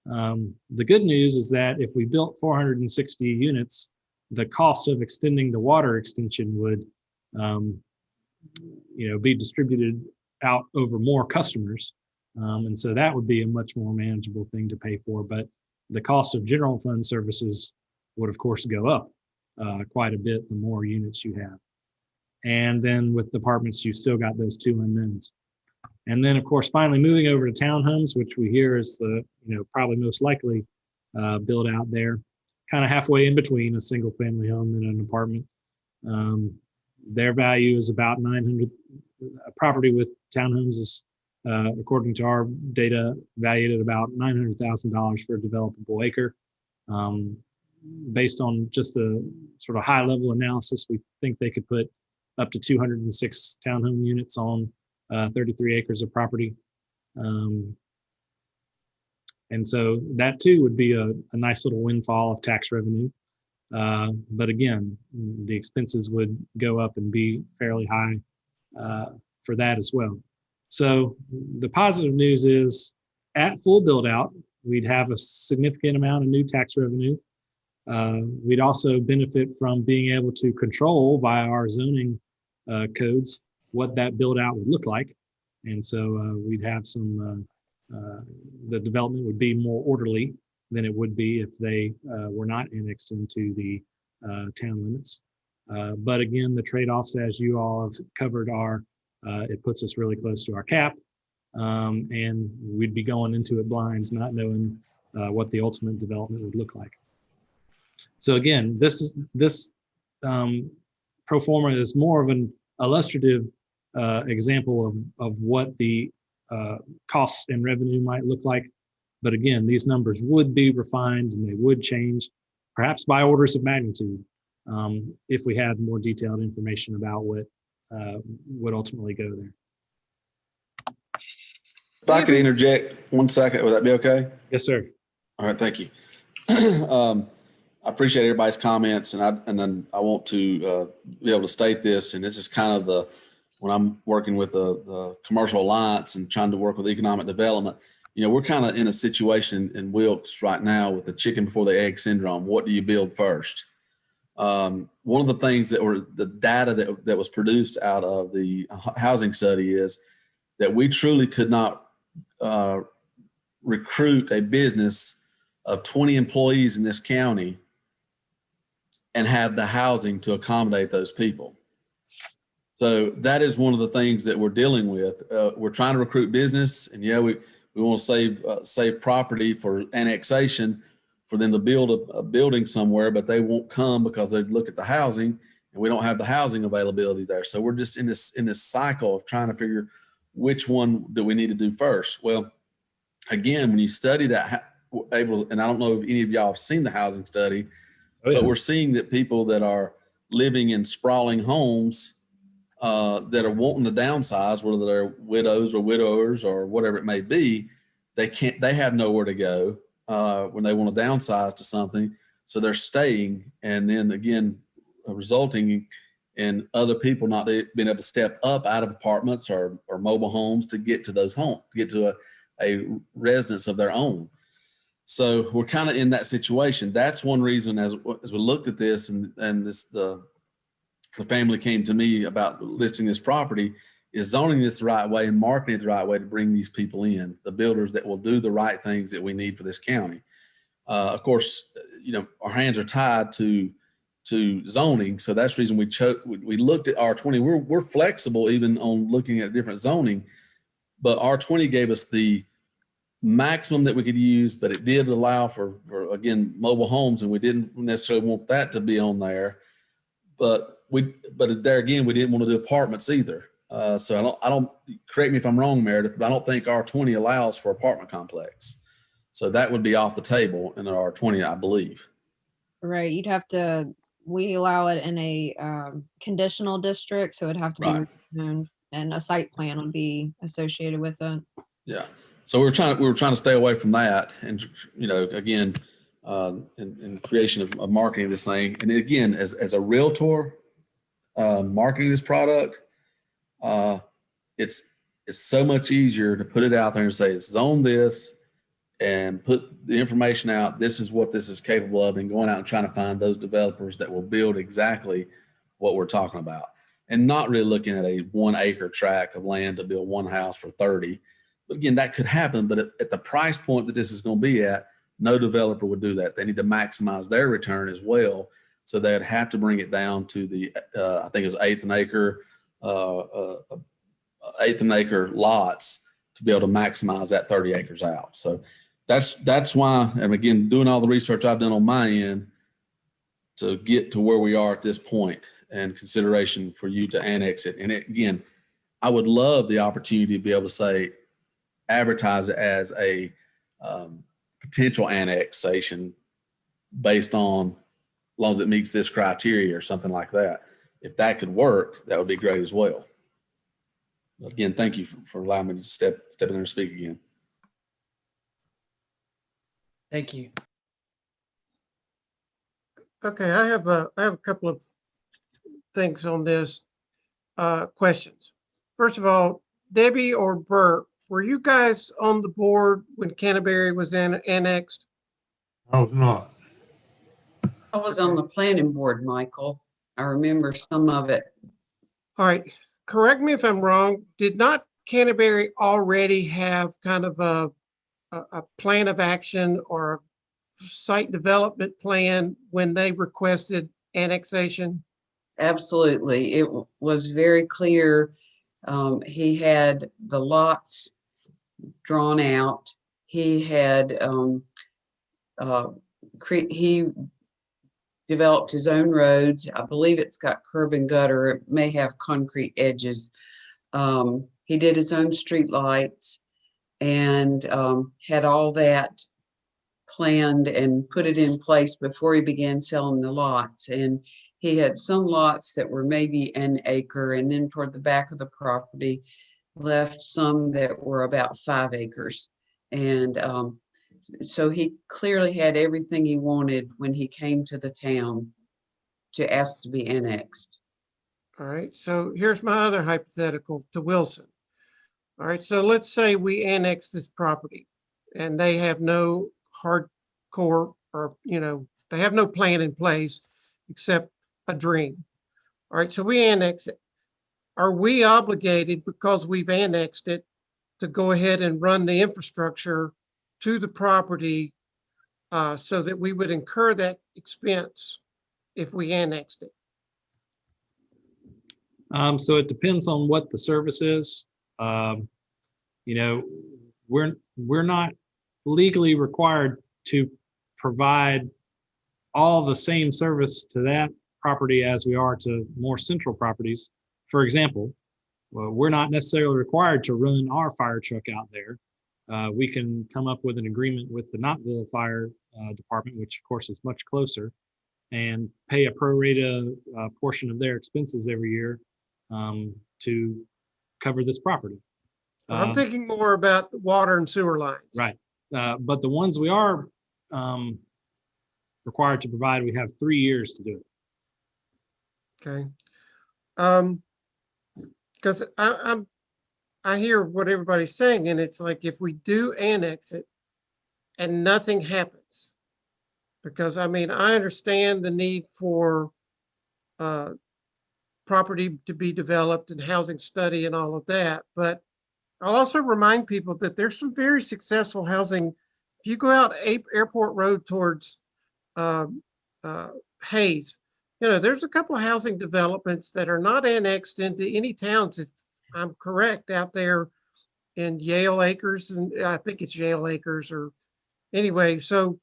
The good news is that if we built 460 units, the cost of extending the water extension would, be distributed out over more customers. And so that would be a much more manageable thing to pay for. But the cost of general fund services would, of course, go up quite a bit the more units you have. And then with apartments, you've still got those 2 unknowns. And then, of course, finally moving over to townhomes, which we hear is the, probably most likely build out there, kind of halfway in between a single family home and an apartment. Their value is about 900. A property with townhomes is, according to our data, valued at about $900,000 for a developable acre. Based on just a sort of high level analysis, we think they could put up to 206 townhome units on 33 acres of property. And so that too would be a nice little windfall of tax revenue. But again, the expenses would go up and be fairly high for that as well. So the positive news is at full build out, we'd have a significant amount of new tax revenue. We'd also benefit from being able to control via our zoning codes what that build out would look like. And so we'd have some, the development would be more orderly than it would be if they were not annexed into the town limits. But again, the trade-offs, as you all have covered, are it puts us really close to our cap, and we'd be going into it blind, not knowing what the ultimate development would look like. So again, this pro forma is more of an illustrative example of what the costs and revenue might look like. But again, these numbers would be refined and they would change, perhaps by orders of magnitude, if we had more detailed information about what would ultimately go there. If I could interject 1 second, would that be okay? Yes, sir. All right, thank you. I appreciate everybody's comments, and then I want to be able to state this, and this is kind of when I'm working with the Commercial Alliance and trying to work with economic development, we're kind of in a situation in Wilkes right now with the chicken before the egg syndrome. What do you build first? One of the things that were the data that was produced out of the housing study is that we truly could not recruit a business of 20 employees in this county and have the housing to accommodate those people. So that is one of the things that we're dealing with. We're trying to recruit business, and we want to save property for annexation for them to build a building somewhere, but they won't come because they look at the housing and we don't have the housing availability there. So we're just in this cycle of trying to figure which one do we need to do first. Well, again, when you study that, and I don't know if any of y'all have seen the housing study, but we're seeing that people that are living in sprawling homes that are wanting to downsize, whether they're widows or widowers or whatever it may be, they have nowhere to go when they want to downsize to something. So they're staying, and then again, resulting in other people not being able to step up out of apartments or mobile homes to get to those homes, to get to a residence of their own. So we're kind of in that situation. That's one reason as we looked at this and the family came to me about listing this property, is zoning this the right way and marketing it the right way to bring these people in, the builders that will do the right things that we need for this county. Of course, our hands are tied to zoning. So that's the reason we looked at R20. We're flexible even on looking at different zoning, but R20 gave us the maximum that we could use, but it did allow for again, mobile homes, and we didn't necessarily want that to be on there. But there again, we didn't want to do apartments either. So I don't correct me if I'm wrong, Meredith, but I don't think R20 allows for apartment complex. So that would be off the table in our R20, I believe. Right. We allow it in a conditional district, so it'd have to be rezoned, and a site plan would be associated with it. Yeah. So we were trying to stay away from that, and again, in creation of marketing this thing, and again, as a realtor, marketing this product, it's so much easier to put it out there and say it's zone this, and put the information out. This is what this is capable of, and going out and trying to find those developers that will build exactly what we're talking about, and not really looking at a 1 acre tract of land to build one house for 30. But again, that could happen, but at the price point that this is going to be at, no developer would do that. They need to maximize their return as well. So they'd have to bring it down to the, I think it was eighth and acre lots to be able to maximize that 30 acres out. So that's why, and again, doing all the research I've done on my end to get to where we are at this point, and consideration for you to annex it. And again, I would love the opportunity to be able to say, advertise it as a potential annexation based on, as long as it meets this criteria or something like that. If that could work, that would be great as well. But again, thank you for allowing me to step in there and speak again. Thank you. Okay, I have a couple of things on this, questions. First of all, Debbie or Bert, were you guys on the board when Canterbury was annexed? I was not. I was on the planning board, Michael. I remember some of it. All right, correct me if I'm wrong. Did not Canterbury already have kind of a plan of action or a site development plan when they requested annexation? Absolutely. It was very clear. He had the lots drawn out. He had, he developed his own roads. I believe it's got curb and gutter. It may have concrete edges. He did his own street lights and had all that planned and put it in place before he began selling the lots. And he had some lots that were maybe an acre, and then toward the back of the property left some that were about 5 acres. And so he clearly had everything he wanted when he came to the town to ask to be annexed. All right, so here's my other hypothetical to Wilson. All right, so let's say we annex this property and they have no hardcore or, they have no plan in place except a dream. All right, so we annex it. Are we obligated, because we've annexed it, to go ahead and run the infrastructure to the property so that we would incur that expense if we annexed it? So it depends on what the service is. We're not legally required to provide all the same service to that property as we are to more central properties. For example, we're not necessarily required to run our fire truck out there. We can come up with an agreement with the Knoxville Fire Department, which of course is much closer, and pay a pro rata portion of their expenses every year to cover this property. I'm thinking more about the water and sewer lines. Right. But the ones we are required to provide, we have 3 years to do it. Okay. Because I hear what everybody's saying, and it's like, if we do annex it and nothing happens, because I understand the need for property to be developed and housing study and all of that, but I'll also remind people that there's some very successful housing. If you go out Airport Road towards Hayes, there's a couple of housing developments that are not annexed into any towns, if I'm correct, out there in Yale Acres, and I think it's Yale Acres, or anyway. So,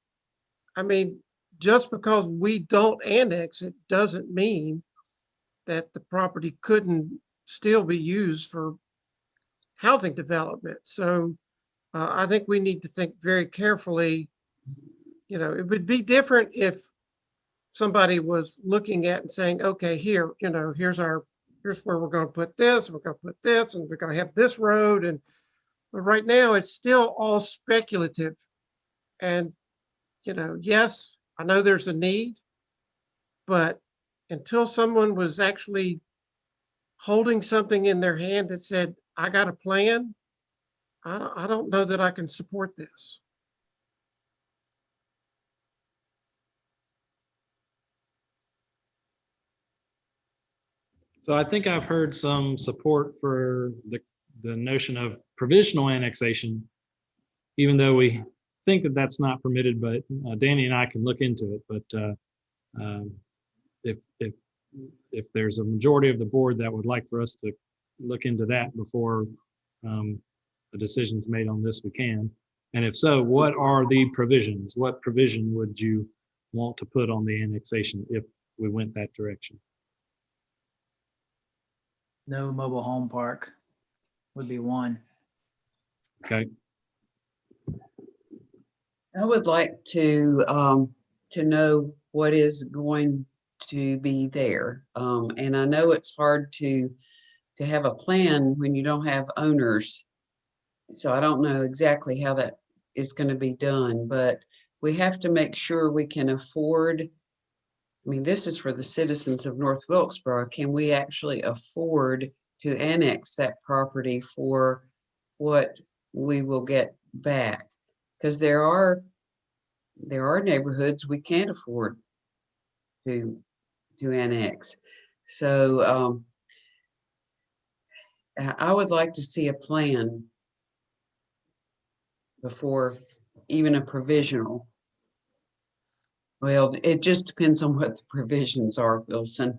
just because we don't annex it doesn't mean that the property couldn't still be used for housing development. So I think we need to think very carefully. It would be different if somebody was looking at and saying, okay, here's where we're going to put this, we're going to put this, and we're going to have this road. But right now it's still all speculative. And, yes, I know there's a need, but until someone was actually holding something in their hand that said, I got a plan, I don't know that I can support this. So I think I've heard some support for the notion of provisional annexation, even though we think that that's not permitted, but Danny and I can look into it. But if there's a majority of the board that would like for us to look into that before a decision's made on this, we can. And if so, what are the provisions? What provision would you want to put on the annexation if we went that direction? No mobile home park would be one. Okay. I would like to know what is going to be there. And I know it's hard to have a plan when you don't have owners. So I don't know exactly how that is going to be done, but we have to make sure we can afford. This is for the citizens of North Wilkesboro. Can we actually afford to annex that property for what we will get back? Because there are neighborhoods we can't afford to annex. So I would like to see a plan before even a provisional. Well, it just depends on what the provisions are, Wilson.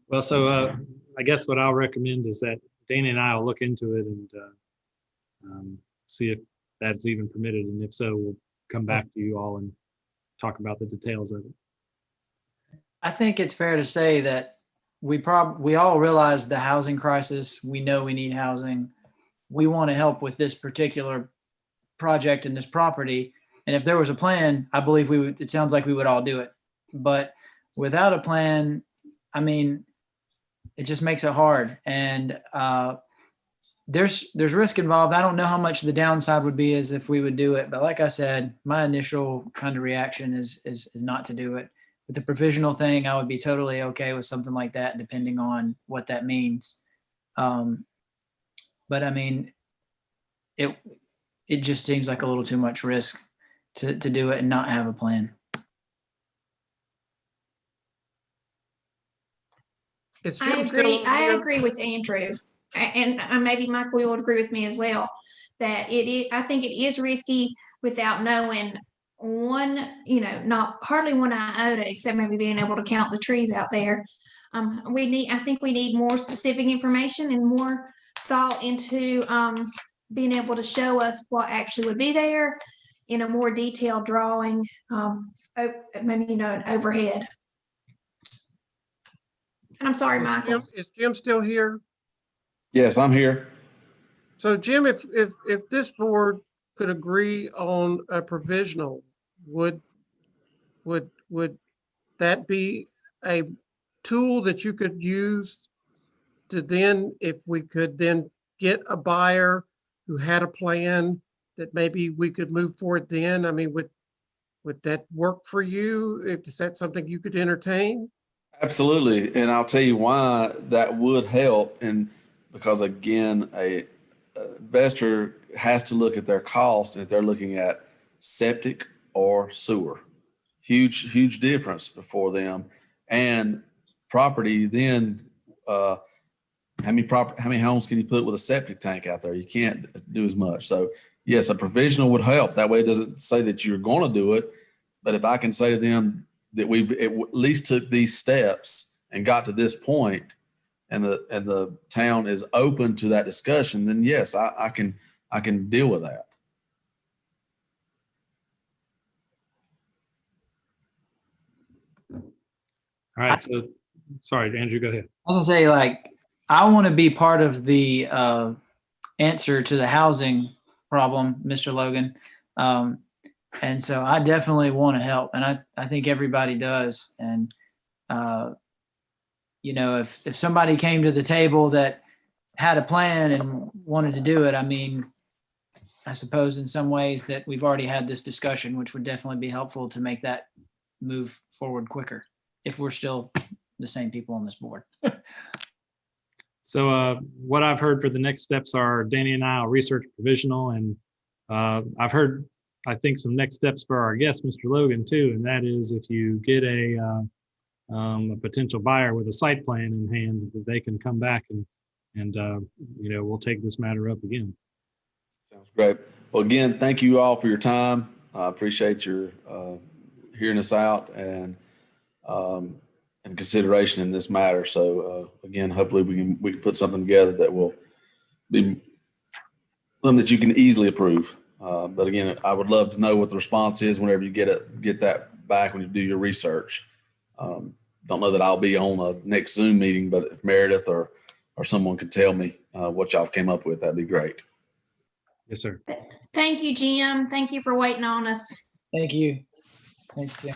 Well, so I guess what I'll recommend is that Dana and I will look into it and see if that's even permitted. And if so, we'll come back to you all and talk about the details of it. I think it's fair to say that we all realize the housing crisis. We know we need housing. We want to help with this particular project and this property. And if there was a plan, I believe it sounds like we would all do it. But without a plan, I mean, it just makes it hard. And there's risk involved. I don't know how much the downside would be as if we would do it. But like I said, my initial kind of reaction is not to do it. With the provisional thing, I would be totally okay with something like that, depending on what that means. But I mean, it just seems like a little too much risk to do it and not have a plan. I agree with Andrew, and maybe Michael, you would agree with me as well, that I think it is risky without knowing not hardly one iota, except maybe being able to count the trees out there. I think we need more specific information and more thought into being able to show us what actually would be there in a more detailed drawing, maybe, an overhead. And I'm sorry, Michael. Is Jim still here? Yes, I'm here. So Jim, if this board could agree on a provisional, would that be a tool that you could use to then, if we could then get a buyer who had a plan that maybe we could move forward then? I mean, would that work for you? Is that something you could entertain? Absolutely. And I'll tell you why that would help. And because again, a investor has to look at their cost if they're looking at septic or sewer. Huge difference for them. And property then, how many homes can you put with a septic tank out there? You can't do as much. So yes, a provisional would help. That way it doesn't say that you're going to do it. But if I can say to them that we've at least took these steps and got to this point, and the town is open to that discussion, then yes, I can deal with that. All right. So sorry, Andrew, go ahead. I was gonna say, I want to be part of the answer to the housing problem, Mr. Logan. And so I definitely want to help, and I think everybody does. And if somebody came to the table that had a plan and wanted to do it, I mean, I suppose in some ways that we've already had this discussion, which would definitely be helpful to make that move forward quicker if we're still the same people on this board. So what I've heard for the next steps are Danny and I will research provisional, and I've heard, I think, some next steps for our guest, Mr. Logan, too, and that is if you get a potential buyer with a site plan in hand, that they can come back and we'll take this matter up again. Sounds great. Well, again, thank you all for your time. I appreciate your hearing us out and consideration in this matter. So again, hopefully we can put something together that will be something that you can easily approve. But again, I would love to know what the response is whenever you get that back when you do your research. Don't know that I'll be on the next Zoom meeting, but if Meredith or someone could tell me what y'all came up with, that'd be great. Yes, sir. Thank you, Jim. Thank you for waiting on us. Thank you. Thanks, Jim.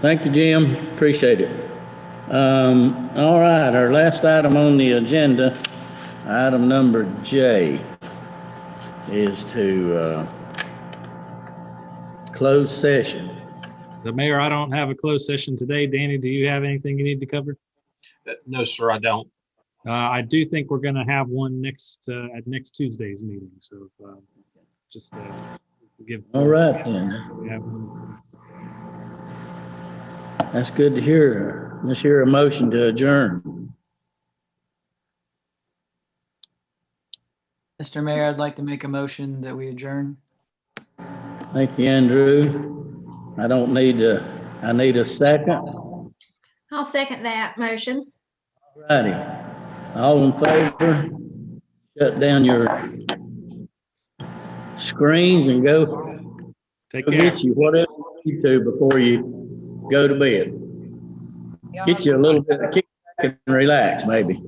Thank you, Jim. Appreciate it. All right, our last item on the agenda, item number J, is to close session. The mayor, I don't have a closed session today. Danny, do you have anything you need to cover? No, sir, I don't. I do think we're going to have one next at next Tuesday's meeting. So just give. All right then. We have one. That's good to hear. Let's hear a motion to adjourn. Mr. Mayor, I'd like to make a motion that we adjourn. Thank you, Andrew. I need a second. I'll second that motion. Righty. All in favor? Shut down your screens and go. Take Go care. get you whatever you need to before you go to bed. Get you a little bit of kick and relax, maybe.